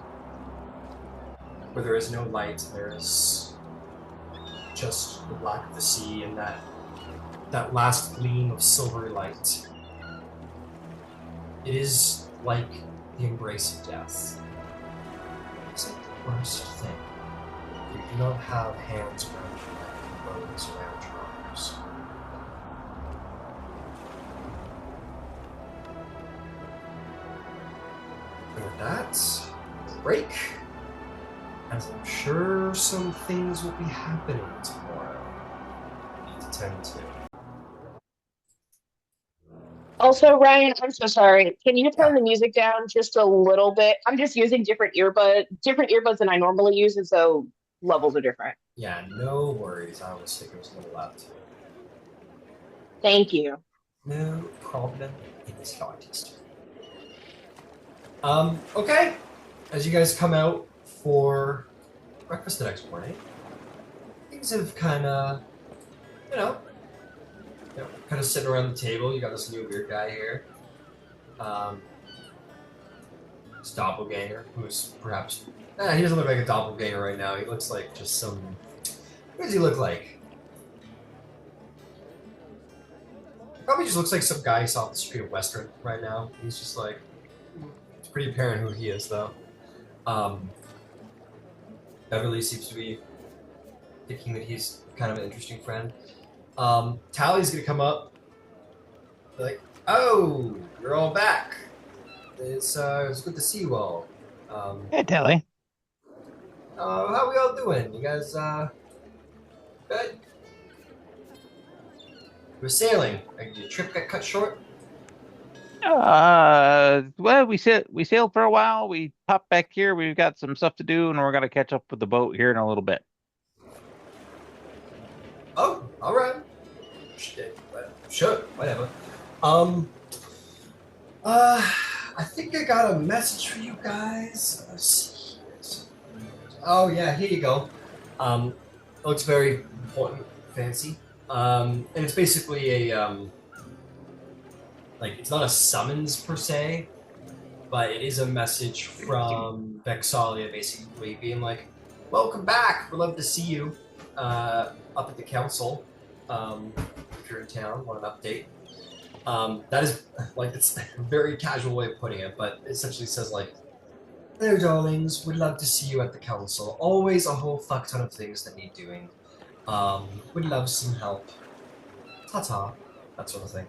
Speaker 1: where there is no light, there is just the black of the sea and that last gleam of silvery light. It is like the embrace of death. It's like the worst thing. You do not have hands around your neck and bones around your arms. And with that, break. And I'm sure some things will be happening tomorrow. You need to tend to.
Speaker 3: Also, Ryan, I'm so sorry. Can you turn the music down just a little bit? I'm just using different earbuds than I normally use, and so levels are different.
Speaker 1: Yeah, no worries. I was thinking it was a little loud too.
Speaker 3: Thank you.
Speaker 1: No problem in the slightest. Okay. As you guys come out for breakfast the next morning, things have kind of, kind of sitting around the table. You got this new weird guy here. This doppelganger, who's perhaps... he doesn't look like a doppelganger right now. He looks like just some... What does he look like? Probably just looks like some guy you saw off the street of Western right now. He's just like... It's pretty apparent who he is, though. Beverly seems to be thinking that he's kind of an interesting friend. Tally's gonna come up, be like, "Oh, you're all back. It's good to see you all.
Speaker 2: Hey, Tally.
Speaker 1: How we all doing? You guys good? We're sailing. Did your trip get cut short?
Speaker 2: Well, we sailed for a while. We popped back here. We've got some stuff to do, and we're gonna catch up with the boat here in a little bit.
Speaker 1: Oh, all right. Shit, sure, whatever. I think I got a message for you guys. Let's see here. Oh yeah, here you go. It looks very important, fancy. And it's basically a like it's not a summons per se, but it is a message from Vexalia, basically being like, "Welcome back. We'd love to see you up at the council. If you're in town, want an update." That is like it's a very casual way of putting it, but it essentially says like, "Hello, darlings. We'd love to see you at the council. Always a whole fuck ton of things that need doing. Would love some help. Ta-ta." That sort of thing.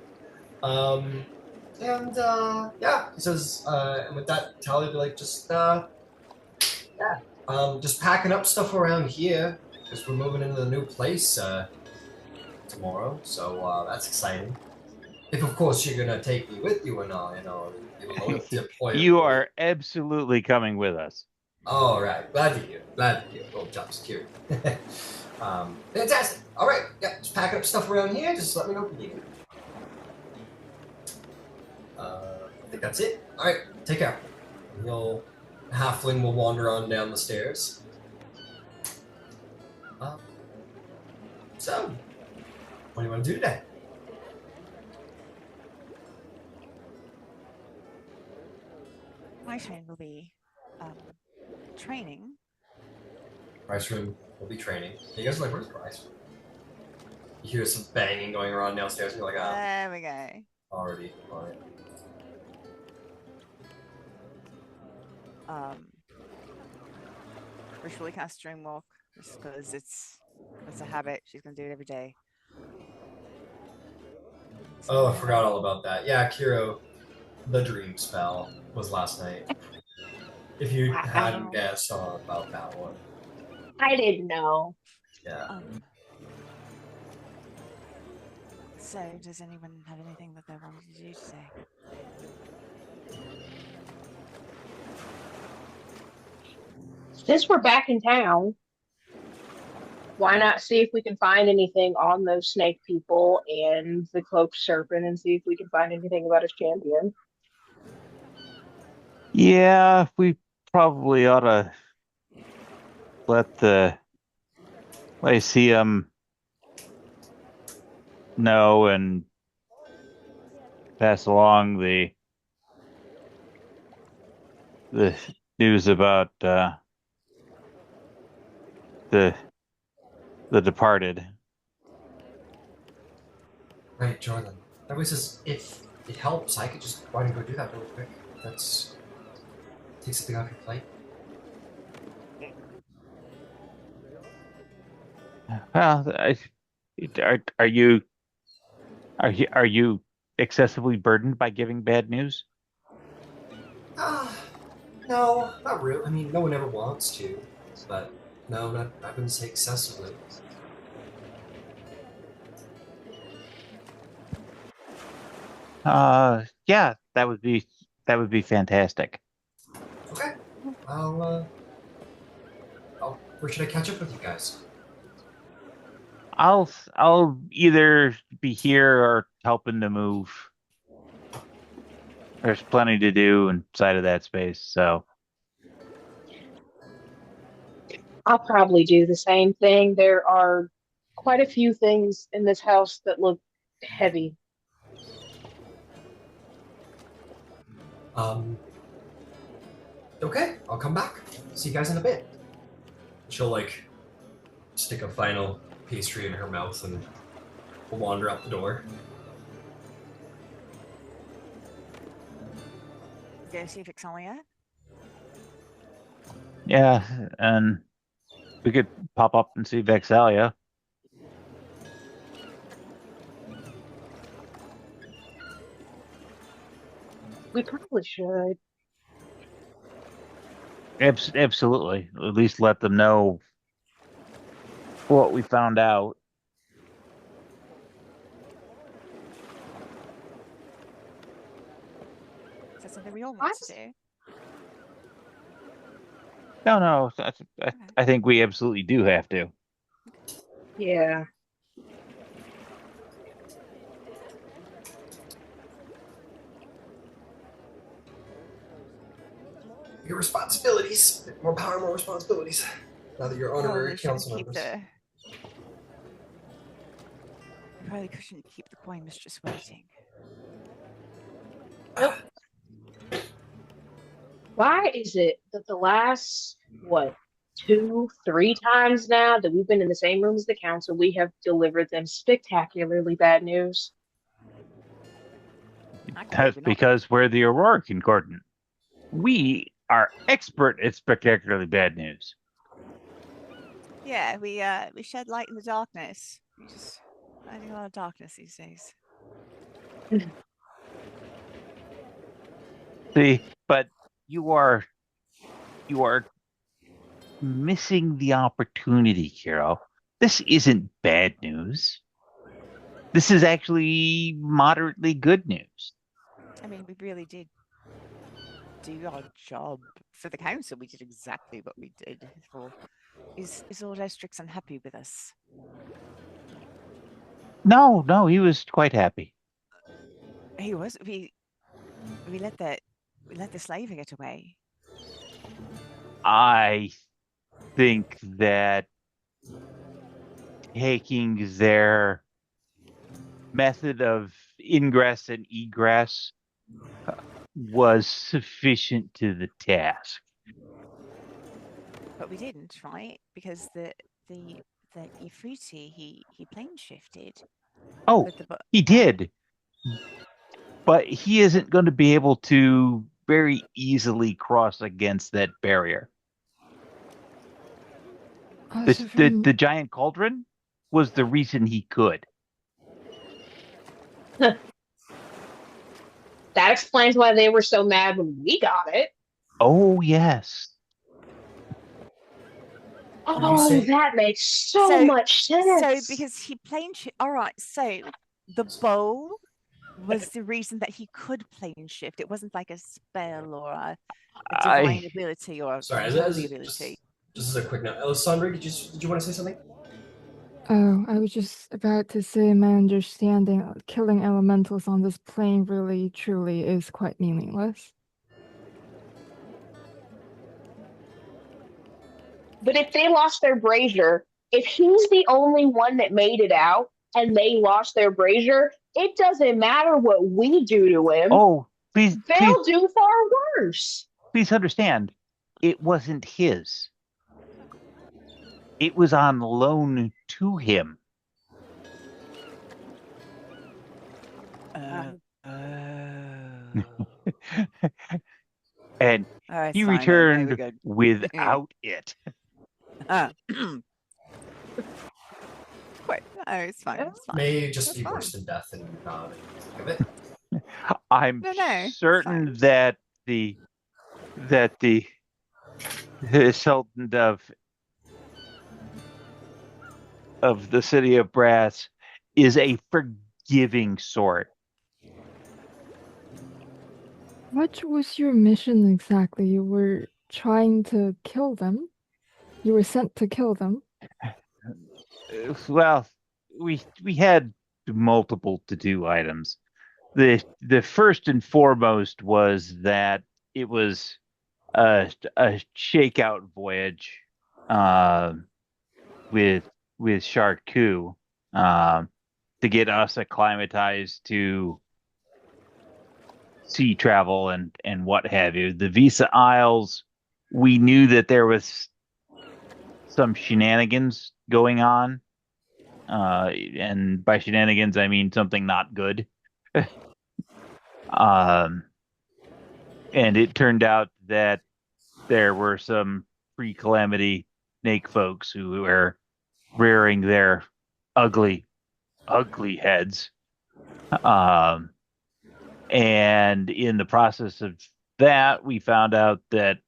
Speaker 1: Yeah, he says, and with that, Tally would be like, just packing up stuff around here, because we're moving into the new place, tomorrow, so, that's exciting. If, of course, you're gonna take me with you and all,
Speaker 2: You are absolutely coming with us.
Speaker 1: All right, glad to hear. Little job security. Fantastic. All right, yeah, just packing up stuff around here. Just let me know if you need it. I think that's it. All right, take care. The halfling will wander on down the stairs. So, what do you want to do today?
Speaker 4: My train will be training.
Speaker 1: Drysrinn will be training. You guys are like, where's Drysrinn? You hear some banging going around downstairs, and you're like,
Speaker 4: There we go.
Speaker 1: already, all right.
Speaker 4: Ritually cast Dream Walk, just because it's a habit. She's gonna do it every day.
Speaker 1: Oh, I forgot all about that. Yeah, Kiro, the dream spell was last night. If you hadn't guessed about that one.
Speaker 3: I didn't know.
Speaker 1: Yeah.
Speaker 4: So, does anyone have anything that they wanted to do today?
Speaker 3: Since we're back in town, why not see if we can find anything on those snake people and the cloaked serpent and see if we can find anything about his champion?
Speaker 2: Yeah, we probably ought to let Lyceum know and pass along the news about the the departed.
Speaker 1: Right, Jordan. That way says if it helps, I could just go and go do that really quick. That's take something off your plate.
Speaker 2: Well, are you excessively burdened by giving bad news?
Speaker 1: No, not really. I mean, no one ever wants to, but no, not. I wouldn't say excessively.
Speaker 2: Yeah, that would be fantastic.
Speaker 1: Okay, where should I catch up with you guys?
Speaker 2: I'll either be here or helping to move. There's plenty to do inside of that space, so
Speaker 3: I'll probably do the same thing. There are quite a few things in this house that look heavy.
Speaker 1: Okay, I'll come back. See you guys in a bit. She'll like stick a final pastry in her mouth and will wander out the door.
Speaker 4: Go see Vixalia.
Speaker 2: yeah, and we could pop up and see Vexalia.
Speaker 3: We probably should.
Speaker 2: Absolutely. At least let them know what we found out.
Speaker 4: Is that something we all want to do?
Speaker 2: No, I think we absolutely do have to.
Speaker 3: Yeah.
Speaker 1: Your responsibilities. More power, more responsibilities. Now that you're honorary council
Speaker 4: keep
Speaker 1: members.
Speaker 4: We probably couldn't keep the coin mistress waiting.
Speaker 3: Nope. Why is it that the last, 2-3 times now that we've been in the same room as the council, we have delivered them spectacularly bad news?
Speaker 2: That's because we're the Aurora Concordant. We are expert at spectacularly bad news.
Speaker 4: Yeah, we shed light in the darkness. We just finding a lot of darkness these days.
Speaker 2: See, but you are missing the opportunity, Kiro. This isn't bad news. This is actually moderately good news.
Speaker 4: I mean, we really did do our job for the council. We did exactly what we did. Is Lord Estrix unhappy with us?
Speaker 2: No, he was quite happy.
Speaker 4: He was. We let the slave get away.
Speaker 2: I think that taking their method of ingress and egress was sufficient to the task.
Speaker 4: But we didn't, right? Because the Ifriti he plane shifted.
Speaker 2: Oh, he did. But he isn't going to be able to very easily cross against that barrier. The giant cauldron was the reason he could.
Speaker 3: That explains why they were so mad when we got it.
Speaker 2: Oh, yes.
Speaker 3: Oh, that makes so much sense.
Speaker 4: So because he plane shift. All right. So the bowl was the reason that he could plane shift. It wasn't like a spell or a divine ability or a holy ability.
Speaker 1: Just as a quick note, Alessandra, did you want to say something?
Speaker 5: Oh, I was just about to say my understanding killing elementals on this plane really truly is quite meaningless.
Speaker 3: But if they lost their brazier, if he's the only one that made it out, and they lost their brazier, it doesn't matter what we do to him.
Speaker 2: Oh, please,
Speaker 3: They'll do far worse.
Speaker 2: please understand, it wasn't his. It was on loan to him. And he returned without it.
Speaker 4: Wait, no, it's fine. It's fine.
Speaker 1: May just
Speaker 4: That's
Speaker 1: be
Speaker 4: fine.
Speaker 1: worse than death and not think of it.
Speaker 2: I'm
Speaker 4: No, it's
Speaker 2: certain
Speaker 4: fine.
Speaker 2: that the Sultan of the city of Brass is a forgiving sort.
Speaker 5: What was your mission exactly? You were trying to kill them? You were sent to kill them?
Speaker 2: Well, we had multiple to-do items. The first and foremost was that it was a shakeout voyage with Sharku to get us acclimatized to sea travel and what have you. The Visa Isles, we knew that there was some shenanigans going on. And by shenanigans, I mean something not good. And it turned out that there were some pre-calamity snake folks who were rearing their ugly heads. And in the process of that, we found out that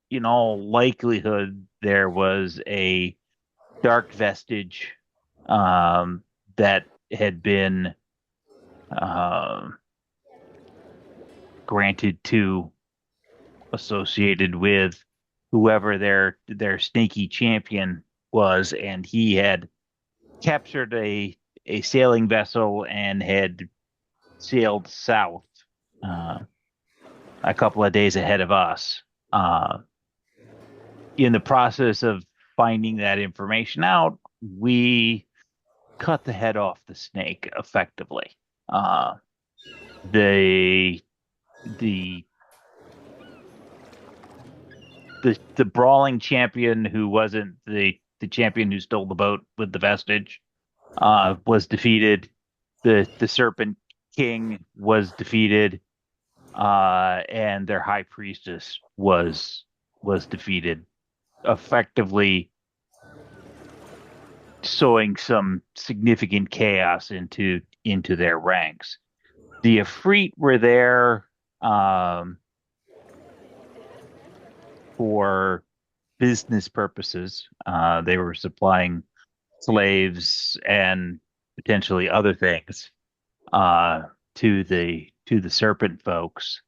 Speaker 2: in all likelihood, there was a dark vestige that had been granted to associated with whoever their sneaky champion was, and he had captured a sailing vessel and had sailed south a couple of days ahead of us. In the process of finding that information out, we cut the head off the snake effectively. The brawling champion who wasn't the champion who stole the boat with the vestige was defeated. The Serpent King was defeated, and their high priestess was defeated, effectively sowing some significant chaos into their ranks. The Efreet were there for business purposes. They were supplying slaves and potentially other things to the serpent folks.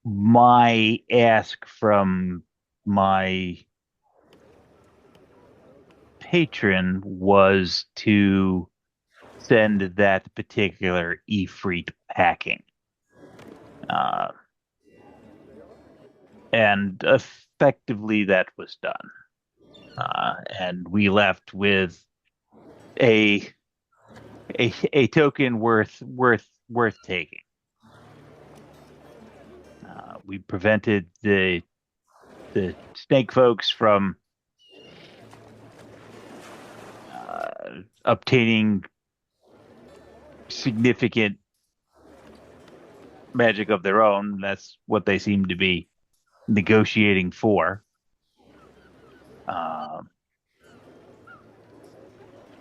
Speaker 2: My ask from my patron was to send that particular Efreet packing. And effectively that was done. And we left with a token worth taking. We prevented the snake folks from obtaining significant magic of their own. That's what they seem to be negotiating for.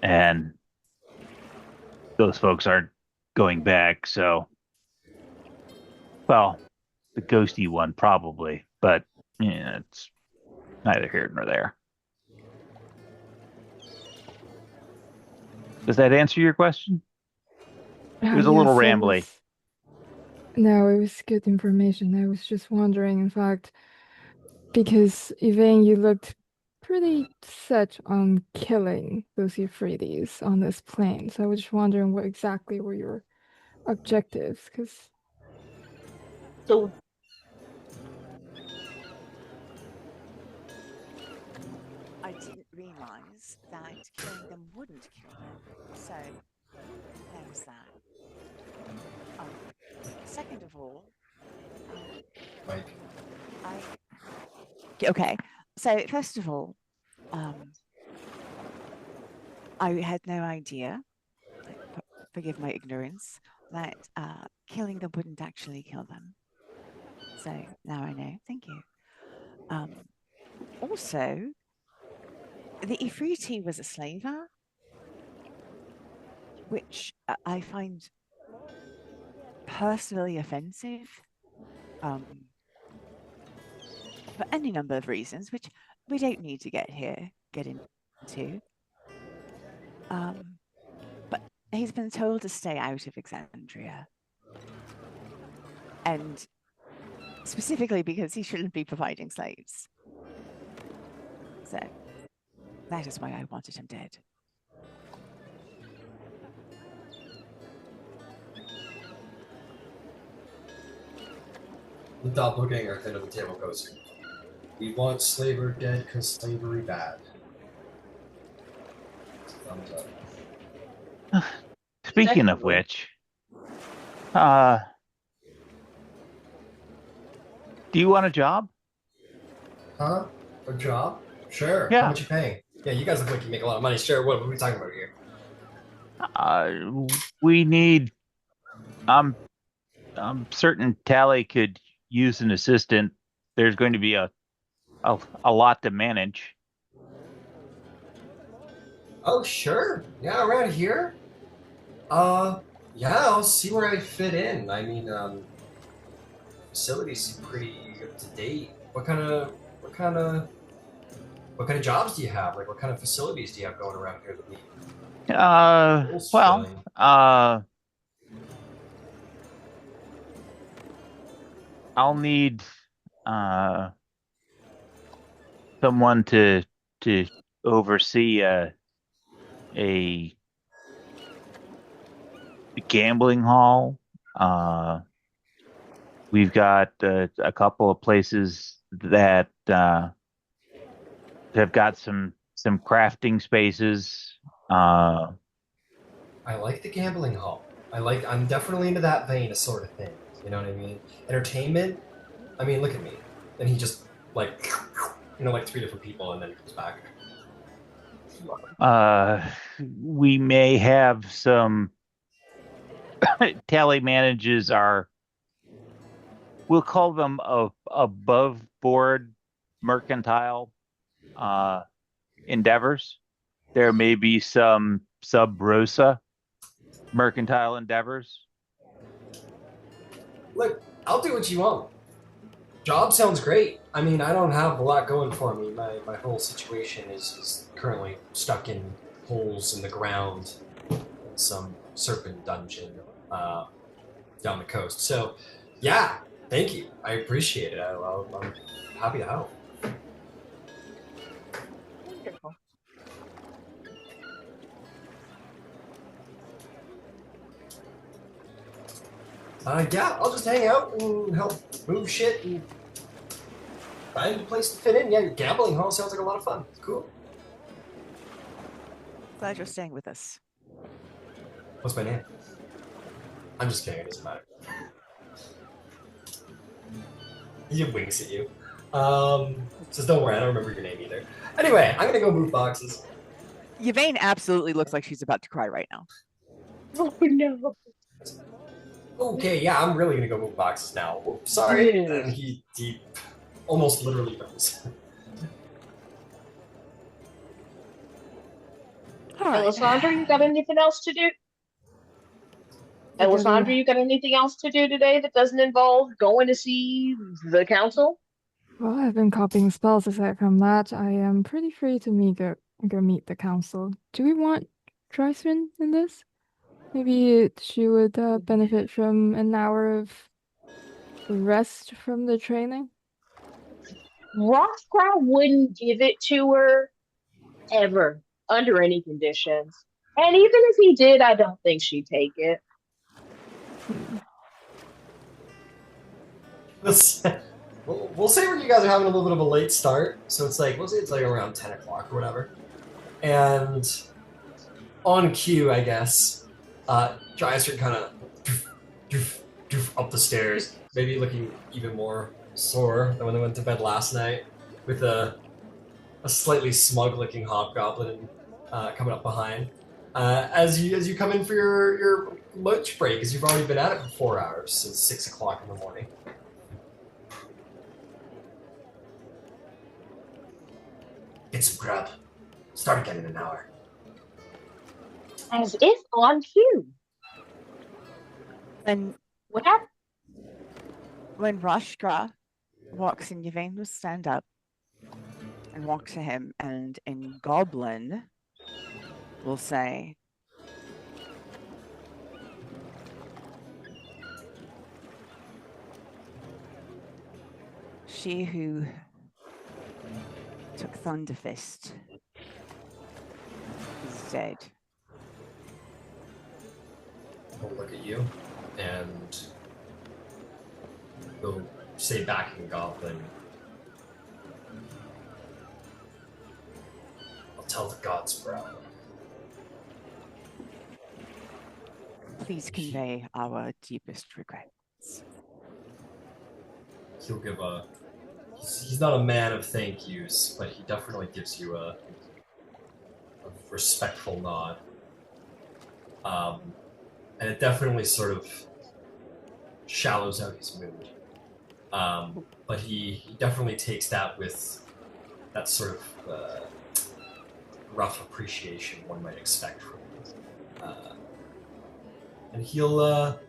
Speaker 2: And those folks aren't going back, so, well, the ghosty one probably, but yeah, it's neither here nor there. Does that answer your question? It was a little
Speaker 5: Yes,
Speaker 2: rambly.
Speaker 5: No, it was good information. I was just wondering, in fact, because Yvaine, you looked pretty set on killing those Euphrates on this plane. So I was just wondering what exactly were your objectives, because
Speaker 3: So
Speaker 4: I didn't realize that killing them wouldn't kill them. Okay. So first of all, I had no idea, forgive my ignorance, that killing them wouldn't actually kill them. So now I know. Thank you. Also, the Ifriti was a slaver, which I find personally offensive for any number of reasons, which we don't need to get into. But he's been told to stay out of Exandria. And specifically because he shouldn't be providing slaves. So that is why I wanted him dead.
Speaker 1: The doppelganger at the end of the table goes, "We want slaver dead because slavery bad." Thumbs up.
Speaker 2: Speaking of which, do you want a job?
Speaker 1: Huh? A job? Sure.
Speaker 2: Yeah.
Speaker 1: How much you paying? Yeah, you guys look like you make a lot of money. Sure. What are we talking about here?
Speaker 2: We need. I'm certain Tally could use an assistant. There's going to be a lot to manage.
Speaker 1: Oh, sure. Yeah, around here. Yeah, I'll see where I fit in. I mean, facilities seem pretty up to date. What kind of jobs do you have? Like, what kind of facilities do you have going around here that we?
Speaker 2: I'll need someone to oversee a gambling hall. We've got a couple of places that have got some crafting spaces.
Speaker 1: I like the gambling hall. I'm definitely into that vein of sort of thing. You know what I mean? Entertainment. I mean, look at me. And he just like 3 different people, and then he comes back.
Speaker 2: We may have some. Tally manages our. We'll call them above board mercantile endeavors. There may be some sub rosa mercantile endeavors.
Speaker 1: Look, I'll do what you want. Job sounds great. I mean, I don't have a lot going for me. My whole situation is currently stuck in holes in the ground in some serpent dungeon down the coast. So, yeah, thank you. I appreciate it. I'm happy to help.
Speaker 3: Wonderful.
Speaker 1: Yeah, I'll just hang out and help move shit and find a place to fit in. Yeah, your gambling hall sounds like a lot of fun. Cool.
Speaker 4: Glad you're staying with us.
Speaker 1: What's my name? I'm just kidding, it doesn't matter. He winks at you. Says, don't worry, I don't remember your name either. Anyway, I'm gonna go move boxes.
Speaker 4: Yvaine absolutely looks like she's about to cry right now.
Speaker 3: Oh no.
Speaker 1: Okay, yeah, I'm really gonna go move boxes now. Oops, sorry.
Speaker 3: Yeah.
Speaker 1: And he almost literally goes.
Speaker 3: Alessandra, you got anything else to do? Alessandra, you got anything else to do today that doesn't involve going to see the council?
Speaker 5: Well, I've been copying spells. Aside from that, I am pretty free to go meet the council. Do we want Drysrinn in this? Maybe she would benefit from an hour of rest from the training.
Speaker 3: Rothcroft wouldn't give it to her ever, under any conditions. And even if he did, I don't think she'd take it.
Speaker 1: We'll say where you guys are having a little bit of a late start, so it's like, we'll say it's like around 10 o'clock or whatever. And on cue, I guess, Drysrinn kind of up the stairs, maybe looking even more sore than when they went to bed last night. with a slightly smug-looking hobgoblin coming up behind. As you come in for your lunch break, as you've already been at it for 4 hours since 6 o'clock in the morning. Get some grub. Start again in an hour.
Speaker 3: As if on cue.
Speaker 4: And
Speaker 3: What happened?
Speaker 4: when Rashka walks in, Yvaine will stand up and walk to him, and in Goblin will say, "She who took Thunderfist is dead."
Speaker 1: He'll look at you, and he'll say back in Goblin, I'll tell the gods, bro.
Speaker 4: Please convey our deepest regrets.
Speaker 1: He'll give he's not a man of thank yous, but he definitely gives you a respectful nod. And it definitely sort of shallows out his mood. But he definitely takes that with that sort of rough appreciation one might expect from him. And he'll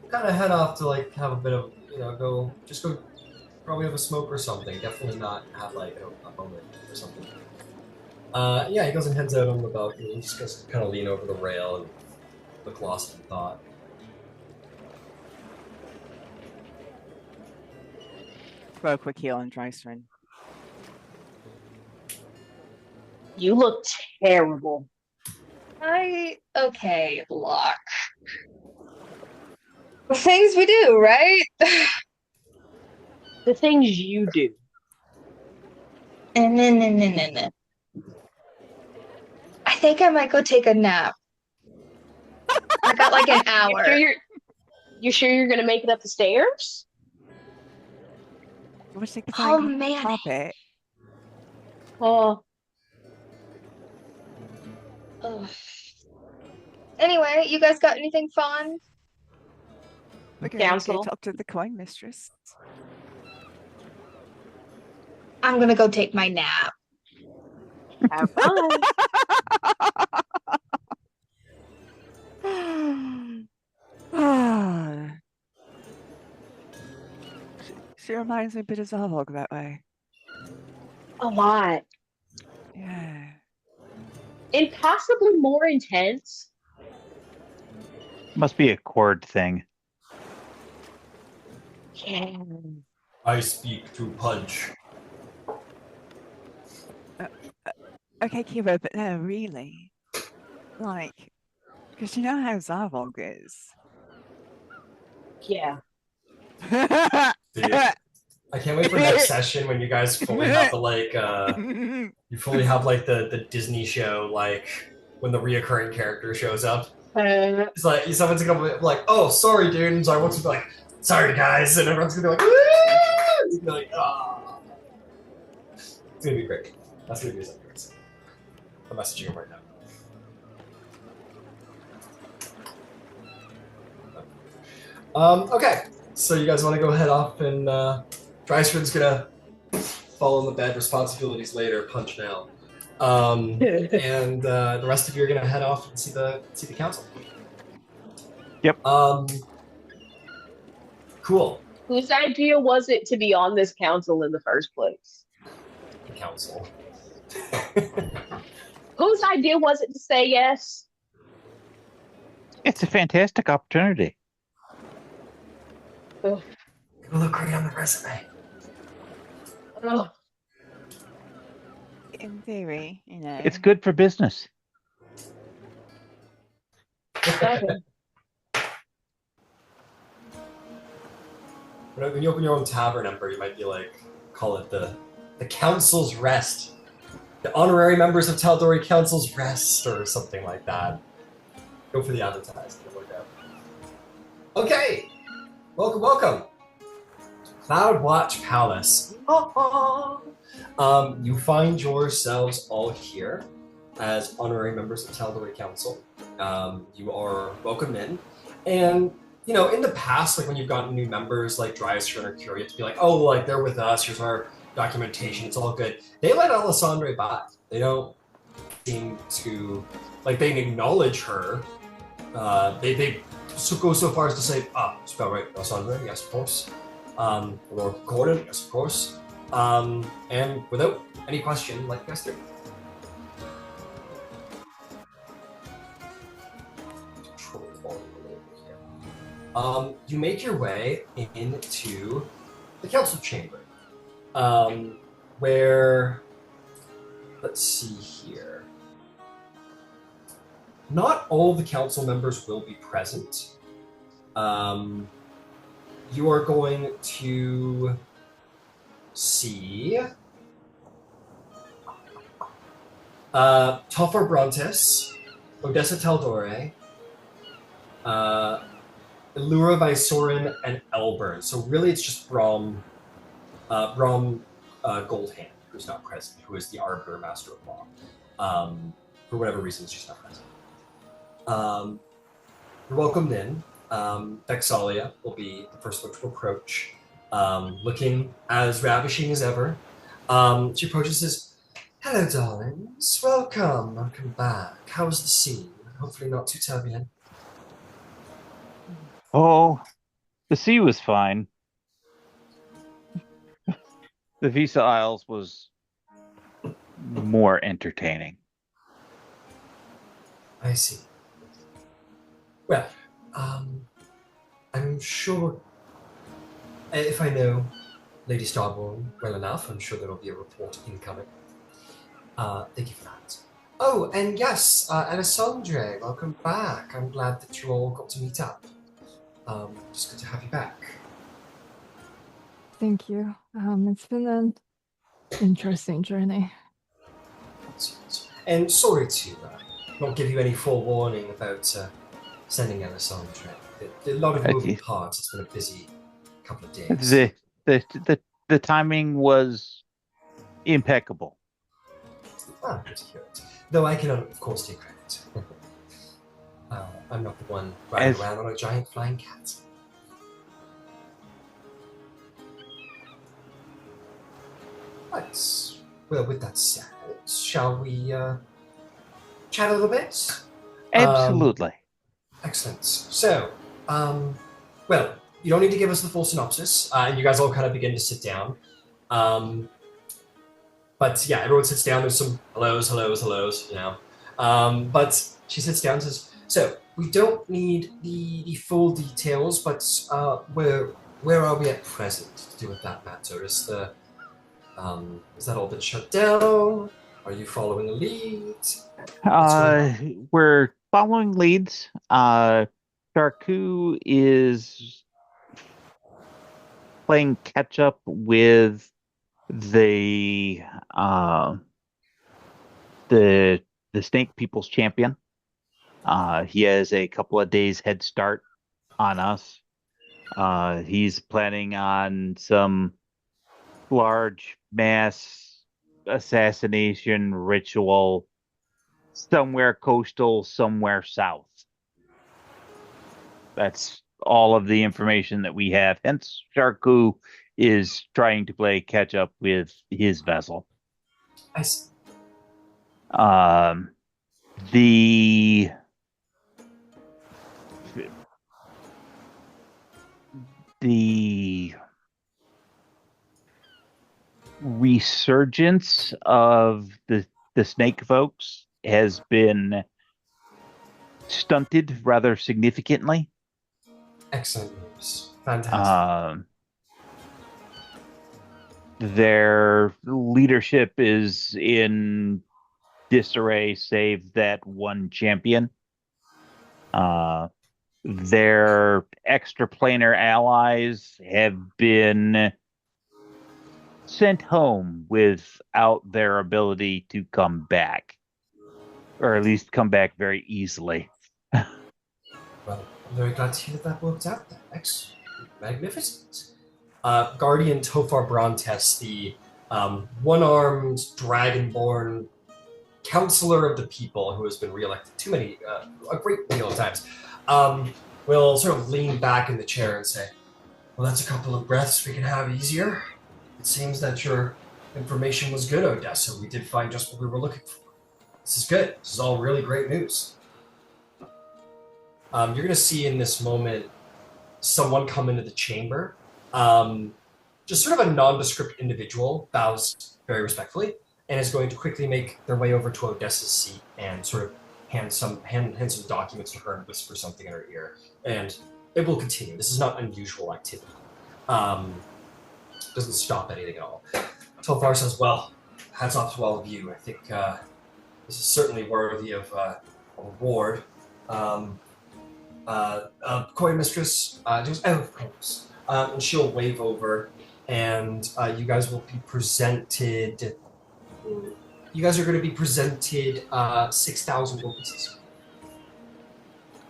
Speaker 1: kind of head off to like have a bit of, go probably have a smoke or something. Definitely not have like a moment or something. Yeah, he goes and heads out on the balcony. He just goes to kind of lean over the rail and look lost in thought.
Speaker 4: Throw a quick heal on Drysrinn.
Speaker 3: You look terrible.
Speaker 6: Okay, Locke. The things we do, right?
Speaker 3: The things you do.
Speaker 6: No. I think I might go take a nap. I got like an hour.
Speaker 3: You sure you're gonna make it up the stairs?
Speaker 4: You want to take the
Speaker 6: Oh,
Speaker 4: flying
Speaker 6: man.
Speaker 4: carpet?
Speaker 3: Oh,
Speaker 6: Ugh. Anyway, you guys got anything fun?
Speaker 4: We're going to
Speaker 3: Council.
Speaker 4: go talk to the coin mistress.
Speaker 6: I'm gonna go take my nap.
Speaker 3: have fun.
Speaker 4: Ah. She reminds me a bit of Zarvog that way.
Speaker 3: A lot.
Speaker 4: Yeah.
Speaker 3: And possibly more intense.
Speaker 2: Must be a chord thing.
Speaker 3: Yeah.
Speaker 1: I speak to Punch.
Speaker 4: Okay, Kiro, but no, really. Like, because you know how Zarvog is.
Speaker 3: Yeah.
Speaker 1: Dude, I can't wait for next session when you guys fully have the like you fully have like the Disney show, like when the reoccurring character shows up. It's like someone's gonna be like, "Oh, sorry, dude," and Zarvog's gonna be like, "Sorry, guys," and everyone's gonna be like, "Woo!" It's gonna be like, "Ah." It's gonna be great. That's gonna be something. I'm messaging him right now. Okay, so you guys want to go head off, and Drysrinn's gonna fall in the bed. Responsibilities later. Punch now. And the rest of you are gonna head off and see the council.
Speaker 2: Yep.
Speaker 1: Cool.
Speaker 3: Whose idea was it to be on this council in the first place?
Speaker 1: The council.
Speaker 3: Whose idea was it to say yes?
Speaker 2: It's a fantastic opportunity.
Speaker 3: Ugh.
Speaker 1: It'll look great on the resume.
Speaker 3: Ugh.
Speaker 4: In theory, you know.
Speaker 2: It's good for business.
Speaker 3: Okay.
Speaker 1: When you open your own tavern, Ember, you might be like, call it the Council's Rest. The honorary members of Tal'Dorei Council's Rest, or something like that. Go for the advertising. It'll work out. Okay! Welcome. Cloud Watch Palace. You find yourselves all here as honorary members of Tal'Dorei Council. You are welcome in, and in the past, like when you've gotten new members like Drysrinn or Curious, to be like, oh, like they're with us. Here's our documentation. It's all good. They let Alessandra back. They don't seem to they acknowledge her. They go so far as to say, spell right, Alessandra, yes, of course. Lord Gordon, yes, of course. And without any question, like you guys do. You make your way into the council chamber, where, let's see here. Not all the council members will be present. You are going to see Tofar Brontes, Odessa Tal'Dorei, Illura Vysoren, and Elburn. So really it's just Brom Goldhand, who's not present, who is the Arbiter Master of Law. For whatever reason, she's not present. You're welcomed in. Vexalia will be the first one to approach, looking as ravishing as ever. She approaches and says, hello, darlings. Welcome back. How was the scene? Hopefully not too turbulent.
Speaker 2: Oh, the sea was fine. The Visa Isles was more entertaining.
Speaker 1: I see. Well, I'm sure if I know Lady Starborn well enough, I'm sure there will be a report incoming. Thank you for that. Oh, and yes, Alessandre, welcome back. I'm glad that you all got to meet up. Just good to have you back.
Speaker 5: Thank you. It's been an interesting journey.
Speaker 1: And sorry to not give you any forewarning about sending Alessandre. A lot of moving parts. It's been a busy couple of days.
Speaker 2: The timing was impeccable.
Speaker 1: Good to hear it. Though I can, of course, take credit. I'm not the one riding around on a giant flying cat. Right. Well, with that said, shall we chat a little bit?
Speaker 2: Absolutely.
Speaker 1: Excellent. So, well, you don't need to give us the full synopsis, and you guys all kind of begin to sit down. But yeah, everyone sits down. There's some hellos, but she sits down and says, so, we don't need the full details, but where are we at present to do with that matter? Is that all been shut down? Are you following a lead?
Speaker 2: We're following leads. Sharku is playing catch up with the Snake People's champion. He has a couple of days head start on us. He's planning on some large mass assassination ritual somewhere coastal, somewhere south. That's all of the information that we have. Hence, Sharku is trying to play catch up with his vessel.
Speaker 1: I see.
Speaker 2: The resurgence of the snake folks has been stunted rather significantly.
Speaker 1: Excellent news. Fantastic.
Speaker 2: Their leadership is in disarray, save that one champion. Their extraplanar allies have been sent home without their ability to come back, or at least come back very easily.
Speaker 1: Well, I'm very glad to hear that worked out then. Excellent. Magnificent. Guardian Tofar Brontes, the one-armed dragonborn counselor of the people who has been reelected a great deal of times, will sort of lean back in the chair and say, well, that's a couple of breaths we can have easier. It seems that your information was good, Odessa. We did find just what we were looking for. This is good. This is all really great news. You're going to see in this moment someone come into the chamber. Just sort of a nondescript individual bows very respectfully and is going to quickly make their way over to Odessa's seat and sort of hand some documents to her and whisper something in her ear. And it will continue. This is not unusual activity. Doesn't stop anything at all. Tolfar says, well, hats off to all of you. I think this is certainly worthy of a reward. Coin Mistress just, oh, of course. And she'll wave over, and you guys will be presented. You guys are going to be presented 6,000 gold pieces.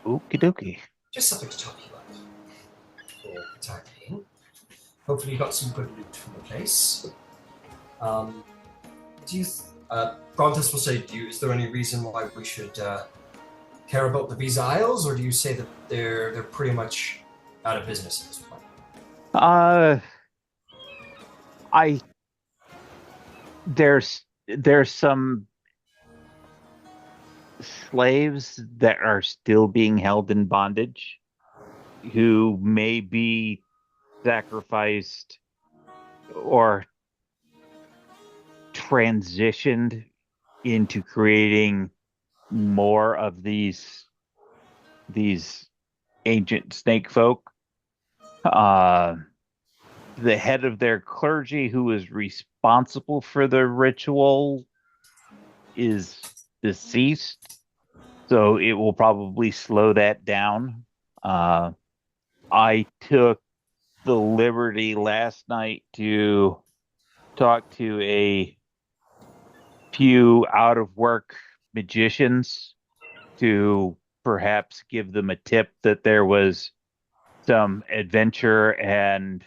Speaker 2: Okie dokie.
Speaker 1: Just something to top you up for the time being. Hopefully, you got some good loot from the place. Do you? Brontes will say, is there any reason why we should care about the Visa Isles, or do you say that they're pretty much out of business at this point?
Speaker 2: There's some slaves that are still being held in bondage who may be sacrificed or transitioned into creating more of these ancient snake folk. The head of their clergy, who is responsible for the ritual, is deceased, so it will probably slow that down. I took the liberty last night to talk to a few out-of-work magicians to perhaps give them a tip that there was some adventure and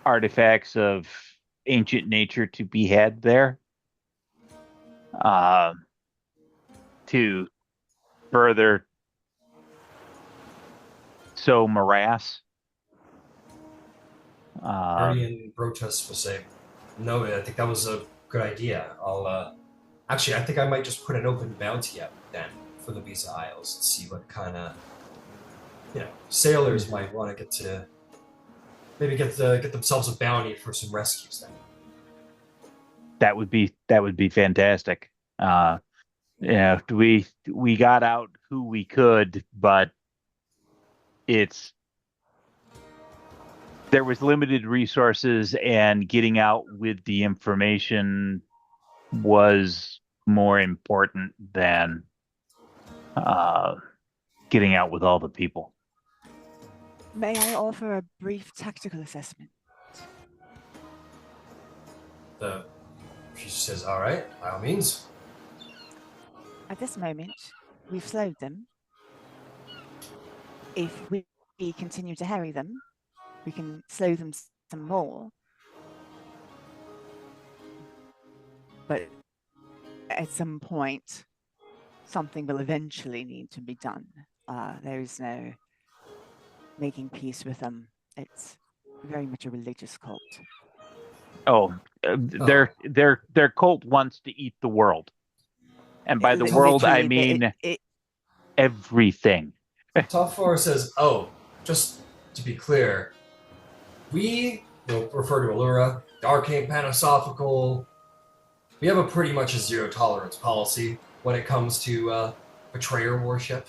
Speaker 2: artifacts of ancient nature to be had there, to further sow morass.
Speaker 1: Guardian Brotus will say, no, I think that was a good idea. Actually, I think I might just put an open bounty up then for the Visa Isles and see what kind of, sailors might want to maybe get themselves a bounty for some rescues then.
Speaker 2: That would be fantastic. We got out who we could, but there was limited resources, and getting out with the information was more important than getting out with all the people.
Speaker 4: May I offer a brief tactical assessment?
Speaker 1: She says, all right, by all means.
Speaker 4: At this moment, we've slowed them. If we continue to harry them, we can slow them some more. But at some point, something will eventually need to be done. There is no making peace with them. It's very much a religious cult.
Speaker 2: Their cult wants to eat the world, and by the world I mean everything.
Speaker 1: Tofar says, just to be clear, we will refer to Allura, the Arcane Panasophical. We have a pretty much a zero tolerance policy when it comes to betrayer worship.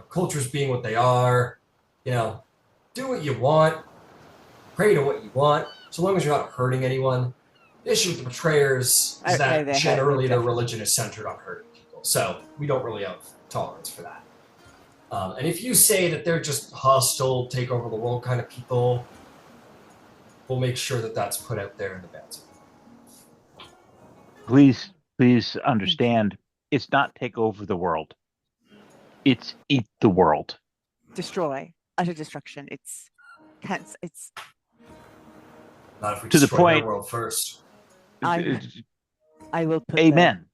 Speaker 1: Cultures being what they are, do what you want, pray to what you want, so long as you're not hurting anyone. The issue with the betrayers is that generally their religion is centered on hurting people, so we don't really have tolerance for that. And if you say that they're just hostile, take over the world kind of people, we'll make sure that that's put out there in the beds.
Speaker 2: Please understand, it's not take over the world. It's eat the world.
Speaker 4: Destroy. Utter destruction. It's
Speaker 1: Not if we
Speaker 2: To the
Speaker 1: destroy their
Speaker 2: point-
Speaker 1: world first.
Speaker 4: I will put
Speaker 2: Amen.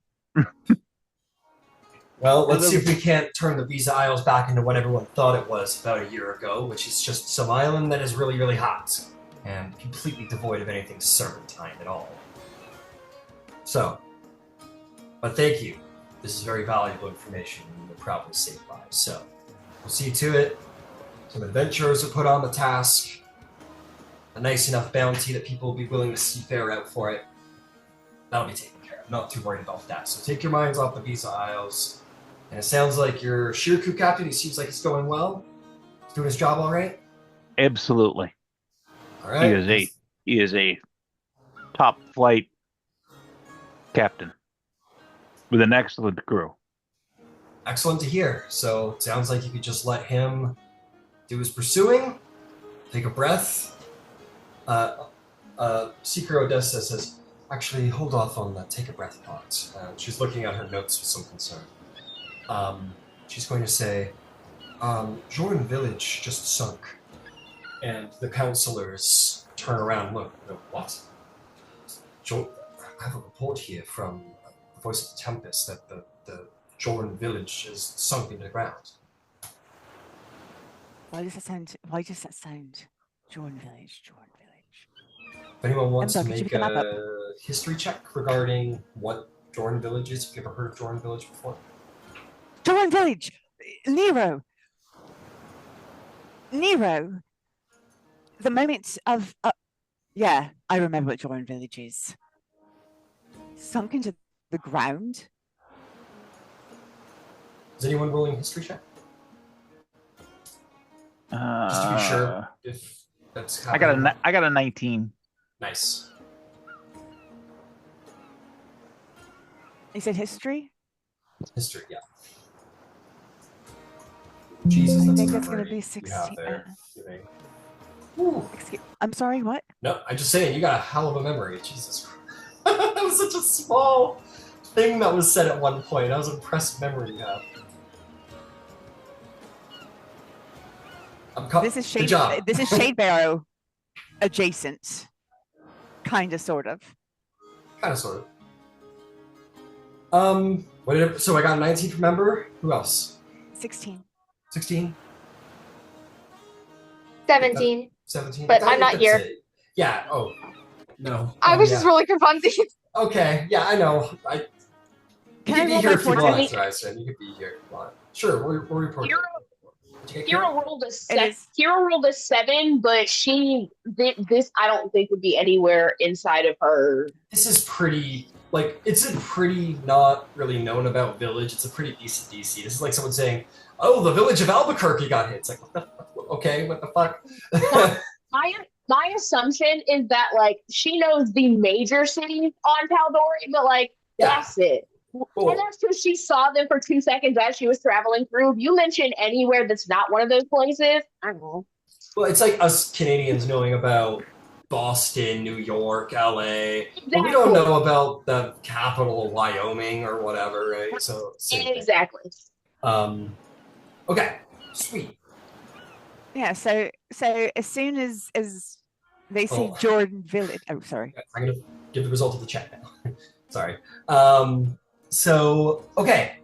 Speaker 1: Well, let's
Speaker 4: will-
Speaker 1: see if we can't turn the Visa Isles back into what everyone thought it was about a year ago, which is just some island that is really, really hot and completely devoid of anything serpentine at all. So, but thank you. This is very valuable information and will probably save lives. So, we'll see to it. Some adventurers are put on the task. A nice enough bounty that people will be willing to seafair out for it. That'll be taken care of. Not too worried about that. So take your minds off the Visa Isles. And it sounds like your Shirku captain, he seems like he's going well. He's doing his job all right.
Speaker 2: Absolutely.
Speaker 1: All right.
Speaker 2: He is a top flight captain with an excellent crew.
Speaker 1: Excellent to hear. So it sounds like you could just let him do his pursuing, take a breath. Seeker Odessa says, actually, hold off on the take a breath part. She's looking at her notes with some concern. She's going to say, Jordan Village just sunk. And the counselors turn around and look. What? I have a report here from the Voice of the Tempest that the Jordan Village is sunk into the ground.
Speaker 4: Why does that sound? Jordan Village.
Speaker 1: If anyone wants
Speaker 4: Ember,
Speaker 1: to
Speaker 4: could you
Speaker 1: make
Speaker 4: pick that up?
Speaker 1: a history check regarding what Jordan Village is, have you ever heard of Jordan Village before?
Speaker 4: Jordan Village! Nero! The moment of... yeah, I remember what Jordan Village is. Sunk into the ground?
Speaker 1: Is anyone rolling a history check? Just to be sure if that's happening.
Speaker 2: I got a 19.
Speaker 1: Nice.
Speaker 4: You said history?
Speaker 1: History, yeah. Jesus,
Speaker 4: I
Speaker 1: that's
Speaker 4: think
Speaker 1: a
Speaker 4: it's going to
Speaker 1: memory
Speaker 4: be
Speaker 1: you
Speaker 4: 16.
Speaker 1: have there. Yvaine. Whew.
Speaker 4: I'm sorry, what?
Speaker 1: No, I'm just saying, you got a hell of a memory. Jesus Christ. That was such a small thing that was said at one point. That was an impressive memory you have.
Speaker 4: This is
Speaker 1: Good job.
Speaker 4: This is Shade Barrow adjacent. Kind of, sort of.
Speaker 1: Kind of, sort of. So I got 19 from Ember. Who else?
Speaker 4: 16.
Speaker 1: 16?
Speaker 6: 17.
Speaker 1: 17?
Speaker 6: But I'm not here.
Speaker 1: Yeah, oh. No.
Speaker 6: I was
Speaker 1: yeah.
Speaker 6: just really confused.
Speaker 1: Okay, yeah, I know. You
Speaker 4: Can
Speaker 1: can
Speaker 4: I
Speaker 1: be
Speaker 4: roll
Speaker 1: here
Speaker 4: my
Speaker 1: if you
Speaker 4: fortune?
Speaker 1: want, Drysrinn. You can be here if you want. Sure, we'll report you.
Speaker 3: Hero rolled a 7, but this I don't think would be anywhere inside of her.
Speaker 1: This is pretty, it's a pretty not really known about village. It's a pretty decent DC. This is like someone saying, oh, the village of Albuquerque got hit. It's like, what the fuck? Okay, what the fuck?
Speaker 3: My assumption is that she knows the major cities on Tal'Dorei, but that's it.
Speaker 1: Cool.
Speaker 3: And that's because she saw them for 2 seconds as she was traveling through. If you mention anywhere that's not one of those places, I don't know.
Speaker 1: Well, it's like us Canadians knowing about Boston, New York, LA.
Speaker 3: Exactly.
Speaker 1: But we don't know about the capital of Wyoming or whatever, right? So same thing.
Speaker 3: Exactly.
Speaker 1: Okay, sweet.
Speaker 4: Yeah, so as soon as they see Jordan Village... Oh, sorry.
Speaker 1: I'm going to give the result of the check now. Sorry. So, okay.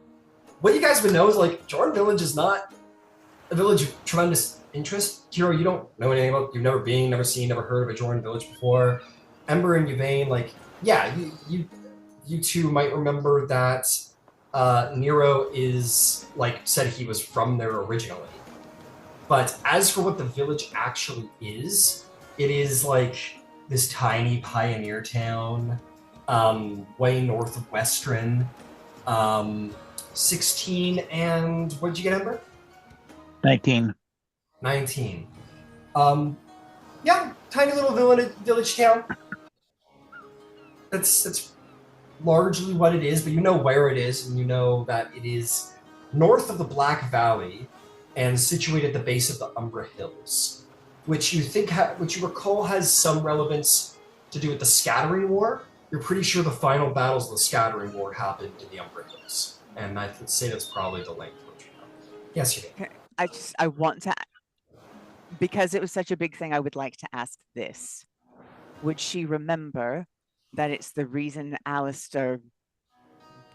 Speaker 1: What you guys would know is, Jordan Village is not a village of tremendous interest. Hero, you don't know anything about, you've never seen, never heard of a Jordan Village before. Ember and Yvaine, yeah, you two might remember that Nero is, said he was from there originally. But as for what the village actually is, it is, this tiny pioneer town, way north of Western. 16 and what did you get, Ember?
Speaker 2: 19.
Speaker 1: 19. Yeah, tiny little village town. That's largely what it is, but you know where it is, and you know that it is north of the Black Valley and situated at the base of the Umbra Hills, which you recall has some relevance to do with the Scattering War. You're pretty sure the final battles of the Scattering War happened in the Umbra Hills, and I would say that's probably the length of what you know. Yes, you do.
Speaker 4: I want to, because it was such a big thing, I would like to ask this. would she remember that it's the reason Alistair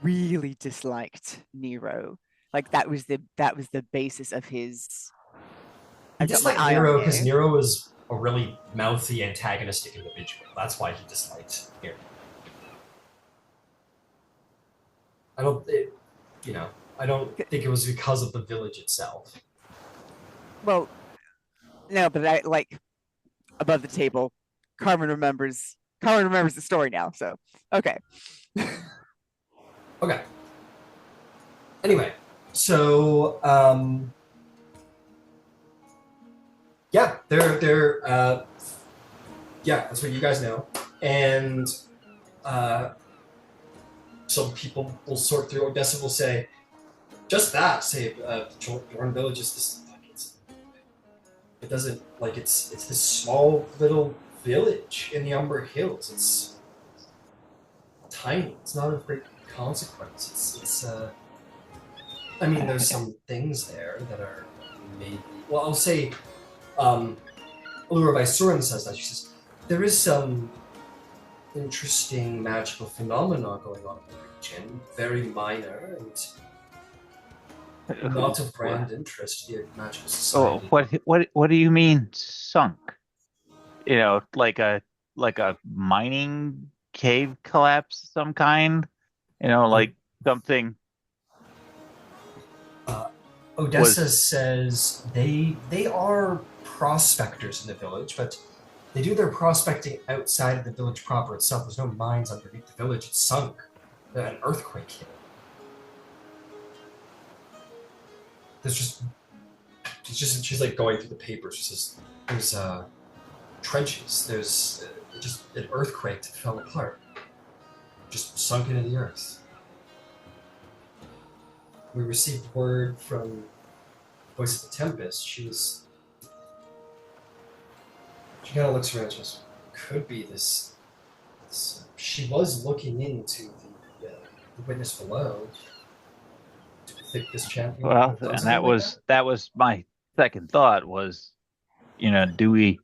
Speaker 4: really disliked Nero? Like that was the basis of his.
Speaker 1: He
Speaker 4: I've got my
Speaker 1: disliked
Speaker 4: eye on
Speaker 1: Nero because
Speaker 4: you.
Speaker 1: Nero was a really mouthy, antagonistic individual. That's why he disliked Nero. I don't think it was because of the village itself.
Speaker 4: Well, no, but I like above the table. Carmen remembers the story now. So okay.
Speaker 1: Okay. Anyway, so yeah, that's what you guys know, and some people will sort through. Odessa will say, just that. Say, Jordan Village is this. It doesn't it's this small little village in the Umber Hills. It's tiny. It's not of great consequence. It's I mean, there's some things there that are maybe. Well, I'll say, Allura Vysurin says that. She says there is some interesting magical phenomena going on in the region, very minor and not of grand interest to the magical society.
Speaker 2: What do you mean sunk? Like a mining cave collapse of some kind? Like something.
Speaker 1: Odessa says they are prospectors in the village, but they do their prospecting outside of the village proper itself. There's no mines underneath the village. It's sunk. An earthquake hit. There's just she's like going through the papers. She says there's trenches. There's just an earthquake that fell apart. Just sunk into the earth. We received word from Voice of the Tempest. She kind of looks around and says, could be this she was looking into the witness below. Do you think this champion?
Speaker 2: Well, and that was my second thought was, do we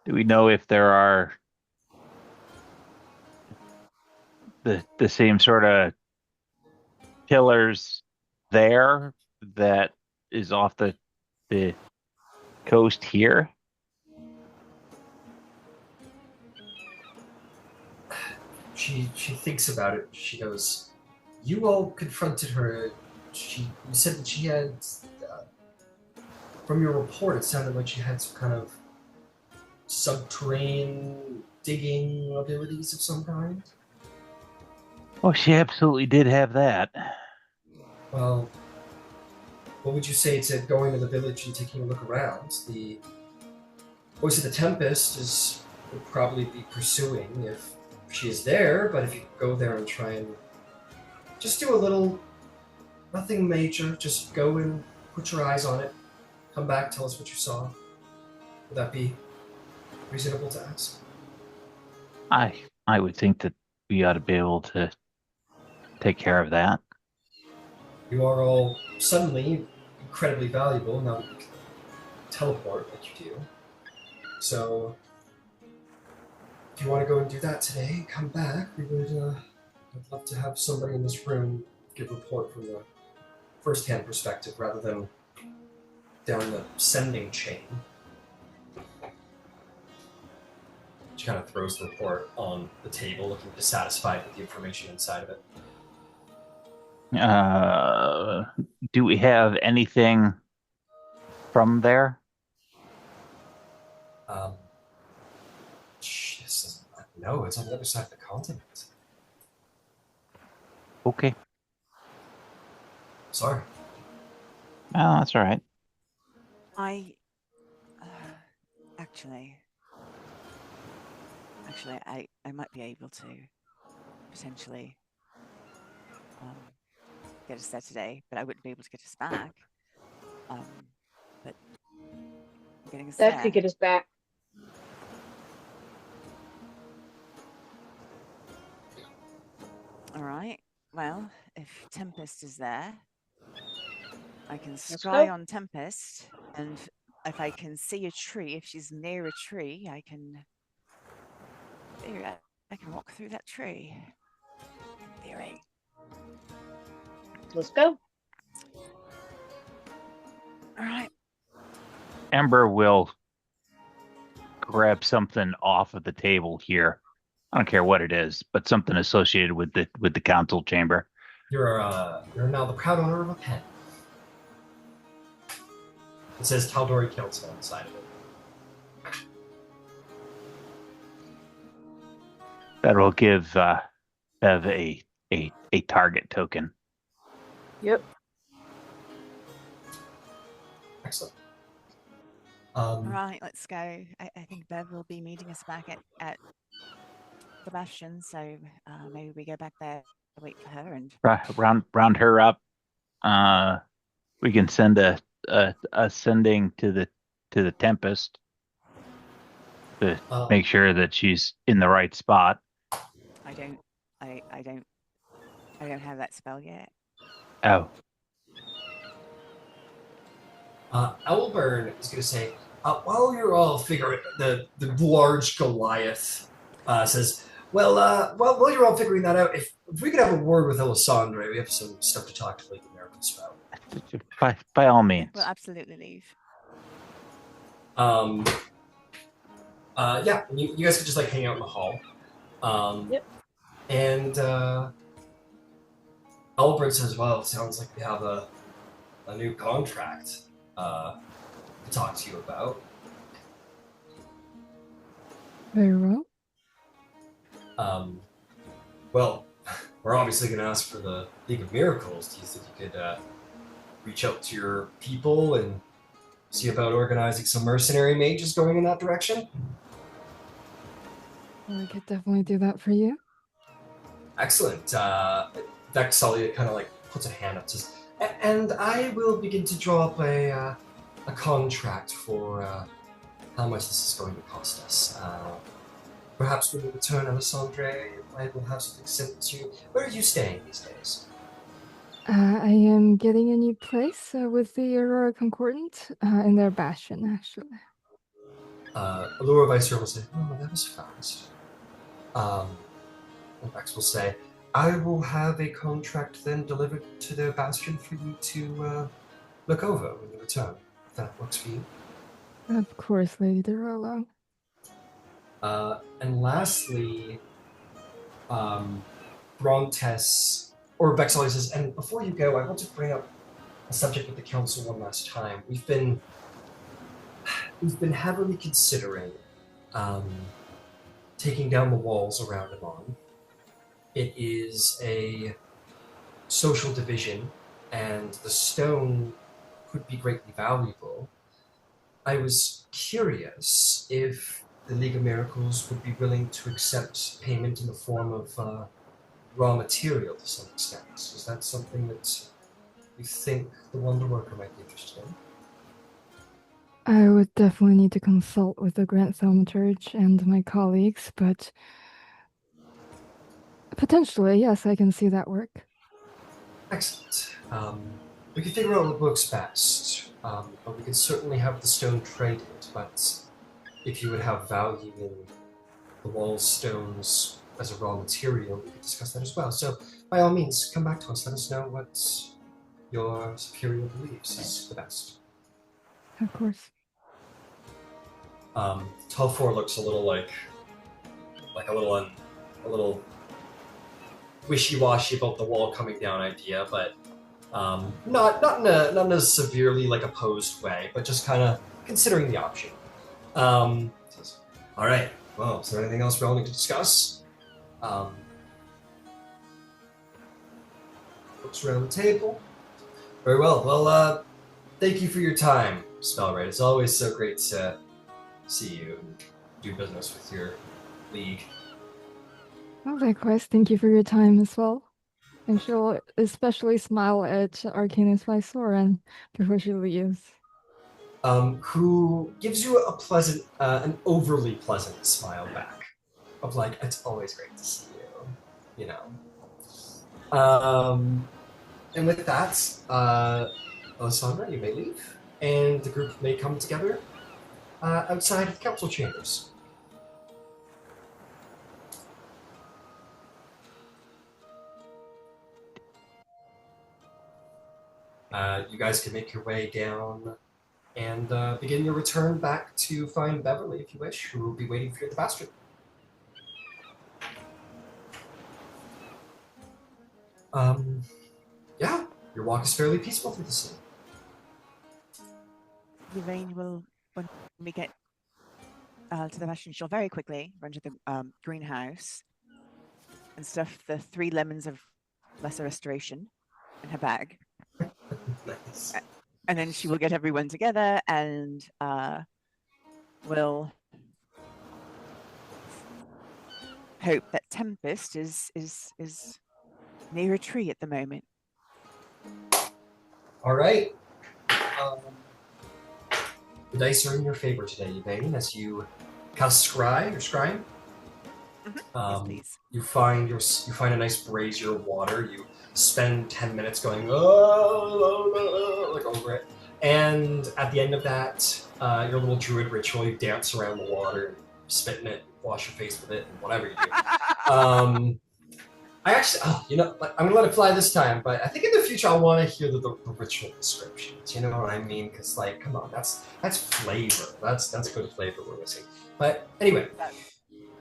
Speaker 2: know if there are the same sort of killers there that is off the coast here?
Speaker 1: She thinks about it. She goes, you all confronted her. You said that she had, from your report, it sounded like she had some kind of subterranean digging abilities of some kind.
Speaker 2: Oh, she absolutely did have that.
Speaker 1: Well, what would you say to going to the village and taking a look around? The Voice of the Tempest would probably be pursuing if she is there, but if you go there and try and just do a little, nothing major, just go and put your eyes on it, come back, tell us what you saw. Would that be reasonable to ask?
Speaker 2: I would think that we ought to be able to take care of that.
Speaker 1: You are all suddenly incredibly valuable now that you can teleport like you do. So, if you want to go and do that today, come back. I'd love to have somebody in this room give a report from the first-hand perspective rather than down the sending chain. She kind of throws the report on the table, looking dissatisfied with the information inside of it.
Speaker 2: Do we have anything from there?
Speaker 1: No, it's on the other side of the continent.
Speaker 2: Okay.
Speaker 1: Sorry.
Speaker 2: Oh, that's all right.
Speaker 4: Actually, I might be able to potentially get us there today, but I wouldn't be able to get us back. But getting us
Speaker 3: That
Speaker 4: there.
Speaker 3: could get us back.
Speaker 4: All right. Well, if Tempest is there, I can
Speaker 3: Let's
Speaker 4: scry
Speaker 3: go.
Speaker 4: on Tempest, and if I can see a tree, if she's near a tree, I can see. I can walk through that tree. Theory.
Speaker 3: Let's go.
Speaker 4: All right.
Speaker 2: Ember will grab something off of the table here. I don't care what it is, but something associated with the council chamber.
Speaker 1: You're now the proud owner of a pen. It says Tal'Dorei Council on the side of it.
Speaker 2: That will give Bev a target token.
Speaker 3: Yep.
Speaker 1: Excellent.
Speaker 4: All right, let's go. I think Bev will be meeting us back at the Bastion, so maybe we go back there, wait for her, and
Speaker 2: round her up. We can send a sending to the Tempest to make sure that she's in the right spot.
Speaker 4: I don't have that spell yet.
Speaker 2: Oh.
Speaker 1: Owlburn is going to say, while you're all figuring, the large Goliath says, while you're all figuring that out, if we could have a word with Elisandre, we have some stuff to talk to Lady Miracles about.
Speaker 2: By all means.
Speaker 4: We'll absolutely leave.
Speaker 1: Yeah, you guys could just like hang out in the hall.
Speaker 3: Yep.
Speaker 1: And Owlburn says, well, it sounds like we have a new contract to talk to you about.
Speaker 5: Very well.
Speaker 1: Well, we're obviously going to ask for the League of Miracles. Do you think you could reach out to your people and see about organizing some mercenary mages going in that direction?
Speaker 5: Well, I could definitely do that for you.
Speaker 1: Excellent. Vexalia kind of like puts a hand up and says, and I will begin to draw up a contract for how much this is going to cost us. Perhaps when we return, Alessandre, I will have something sent to you. Where are you staying these days?
Speaker 5: I am getting a new place with the Aurora Concordant in their Bastion, actually.
Speaker 1: Allura Vicer will say, oh, that was fast. And Vex will say, I will have a contract then delivered to their Bastion for you to look over when you return, if that works for you.
Speaker 5: Of course, Lady Derolo.
Speaker 1: And lastly, Brontes, or Vexalia says, and before you go, I want to bring up a subject with the council one last time. We've been heavily considering taking down the walls around Emon. It is a social division, and the stone could be greatly valuable. I was curious if the League of Miracles would be willing to accept payment in the form of raw material to some extent. Is that something that you think the Wonder Worker might be interested in?
Speaker 5: I would definitely need to consult with the Grand Thaumaturge and my colleagues, but potentially, yes, I can see that work.
Speaker 1: Excellent. We can figure out what works best, but we can certainly have the stone traded, but if you would have value in the wall stones as a raw material, we could discuss that as well. So, by all means, come back to us. Let us know what your superior believes is the best.
Speaker 5: Of course.
Speaker 1: Telfor looks a little like a little wishy-washy about the wall coming down idea, but not in a severely like opposed way, but just kind of considering the option. Says, all right. Well, is there anything else we all need to discuss? Looks around the table. Very well. Well, thank you for your time, Spellwright. It's always so great to see you and do business with your league.
Speaker 5: Well, likewise, thank you for your time as well. And she'll especially smile at Arcanus Visoran before she leaves.
Speaker 1: Who gives you a pleasant, an overly pleasant smile back. Of like, it's always great to see you, you know. And with that, Alessandra, you may leave, and the group may come together outside of the council chambers. you guys can make your way down and begin your return back to find Beverly, if you wish, who will be waiting for you at the Bastion. Yeah, your walk is fairly peaceful through the city.
Speaker 4: Yvaine will, when we get to the Bastion, she'll very quickly run to the greenhouse and stuff the 3 lemons of lesser restoration in her bag.
Speaker 1: Nice.
Speaker 4: And then she will get everyone together and will hope that Tempest is near a tree at the moment.
Speaker 1: All right. The dice are in your favor today, Yvaine, as you cast Scry.
Speaker 4: Yes, please.
Speaker 1: You find a nice brazier of water. You spend 10 minutes going like over it, and at the end of that, your little druid ritual, you dance around the water, spit in it, wash your face with it, and whatever you do. I actually, I'm gonna let it fly this time, but I think in the future I want to hear the ritual descriptions. You know what I mean? Because come on, that's flavor. That's good flavor we're missing. But anyway,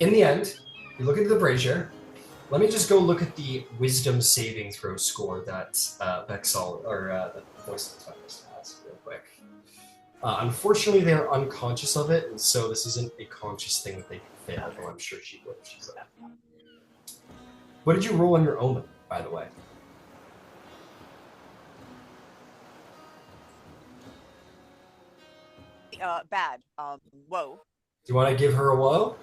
Speaker 1: in the end, you look into the brazier. Let me just go look at the wisdom saving throw score that Bexal or the voice of the Tempest has real quick. Unfortunately, they're unconscious of it, and so this isn't a conscious thing that they can fail. Though I'm sure she would. She's like, what did you roll on your omen, by the way?
Speaker 4: Bad. Woe.
Speaker 1: Do you want to give her a woe?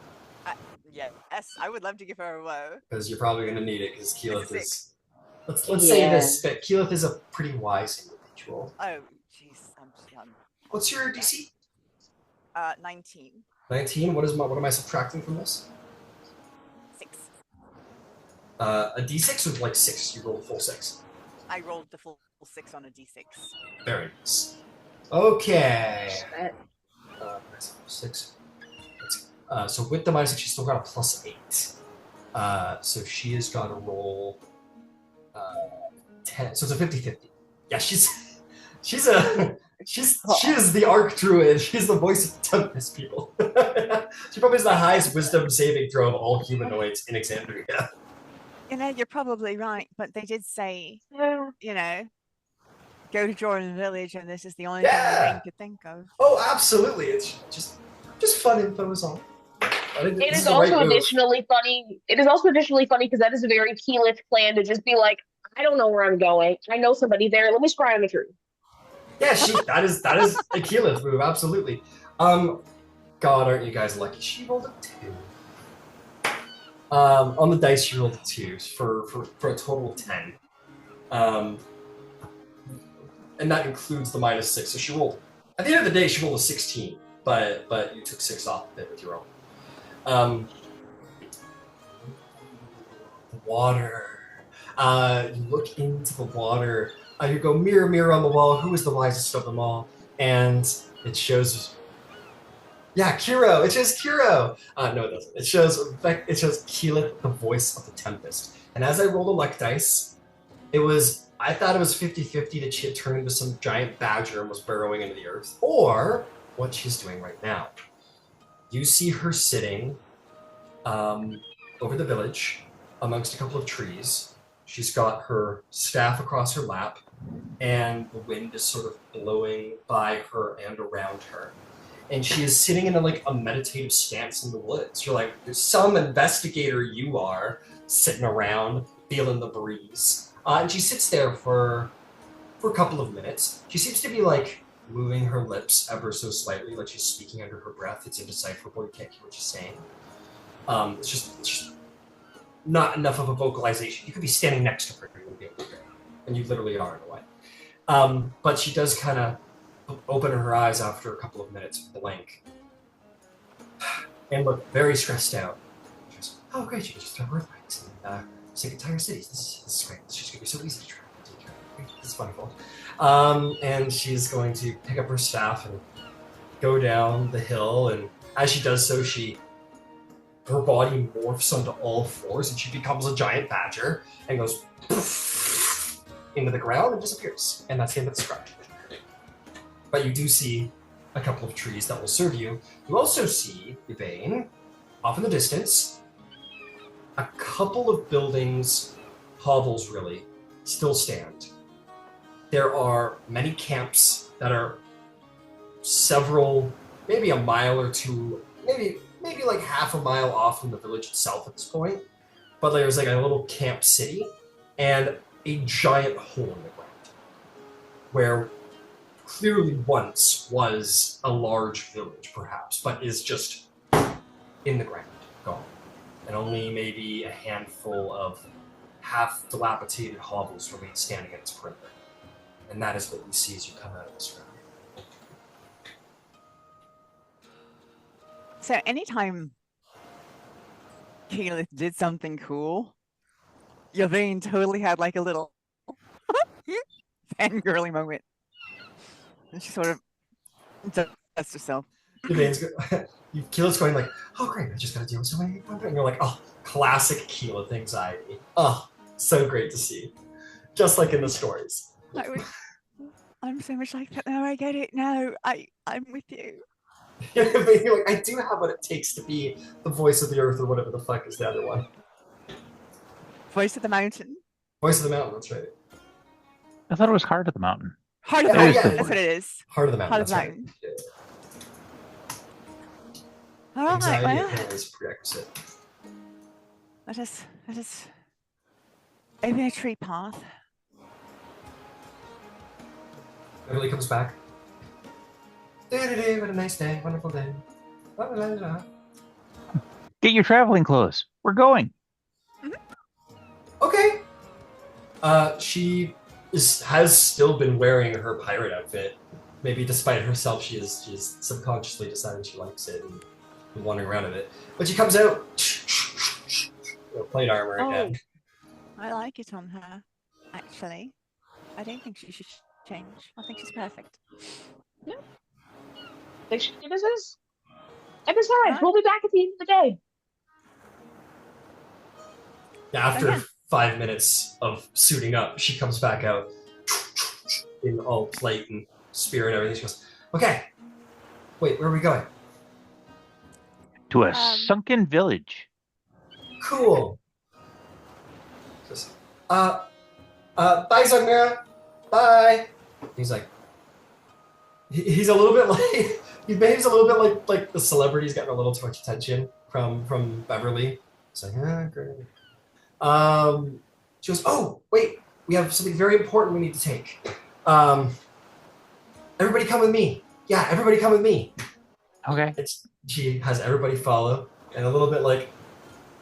Speaker 4: Yes, I would love to give her a woe.
Speaker 1: Because you're probably going to need it, because Keyleth is... Let's
Speaker 3: Yeah.
Speaker 1: say this, that Keyleth is a pretty wise individual.
Speaker 4: Oh, jeez, I'm
Speaker 1: What's your DC?
Speaker 4: 19.
Speaker 1: 19? What am I subtracting from this?
Speaker 4: 6.
Speaker 1: A D6 or like 6? You rolled a full 6.
Speaker 4: I rolled the full 6 on a D6.
Speaker 1: Very nice. Okay. 6. So with the minus 6, she's still got a plus 8. So she has got to roll 10. So it's a 50-50. Yeah, she is the Arc Druid. She's the voice of the Tempest people. She probably has the highest wisdom saving throw of all humanoids in Exandria.
Speaker 4: You're probably right, but they did say, go to Jordan Village, and this is the only thing they could think of.
Speaker 1: Oh, absolutely. It's just fun info is all.
Speaker 3: It is also additionally funny because that is a very Keyleth plan to just be like, I don't know where I'm going. I know somebody there. Let me scry on the tree.
Speaker 1: Yeah, that is a Keyleth move, absolutely. God, aren't you guys lucky? She rolled a 2. On the dice, she rolled a 2 for a total of 10. And that includes the minus 6. So she rolled, at the end of the day, she rolled a 16, but you took 6 off of it with your own. The water. You look into the water. You go, mirror, mirror on the wall, who is the wisest of them all? And it shows... Yeah, Kiro! It shows Kiro! No, it doesn't. It shows Keyleth, the voice of the Tempest. And as I rolled a luck dice, I thought it was 50-50 that she had turned into some giant badger and was burrowing into the earth, or what she's doing right now. You see her sitting over the village amongst a couple of trees. She's got her staff across her lap, and the wind is sort of blowing by her and around her. And she is sitting in a meditative stance in the woods. You're like, there's some investigator you are, sitting around, feeling the breeze. And she sits there for a couple of minutes. She seems to be moving her lips ever so slightly, like she's speaking under her breath. It's indecipherable. You can't hear what she's saying. It's just not enough of a vocalization. You could be standing next to her, you wouldn't be able to hear her. And you literally are in a way. But she does kind of open her eyes after a couple of minutes, blank, and look very stressed out. She goes, oh great, you can just throw earthquakes and sink entire cities. This is great. It's just going to be so easy to track. This is wonderful. And she's going to pick up her staff and go down the hill, and as she does so, her body morphs onto all fours, and she becomes a giant badger, and goes poof, into the ground and disappears. And that's the end of the scratch. But you do see a couple of trees that will serve you. You also see, Yvaine, off in the distance, a couple of buildings, hovels really, still stand. There are many camps that are several, maybe a mile or two, maybe like half a mile off from the village itself at this point. But there's like a little camp city and a giant hole in the ground where clearly once was a large village, perhaps, but is just in the ground, gone. And only maybe a handful of half-dilapidated hovels remain standing at its perimeter. And that is what you see as you come out of this room.
Speaker 4: So anytime Keyleth did something cool, Yvaine totally had like a little fangirly moment. And she sort of does herself.
Speaker 1: Yvaine's Keyleth's going like, oh great, I just gotta deal with so many people. And you're like, oh, classic Keyleth anxiety. Oh, so great to see. Just like in the stories.
Speaker 4: I'm so much like that now, I get it. No, I'm with you.
Speaker 1: You're like, I do have what it takes to be the voice of the earth or whatever the fuck is the other one.
Speaker 4: Voice of the mountain.
Speaker 1: Voice of the mountain, that's right.
Speaker 2: I thought it was Heart of the Mountain.
Speaker 4: Heart of the
Speaker 1: Oh,
Speaker 4: mountain,
Speaker 1: yeah.
Speaker 4: that's what it is.
Speaker 1: Heart of the mountain,
Speaker 4: Heart of
Speaker 1: that's
Speaker 4: the
Speaker 1: right.
Speaker 4: mountain.
Speaker 1: Yeah.
Speaker 4: All right,
Speaker 1: Anxiety
Speaker 4: well,
Speaker 1: apparently is a prerequisite.
Speaker 4: let us open a tree path.
Speaker 1: Beverly comes back. Do-do-do, what a nice day, wonderful day. La-la-la-la.
Speaker 2: Get your traveling clothes. We're going.
Speaker 1: Okay. She has still been wearing her pirate outfit. Maybe despite herself, she is subconsciously decided she likes it and been wandering around in it. But she comes out, plate armor again.
Speaker 4: I like it on her, actually. I don't think she should change. I think she's perfect.
Speaker 3: Yeah. I think she is. And besides, we'll be back at the end of the day.
Speaker 1: After 5 minutes of suiting up, she comes back out in all plate and spear and everything. She goes, okay, wait, where are we going?
Speaker 2: To a sunken village.
Speaker 1: Cool. Just, bye, Zugmira. Bye. He's like, he's a little bit like, he behaves a little bit like the celebrity's getting a little too much attention from Beverly. It's like, great. She goes, oh, wait, we have something very important we need to take. Everybody come with me. Yeah, everybody come with me.
Speaker 2: Okay.
Speaker 1: She has everybody follow, and a little bit like,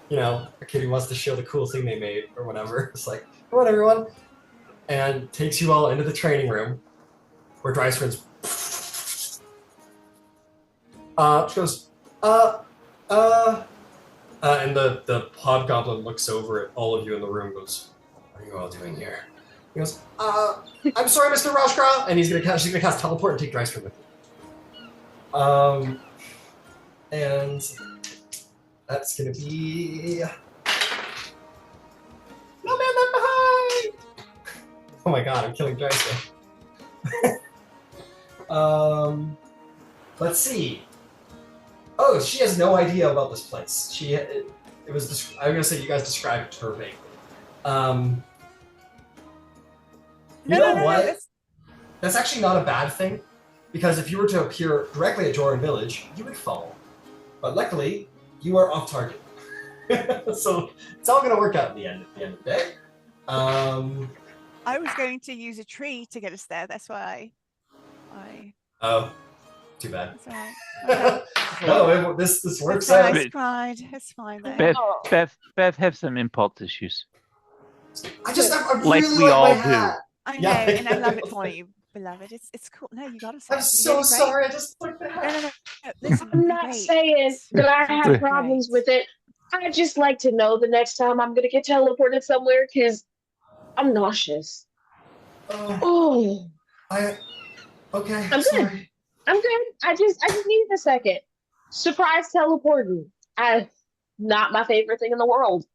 Speaker 1: you know, a kid who wants to show the cool thing they made or whatever. It's like, come on, everyone. And takes you all into the training room where Drysrinn's. She goes, and the hobgoblin looks over at all of you in the room and goes, what are you all doing here? He goes, I'm sorry, Mr. Rashkra, and she's gonna cast teleport and take Drysrinn with you. And that's gonna be no man left behind. Oh my god, I'm killing Drysrinn. Let's see. Oh, she has no idea about this place. I'm gonna say you guys described it to her vaguely. What? That's actually not a bad thing, because if you were to appear directly at Joran Village, you would fall. But luckily, you are off target. So it's all gonna work out at the end of the day.
Speaker 4: I was going to use a tree to get us there. That's why I.
Speaker 1: Oh, too bad.
Speaker 4: That's all right. Okay.
Speaker 1: No, this works
Speaker 4: That's
Speaker 1: out.
Speaker 4: why I cried. It's fine though.
Speaker 2: Beth have some impulse issues.
Speaker 1: I
Speaker 2: Like
Speaker 1: really
Speaker 2: we
Speaker 1: like
Speaker 2: all
Speaker 1: my
Speaker 2: do.
Speaker 1: hat.
Speaker 4: I know,
Speaker 1: Yeah.
Speaker 4: and I love it for you, beloved. It's cool. No, you gotta say.
Speaker 1: I'm so sorry. I just like the hat.
Speaker 4: No. Listen,
Speaker 3: I'm not
Speaker 4: great.
Speaker 3: saying that I have
Speaker 4: Great.
Speaker 3: problems with it. I just like to know the next time I'm gonna get teleported somewhere because I'm nauseous. Oh,
Speaker 1: Okay.
Speaker 3: I'm
Speaker 1: sorry.
Speaker 3: good. I'm good. I just needed a second. Surprise teleporting. Not my favorite thing in the world.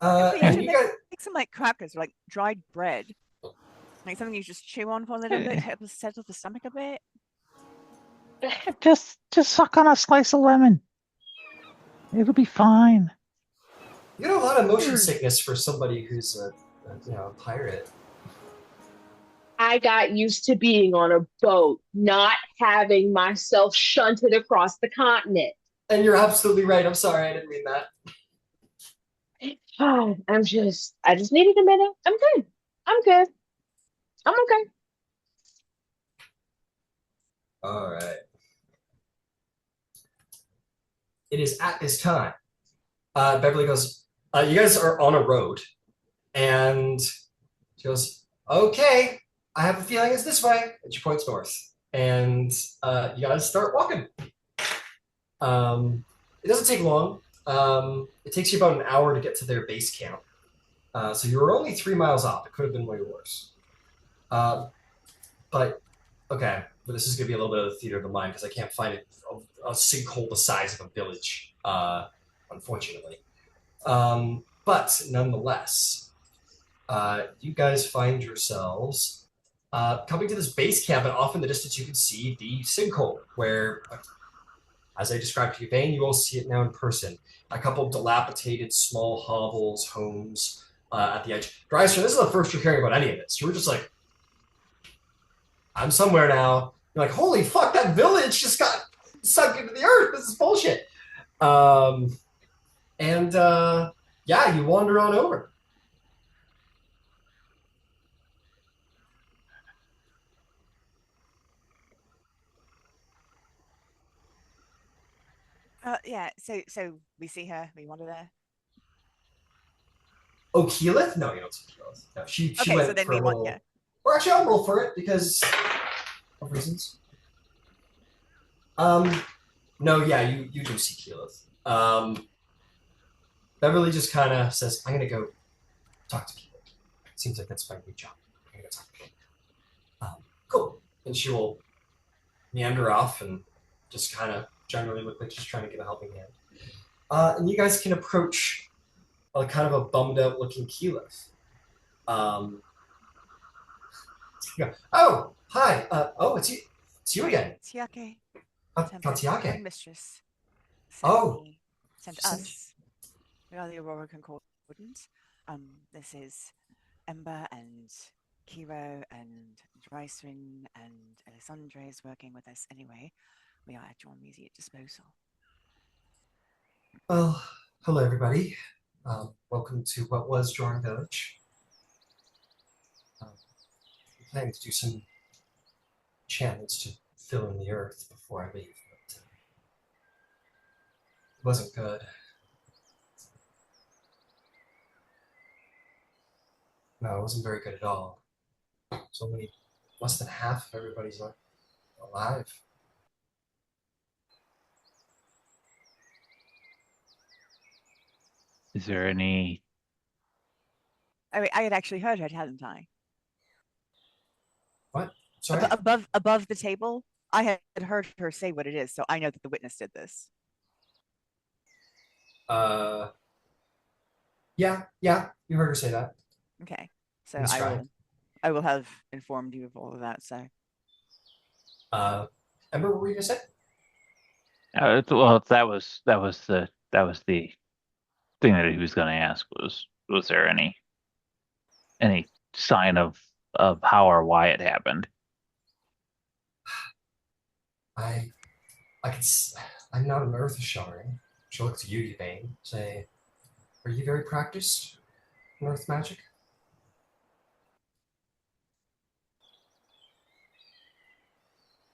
Speaker 4: You
Speaker 1: and
Speaker 4: should
Speaker 1: you guys,
Speaker 4: make some like crackers or like dried bread. Like something you just chew on for a little bit to help settle the stomach a bit.
Speaker 2: Just suck on a slice of lemon. It'll be fine.
Speaker 1: you get a lot of motion sickness for somebody who's a pirate.
Speaker 3: I got used to being on a boat, not having myself shunted across the continent.
Speaker 1: And you're absolutely right. I'm sorry, I didn't mean that.
Speaker 3: I just needed a minute. I'm good. I'm good. I'm okay.
Speaker 1: All right. It is at this time. Beverly goes, you guys are on a road. And she goes, okay, I have a feeling it's this way. And she points north. And you guys start walking. It doesn't take long. It takes you about an hour to get to their base camp. So you were only 3 miles off. It could have been way worse. But, okay. But this is going to be a little bit of the theater of the mind because I can't find a sinkhole the size of a village, unfortunately. But nonetheless, you guys find yourselves coming to this base camp, and off in the distance you can see the sinkhole where, as I described to Yvaine, you all see it now in person. A couple of dilapidated small hovels, homes at the edge. Drysrinn, this is the first you're hearing about any of this. You were just like, I'm somewhere now. You're like, holy fuck, that village just got sunk into the earth. This is bullshit. Yeah, you wander on over.
Speaker 4: Yeah, so we see her, we wander there.
Speaker 1: Oh, Keyleth? No, you don't see Keyleth. No, she
Speaker 4: Okay,
Speaker 1: went
Speaker 4: so then
Speaker 1: for
Speaker 4: we
Speaker 1: a
Speaker 4: want,
Speaker 1: little...
Speaker 4: yeah.
Speaker 1: Or actually, I'll roll for it because of reasons. No, yeah, you do see Keyleth. Beverly just kind of says, I'm going to go talk to Keyleth. Seems like that's my new job. I'm going to go talk to Keyleth. Cool. And she will meander off and just kind of generally look like she's trying to give a helping hand. And you guys can approach kind of a bummed out looking Keyleth. Oh, hi. It's you. It's you again.
Speaker 4: Tiake.
Speaker 1: Tempest,
Speaker 4: my mistress. Sent
Speaker 1: sent
Speaker 4: us. We are the Aurora Concordant. This is Ember and Kiro and Drysrinn and Alessandra is working with us anyway. We are at your immediate disposal.
Speaker 1: Well, hello everybody. Welcome to what was Jorn Village. I'm planning to do some enchantments to fill in the earth before I leave, but it wasn't good. No, it wasn't very good at all. It's only less than half of everybody's alive.
Speaker 2: Is there any?
Speaker 4: I mean, I had actually heard it, hadn't I?
Speaker 1: What? Sorry?
Speaker 4: Above the table, I had heard her say what it is, so I know that the witness did this.
Speaker 1: Yeah, you heard her say that.
Speaker 4: Okay, so I will have informed you of all of that. So,
Speaker 1: Ember, what were you gonna say?
Speaker 2: Well, that was the thing that he was going to ask was there any sign of how or why it happened?
Speaker 1: I'm not an Earth Ashari. She'll look to you, Yvaine. Say, are you very practiced in Earth magic?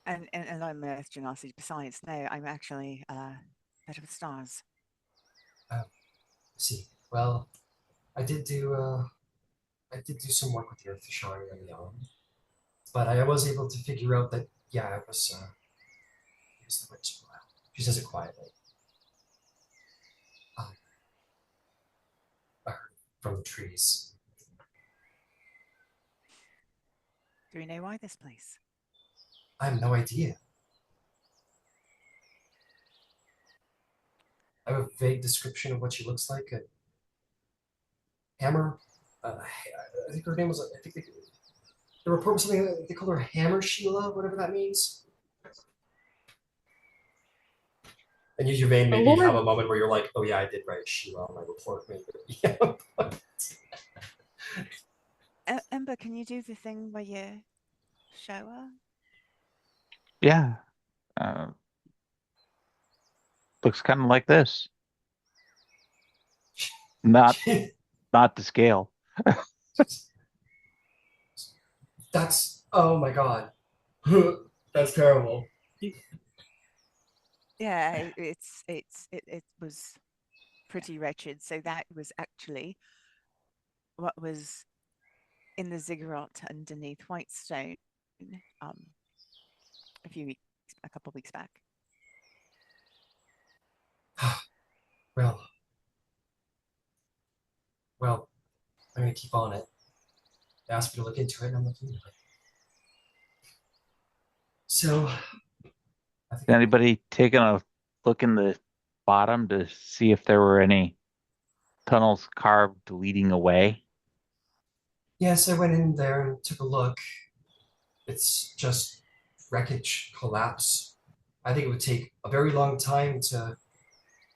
Speaker 4: and I'm Earth Genasi. Besides, no, I'm actually better with stars.
Speaker 1: See, well, I did do some work with the Earth Ashari early on, but I was able to figure out that it was the witch. She says it quietly. I heard from the trees.
Speaker 4: Do we know why this place?
Speaker 1: I have no idea. I have a vague description of what she looks like. Hammer. I think her name was. I think the report was something they called her Hammer Sheila, whatever that means. And you, Yvaine, maybe have a moment where you're like, "Oh yeah, I did write Sheila on my report." Maybe. Yeah.
Speaker 4: Ember, can you do the thing where you show her?
Speaker 2: Yeah. Looks kind of like this. Not the scale.
Speaker 1: That's, oh my god. That's terrible.
Speaker 4: Yeah, it was pretty wretched. So that was actually what was in the ziggurat underneath Whitestone a couple of weeks back.
Speaker 1: Well, I'm gonna keep on it. They asked me to look into it, and I'm looking into it. So, I think
Speaker 2: Anybody taking a look in the bottom to see if there were any tunnels carved leading away?
Speaker 1: yes, I went in there and took a look. It's just wreckage, collapse. I think it would take a very long time to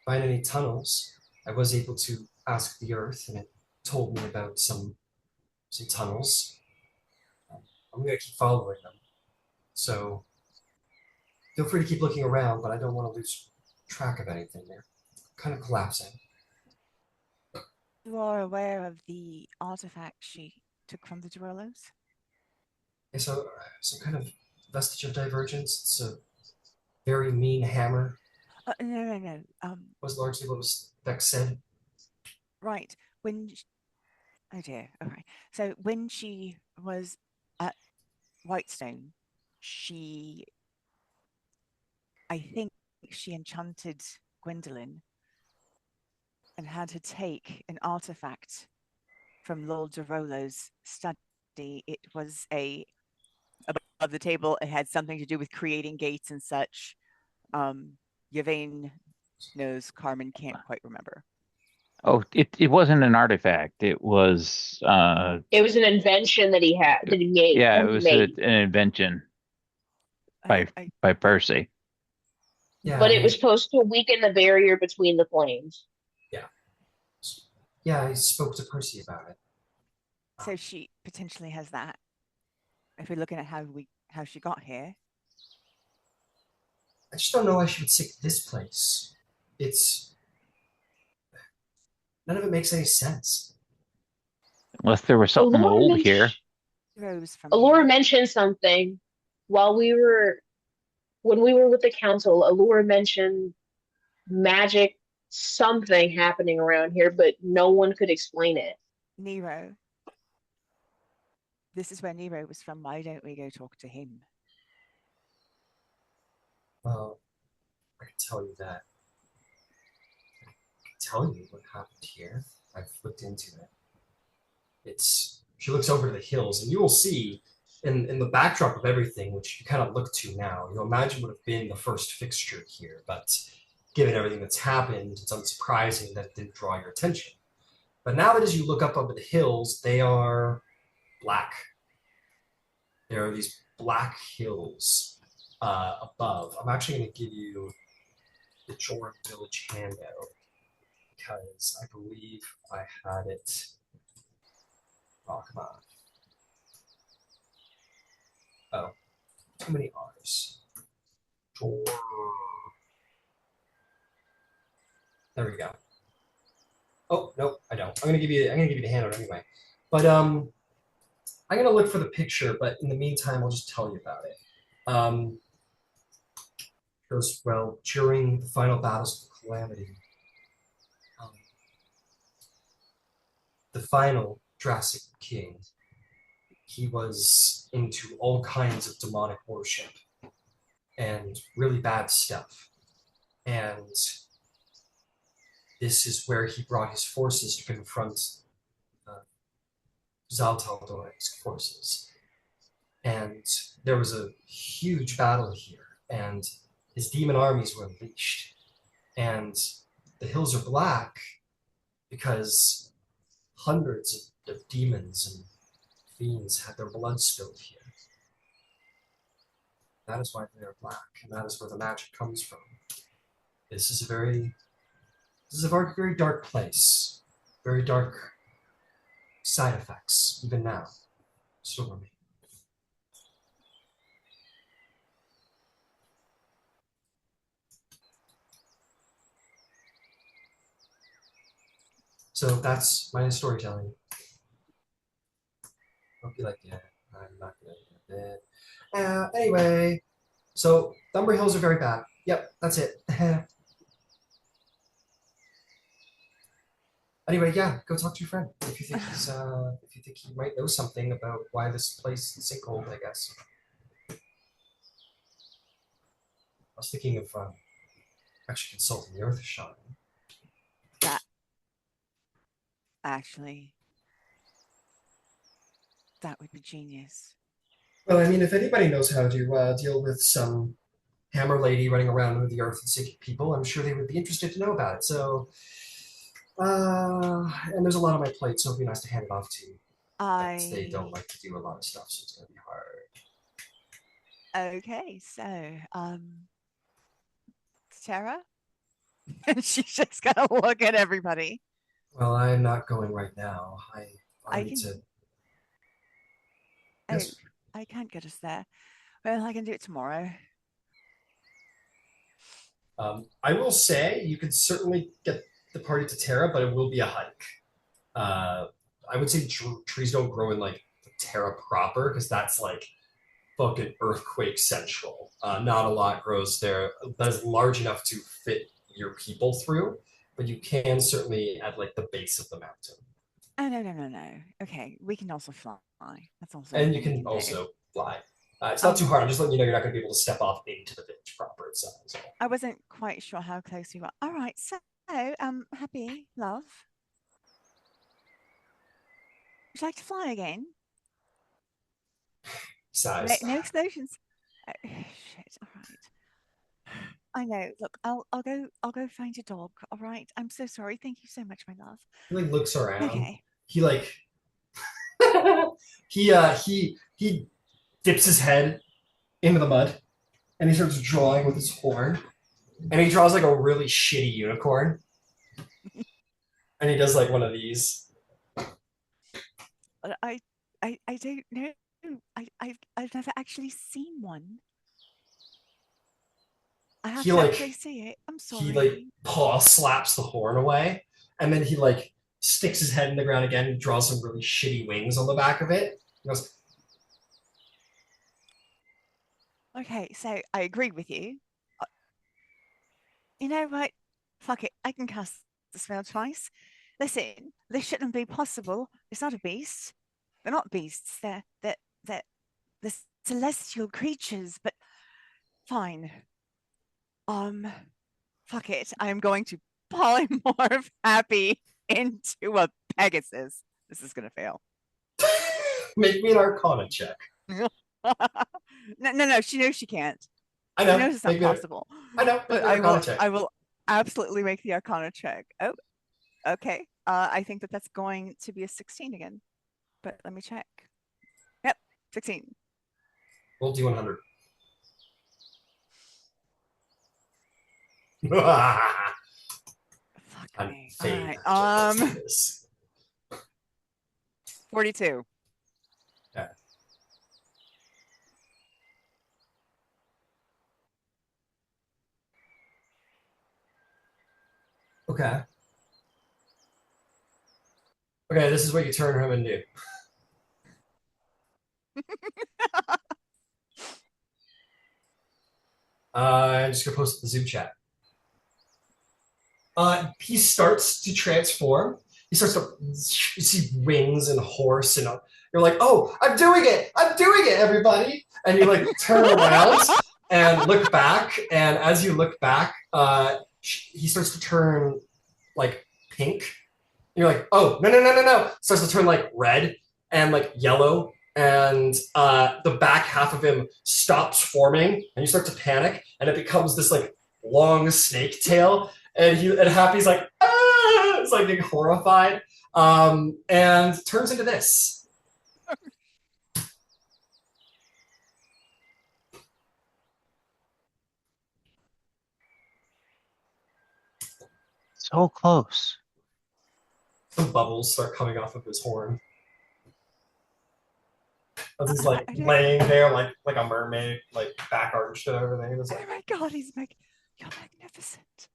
Speaker 1: find any tunnels. I was able to ask the Earth, and it told me about some tunnels. I'm gonna keep following them. So feel free to keep looking around, but I don't want to lose track of anything. They're kind of collapsing.
Speaker 4: You are aware of the artifact she took from the Dwelos?
Speaker 1: Yeah, so some kind of vestige of divergence. It's a very mean hammer.
Speaker 4: No.
Speaker 1: Was largely what was Beck said.
Speaker 4: Right. Oh dear. All right. So when she was at Whitestone, I think she enchanted Gwendolyn and had her take an artifact from Lord Dorolo's study. It was above the table. It had something to do with creating gates and such. Yvaine knows. Carmen can't quite remember.
Speaker 2: Oh, it wasn't an artifact. It was
Speaker 3: an invention that he had that he made.
Speaker 2: Yeah, it was an invention by Percy.
Speaker 1: Yeah,
Speaker 3: but it was supposed to weaken the barrier between the planes.
Speaker 1: Yeah, I spoke to Percy about it.
Speaker 4: So she potentially has that. If we're looking at how she got here.
Speaker 1: I just don't know why she would stick to this place. None of it makes any sense.
Speaker 2: Unless there was something old here.
Speaker 3: Allura mentioned something when we were with the council. Allura mentioned magic, something happening around here, but no one could explain it.
Speaker 4: Nero. This is where Nero was from. Why don't we go talk to him?
Speaker 1: Well, I can tell you that. I can tell you what happened here. I've looked into it. She looks over to the hills, and you will see in the backdrop of everything, which you kind of look to now, you imagine would have been the first fixture here, but given everything that's happened, it's unsurprising that it didn't draw your attention. But now that as you look up over the hills, they are black. There are these black hills above. I'm actually going to give you the Joran Village handout because I believe I had it. Oh, come on. Oh, too many R's. There we go. Oh, nope, I don't. I'm gonna give you the handout anyway. But I'm gonna look for the picture, but in the meantime, I'll just tell you about it. Goes well during the final battles of the Calamity. The final Jurassic King, he was into all kinds of demonic worship and really bad stuff. And this is where he brought his forces to confront Tal'Dorei's forces. And there was a huge battle here, and his demon armies were unleashed. And the hills are black because hundreds of demons and fiends had their blood spilled here. That is why they are black, and that is where the magic comes from. This is a very dark place. Very dark side effects, even now. Still remain. So that's my storytelling. Hope you like it. I'm not gonna do it. Anyway, so Thumber Hills are very bad. Yep, that's it. Anyway, yeah, go talk to your friend if you think he might know something about why this place is sinkhole, I guess. I was thinking of actually consulting the Earth Shaman.
Speaker 4: Actually, that would be genius.
Speaker 1: Well, I mean, if anybody knows how to deal with some hammer lady running around with the earth and sinking people, I'm sure they would be interested to know about it. So, and there's a lot on my plate, so it'd be nice to hand it off to you. But they don't like to do a lot of stuff, so it's going to be hard.
Speaker 4: Okay, so, Terra? And she's just going to look at everybody.
Speaker 1: Well, I'm not going right now. I need to... Yes.
Speaker 4: I can't get us there. Well, I can do it tomorrow.
Speaker 1: I will say you can certainly get the party to Terra, but it will be a hike. I would say trees don't grow in like Terra proper, because that's like fucking earthquake central. Not a lot grows there that is large enough to fit your people through, but you can certainly at like the base of the mountain.
Speaker 4: Oh, no. Okay, we can also fly. That's also.
Speaker 1: And you can also fly. It's not too hard. I'm just letting you know you're not going to be able to step off into the village proper itself. So.
Speaker 4: I wasn't quite sure how close we were. All right, so happy love. Would you like to fly again?
Speaker 1: Size.
Speaker 4: No explosions. Oh, shit. All right. I know. Look, I'll go find a dog. All right. I'm so sorry. Thank you so much, my love.
Speaker 1: He like looks around.
Speaker 4: Okay.
Speaker 1: He like he dips his head into the mud and he starts drawing with his horn. And he draws like a really shitty unicorn. And he does like one of these.
Speaker 4: I don't know. I've never actually seen one. I have to actually see it. I'm sorry.
Speaker 1: He like paw slaps the horn away, and then he like sticks his head in the ground again and draws some really shitty wings on the back of it. He goes,
Speaker 4: okay, so I agree with you. You know what? Fuck it. I can cast the spell twice. Listen, this shouldn't be possible. It's not a beast. They're not beasts. They're celestial creatures, but fine. Fuck it. I'm going to polymorph Happy into a Pegasus. This is gonna fail.
Speaker 1: make me an Arcana check.
Speaker 4: No. She knows she can't.
Speaker 1: I know.
Speaker 4: She knows it's not possible.
Speaker 1: I know.
Speaker 4: But I will absolutely make the Arcana check. Oh, okay. I think that's going to be a 16 again. But let me check. Yep, 16.
Speaker 1: Roll D100. Fuck
Speaker 4: me. All right. 42.
Speaker 1: Yeah. Okay. Okay, this is what you turn him into. I'm just gonna post it in the Zoom chat. He starts to transform. He starts to see wings and horse, and you're like, "Oh, I'm doing it! I'm doing it, everybody!" And you like turn around and look back, and as you look back, he starts to turn like pink. And you're like, "Oh, no!" Starts to turn like red and like yellow, and the back half of him stops forming, and you start to panic, and it becomes this like long snake tail. And Happy's like, ah! It's like being horrified. and turns into this.
Speaker 2: So close.
Speaker 1: Some bubbles start coming off of his horn. As he's like laying there like a mermaid, like back arched and everything. It's
Speaker 4: Oh
Speaker 1: like,
Speaker 4: my god, you're magnificent.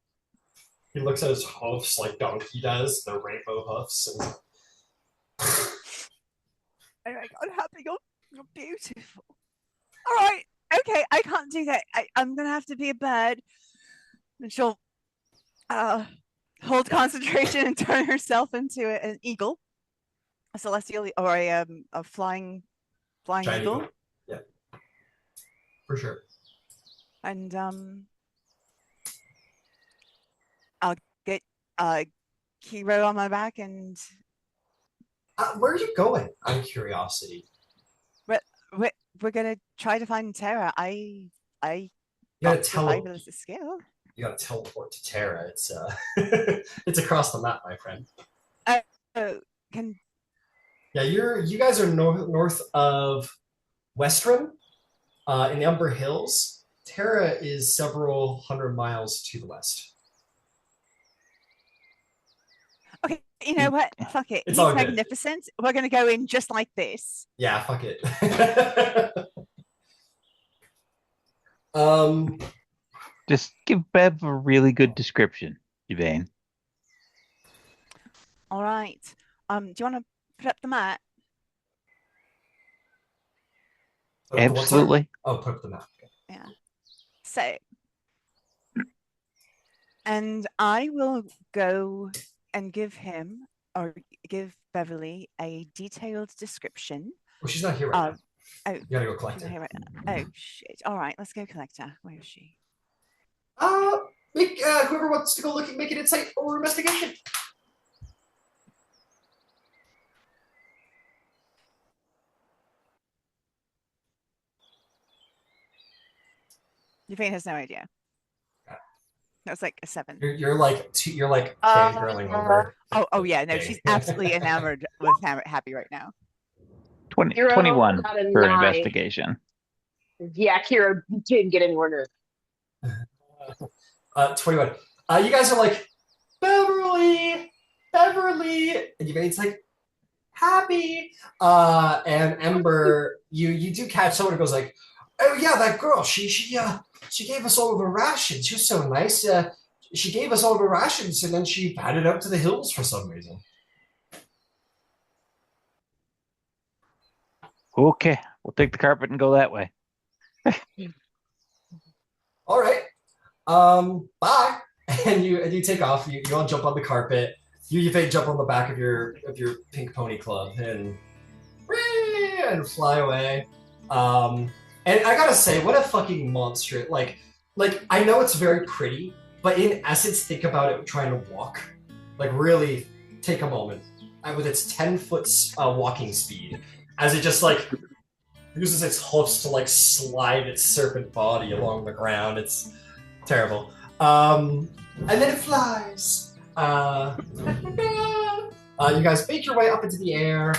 Speaker 1: he looks at his hoofs like Donkey does, the rainbow hoofs. And...
Speaker 4: Oh my god, happy, you're beautiful. All right, okay, I can't do that. I'm gonna have to be a bird. And she'll hold concentration and turn herself into an eagle, a celestial, or a flying eagle.
Speaker 1: Yeah, for sure.
Speaker 4: And I'll get Kiro on my back, and
Speaker 1: Where are you going? Out of curiosity.
Speaker 4: we're gonna try to find Terra. I
Speaker 1: You gotta
Speaker 4: got the fabulous skill.
Speaker 1: You gotta teleport to Terra. It's it's across the map, my friend.
Speaker 4: Can
Speaker 1: Yeah, you guys are north of Westrim, in the Umber Hills. Terra is several hundred miles to the west.
Speaker 4: okay, you know what? Fuck it.
Speaker 1: It's
Speaker 4: He's
Speaker 1: all good.
Speaker 4: magnificent. We're gonna go in just like this.
Speaker 1: Yeah, fuck it.
Speaker 2: Just give Bev a really good description, Yvaine.
Speaker 4: All right. Do you want to put up the mat?
Speaker 2: Absolutely.
Speaker 1: Oh, put up the map.
Speaker 4: Yeah. So, and I will go and give him or give Beverly a detailed description.
Speaker 1: Well, she's not here right now.
Speaker 4: Oh,
Speaker 1: you gotta go collect
Speaker 4: she's not
Speaker 1: her.
Speaker 4: here right now. Oh shit! All right, let's go collect her. Where is she?
Speaker 1: Whoever wants to go look and make an insight or investigation.
Speaker 4: Yvaine has no idea. That was like a 7.
Speaker 1: You're like fangirling over.
Speaker 4: Oh yeah, no, she's absolutely enamored with Happy right now.
Speaker 2: 21
Speaker 3: got a
Speaker 2: for
Speaker 3: 9.
Speaker 2: investigation.
Speaker 3: Yeah, Kira didn't get any more nervous.
Speaker 1: 21. You guys are like, Beverly, and Yvaine's like, Happy. And Ember, you do catch someone who goes like, oh yeah, that girl, she gave us all of her rations. She was so nice. She gave us all of her rations, and then she headed up to the hills for some reason.
Speaker 2: Okay, we'll take the carpet and go that way.
Speaker 1: All right. Bye. And you take off. You all jump on the carpet. You jump on the back of your pink pony club and fly away. And I gotta say, what a fucking monster! Like I know it's very pretty, but in essence, think about it trying to walk. Like really, take a moment with its 10-foot walking speed, as it just like uses its hoofs to like slide its serpent body along the ground. It's terrible. And then it flies. You guys make your way up into the air.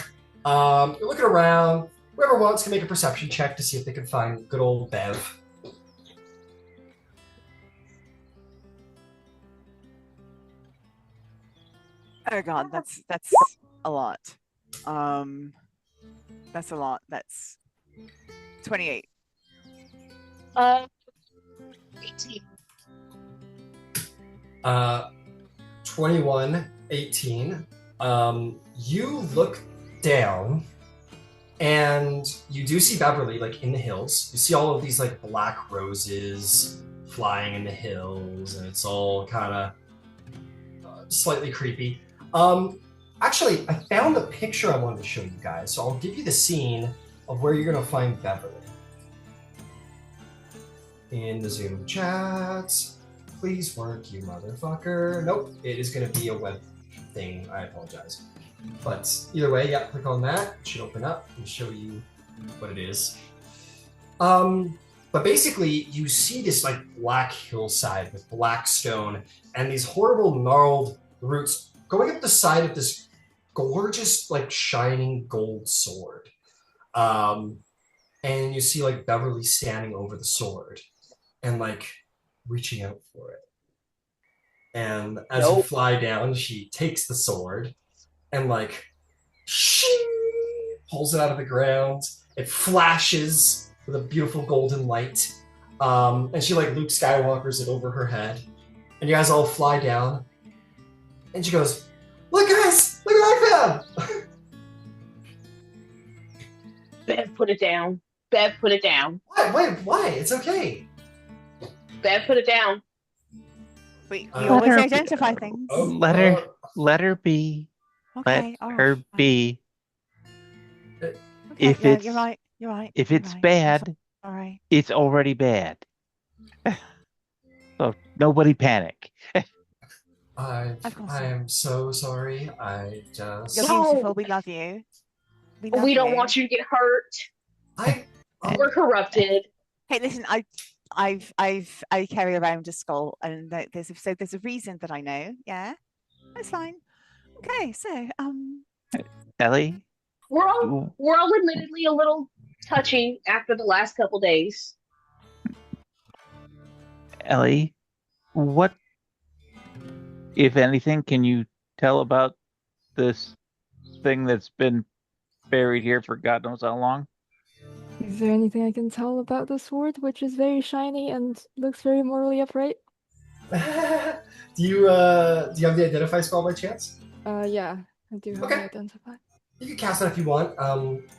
Speaker 1: You're looking around. Whoever wants can make a perception check to see if they can find good old Bev.
Speaker 4: Oh god, that's a lot. That's a lot. That's 28.
Speaker 3: 18.
Speaker 1: 21, 18. You look down and you do see Beverly like in the hills. You see all of these like black roses flying in the hills, and it's all kind of slightly creepy. Actually, I found a picture I wanted to show you guys, so I'll give you the scene of where you're gonna find Beverly. In the Zoom chat. Please work, you motherfucker. Nope, it is gonna be a web thing. I apologize. But either way, yeah, click on that. It should open up and show you what it is. But basically, you see this like black hillside with black stone and these horrible gnarled roots going up the side of this gorgeous, like shining gold sword. And you see like Beverly standing over the sword and like reaching out for it. And as you
Speaker 3: Nope.
Speaker 1: fly down, she takes the sword and like shing, pulls it out of the ground. It flashes with a beautiful golden light. And she like Luke Skywalkers it over her head. And you guys all fly down. And she goes, "Look guys, look what I found!"
Speaker 3: Bev, put it down. Bev, put it down.
Speaker 1: Why? It's okay.
Speaker 3: Bev, put it down.
Speaker 4: We
Speaker 1: Let
Speaker 4: always
Speaker 2: her-
Speaker 4: identify things.
Speaker 2: Let her be.
Speaker 4: Okay.
Speaker 2: Let her be.
Speaker 4: Okay,
Speaker 2: If
Speaker 4: yeah,
Speaker 2: it's
Speaker 4: you're right. You're right.
Speaker 2: if
Speaker 4: you're
Speaker 2: it's
Speaker 4: right.
Speaker 2: bad,
Speaker 4: All right.
Speaker 2: it's already bad. So nobody panic.
Speaker 4: Of course
Speaker 1: I
Speaker 4: not.
Speaker 1: am so sorry. I just
Speaker 4: You're
Speaker 3: No.
Speaker 4: beautiful. We love you. We love
Speaker 3: We don't
Speaker 4: you.
Speaker 3: want you to get hurt.
Speaker 1: I
Speaker 3: We're corrupted.
Speaker 4: Hey, listen. I carry around a skull, and there's a reason that I know. Yeah, that's fine. Okay, so
Speaker 2: Ellie,
Speaker 3: We're all admittedly a little touchy after the last couple days.
Speaker 2: Ellie, what, if anything, can you tell about this thing that's been buried here for God knows how long?
Speaker 5: Is there anything I can tell about the sword, which is very shiny and looks very morally upright?
Speaker 1: do you have the identify spell by chance?
Speaker 5: Yeah, I do have
Speaker 1: Okay.
Speaker 5: to identify.
Speaker 1: You can cast that if you want.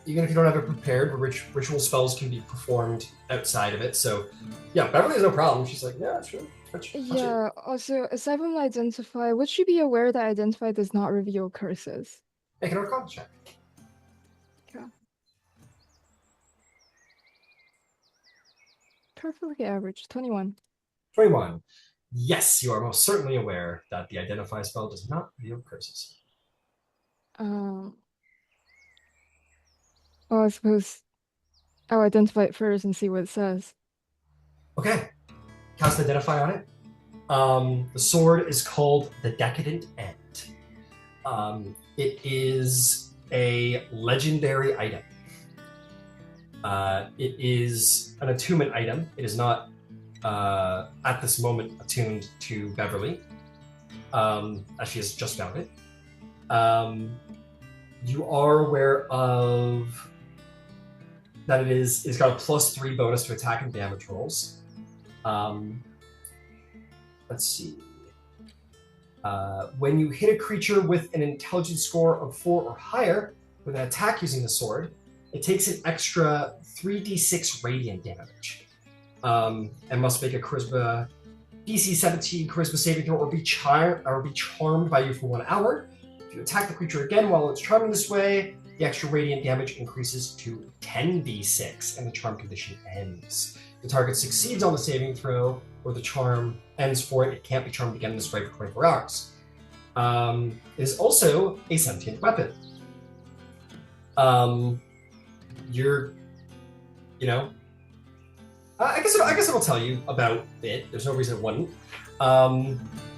Speaker 1: Even if you don't have it prepared, ritual spells can be performed outside of it. So, yeah, Beverly has no problem. She's like, yeah, sure. Touch it.
Speaker 5: Yeah, also, aside from identify, would she be aware that identify does not reveal curses?
Speaker 1: Make an Arcana check.
Speaker 5: Yeah. Perfectly average, 21.
Speaker 1: 21. Yes, you are most certainly aware that the identify spell does not reveal curses.
Speaker 5: Well, I suppose I'll identify it first and see what it says.
Speaker 1: Okay. Cast identify on it. The sword is called the Decadent End. It is a legendary item. It is an attunement item. It is not, at this moment, attuned to Beverly, as she has just found it. You are aware of that it's got a +3 bonus to attack and damage rolls. Let's see. When you hit a creature with an intelligence score of 4 or higher with an attack using the sword, it takes an extra 3d6 radiant damage, and must make a charisma DC 17 charisma saving throw or be charmed by you for 1 hour. If you attack the creature again while it's charming this way, the extra radiant damage increases to 10d6, and the charm condition ends. The target succeeds on the saving throw, or the charm ends for it. It can't be charmed again in this way for 24 hours. It is also a sentient weapon. I guess it'll tell you about it. There's no reason it wouldn't.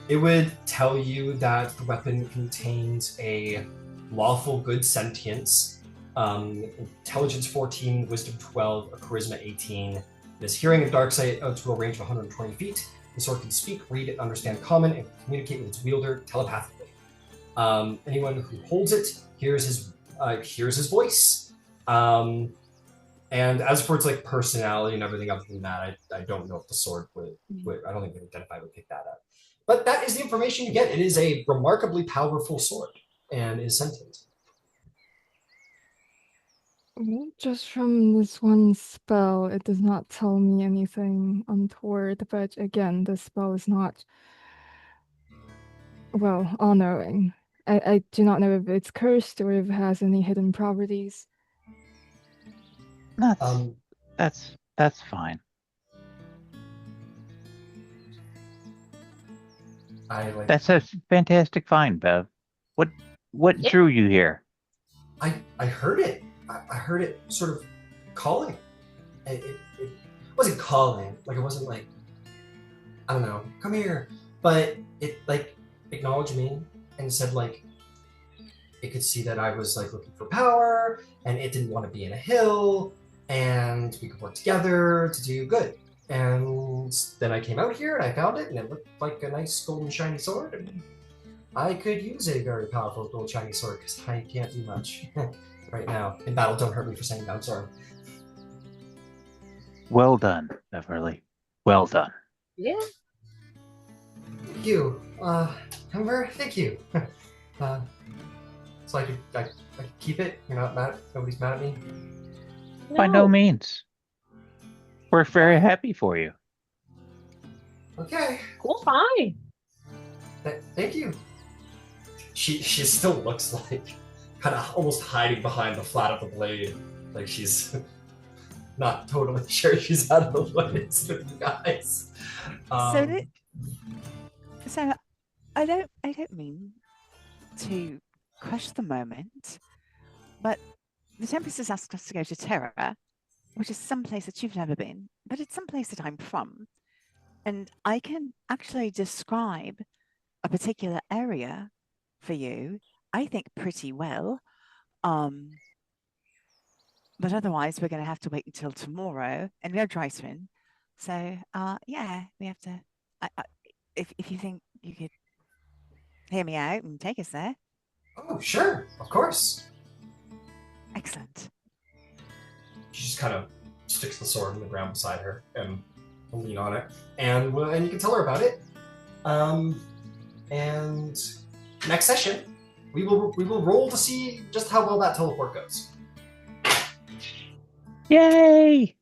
Speaker 1: It would tell you that the weapon contains a lawful good sentience, intelligence 14, wisdom 12, a charisma 18. It has hearing and dark sight out to a range of 120 feet. The sword can speak, read, and understand common, and communicate with its wielder telepathically. Anyone who holds it hears his voice. And as for its like personality and everything other than that, I don't know if the sword would I don't think the identify would pick that up. But that is the information you get. It is a remarkably powerful sword and is sentient.
Speaker 5: Just from this one spell, it does not tell me anything untoward, but again, this spell is not, well, all-knowing. I do not know if it's cursed or if it has any hidden properties.
Speaker 2: That's fine. That's a fantastic find, Bev. What drew you here?
Speaker 1: I heard it. I heard it sort of calling. It wasn't calling. Like it wasn't like, I don't know, come here. But it like acknowledged me and said like, it could see that I was like looking for power, and it didn't want to be in a hill, and we could work together to do good. And then I came out here and I found it, and it looked like a nice golden shiny sword, and I could use a very powerful gold shiny sword because I can't do much right now. In battle, don't hurt me for saying that. I'm sorry.
Speaker 2: Well done, Beverly. Well done.
Speaker 3: Yeah.
Speaker 1: Thank you, Ember. Thank you. So I could keep it. You're not mad. Nobody's mad at me.
Speaker 2: By no means. We're very happy for you.
Speaker 1: Okay.
Speaker 3: Cool, fine.
Speaker 1: Thank you. She still looks like kind of almost hiding behind the flat of the blade, like she's not totally sure she's out of the woods with you guys.
Speaker 4: So I don't mean to crush the moment, but the Tempest has asked us to go to Terra, which is some place that you've never been, but it's some place that I'm from, and I can actually describe a particular area for you, I think pretty well. But otherwise, we're going to have to wait until tomorrow, and we have Drysrinn. So, yeah, we have to. If you think you could hear me out and take us there.
Speaker 1: Oh, sure, of course.
Speaker 4: Excellent.
Speaker 1: She just kind of sticks the sword in the ground beside her and will lean on it, and you can tell her about it. And next session, we will roll to see just how well that teleport goes.
Speaker 2: Yay!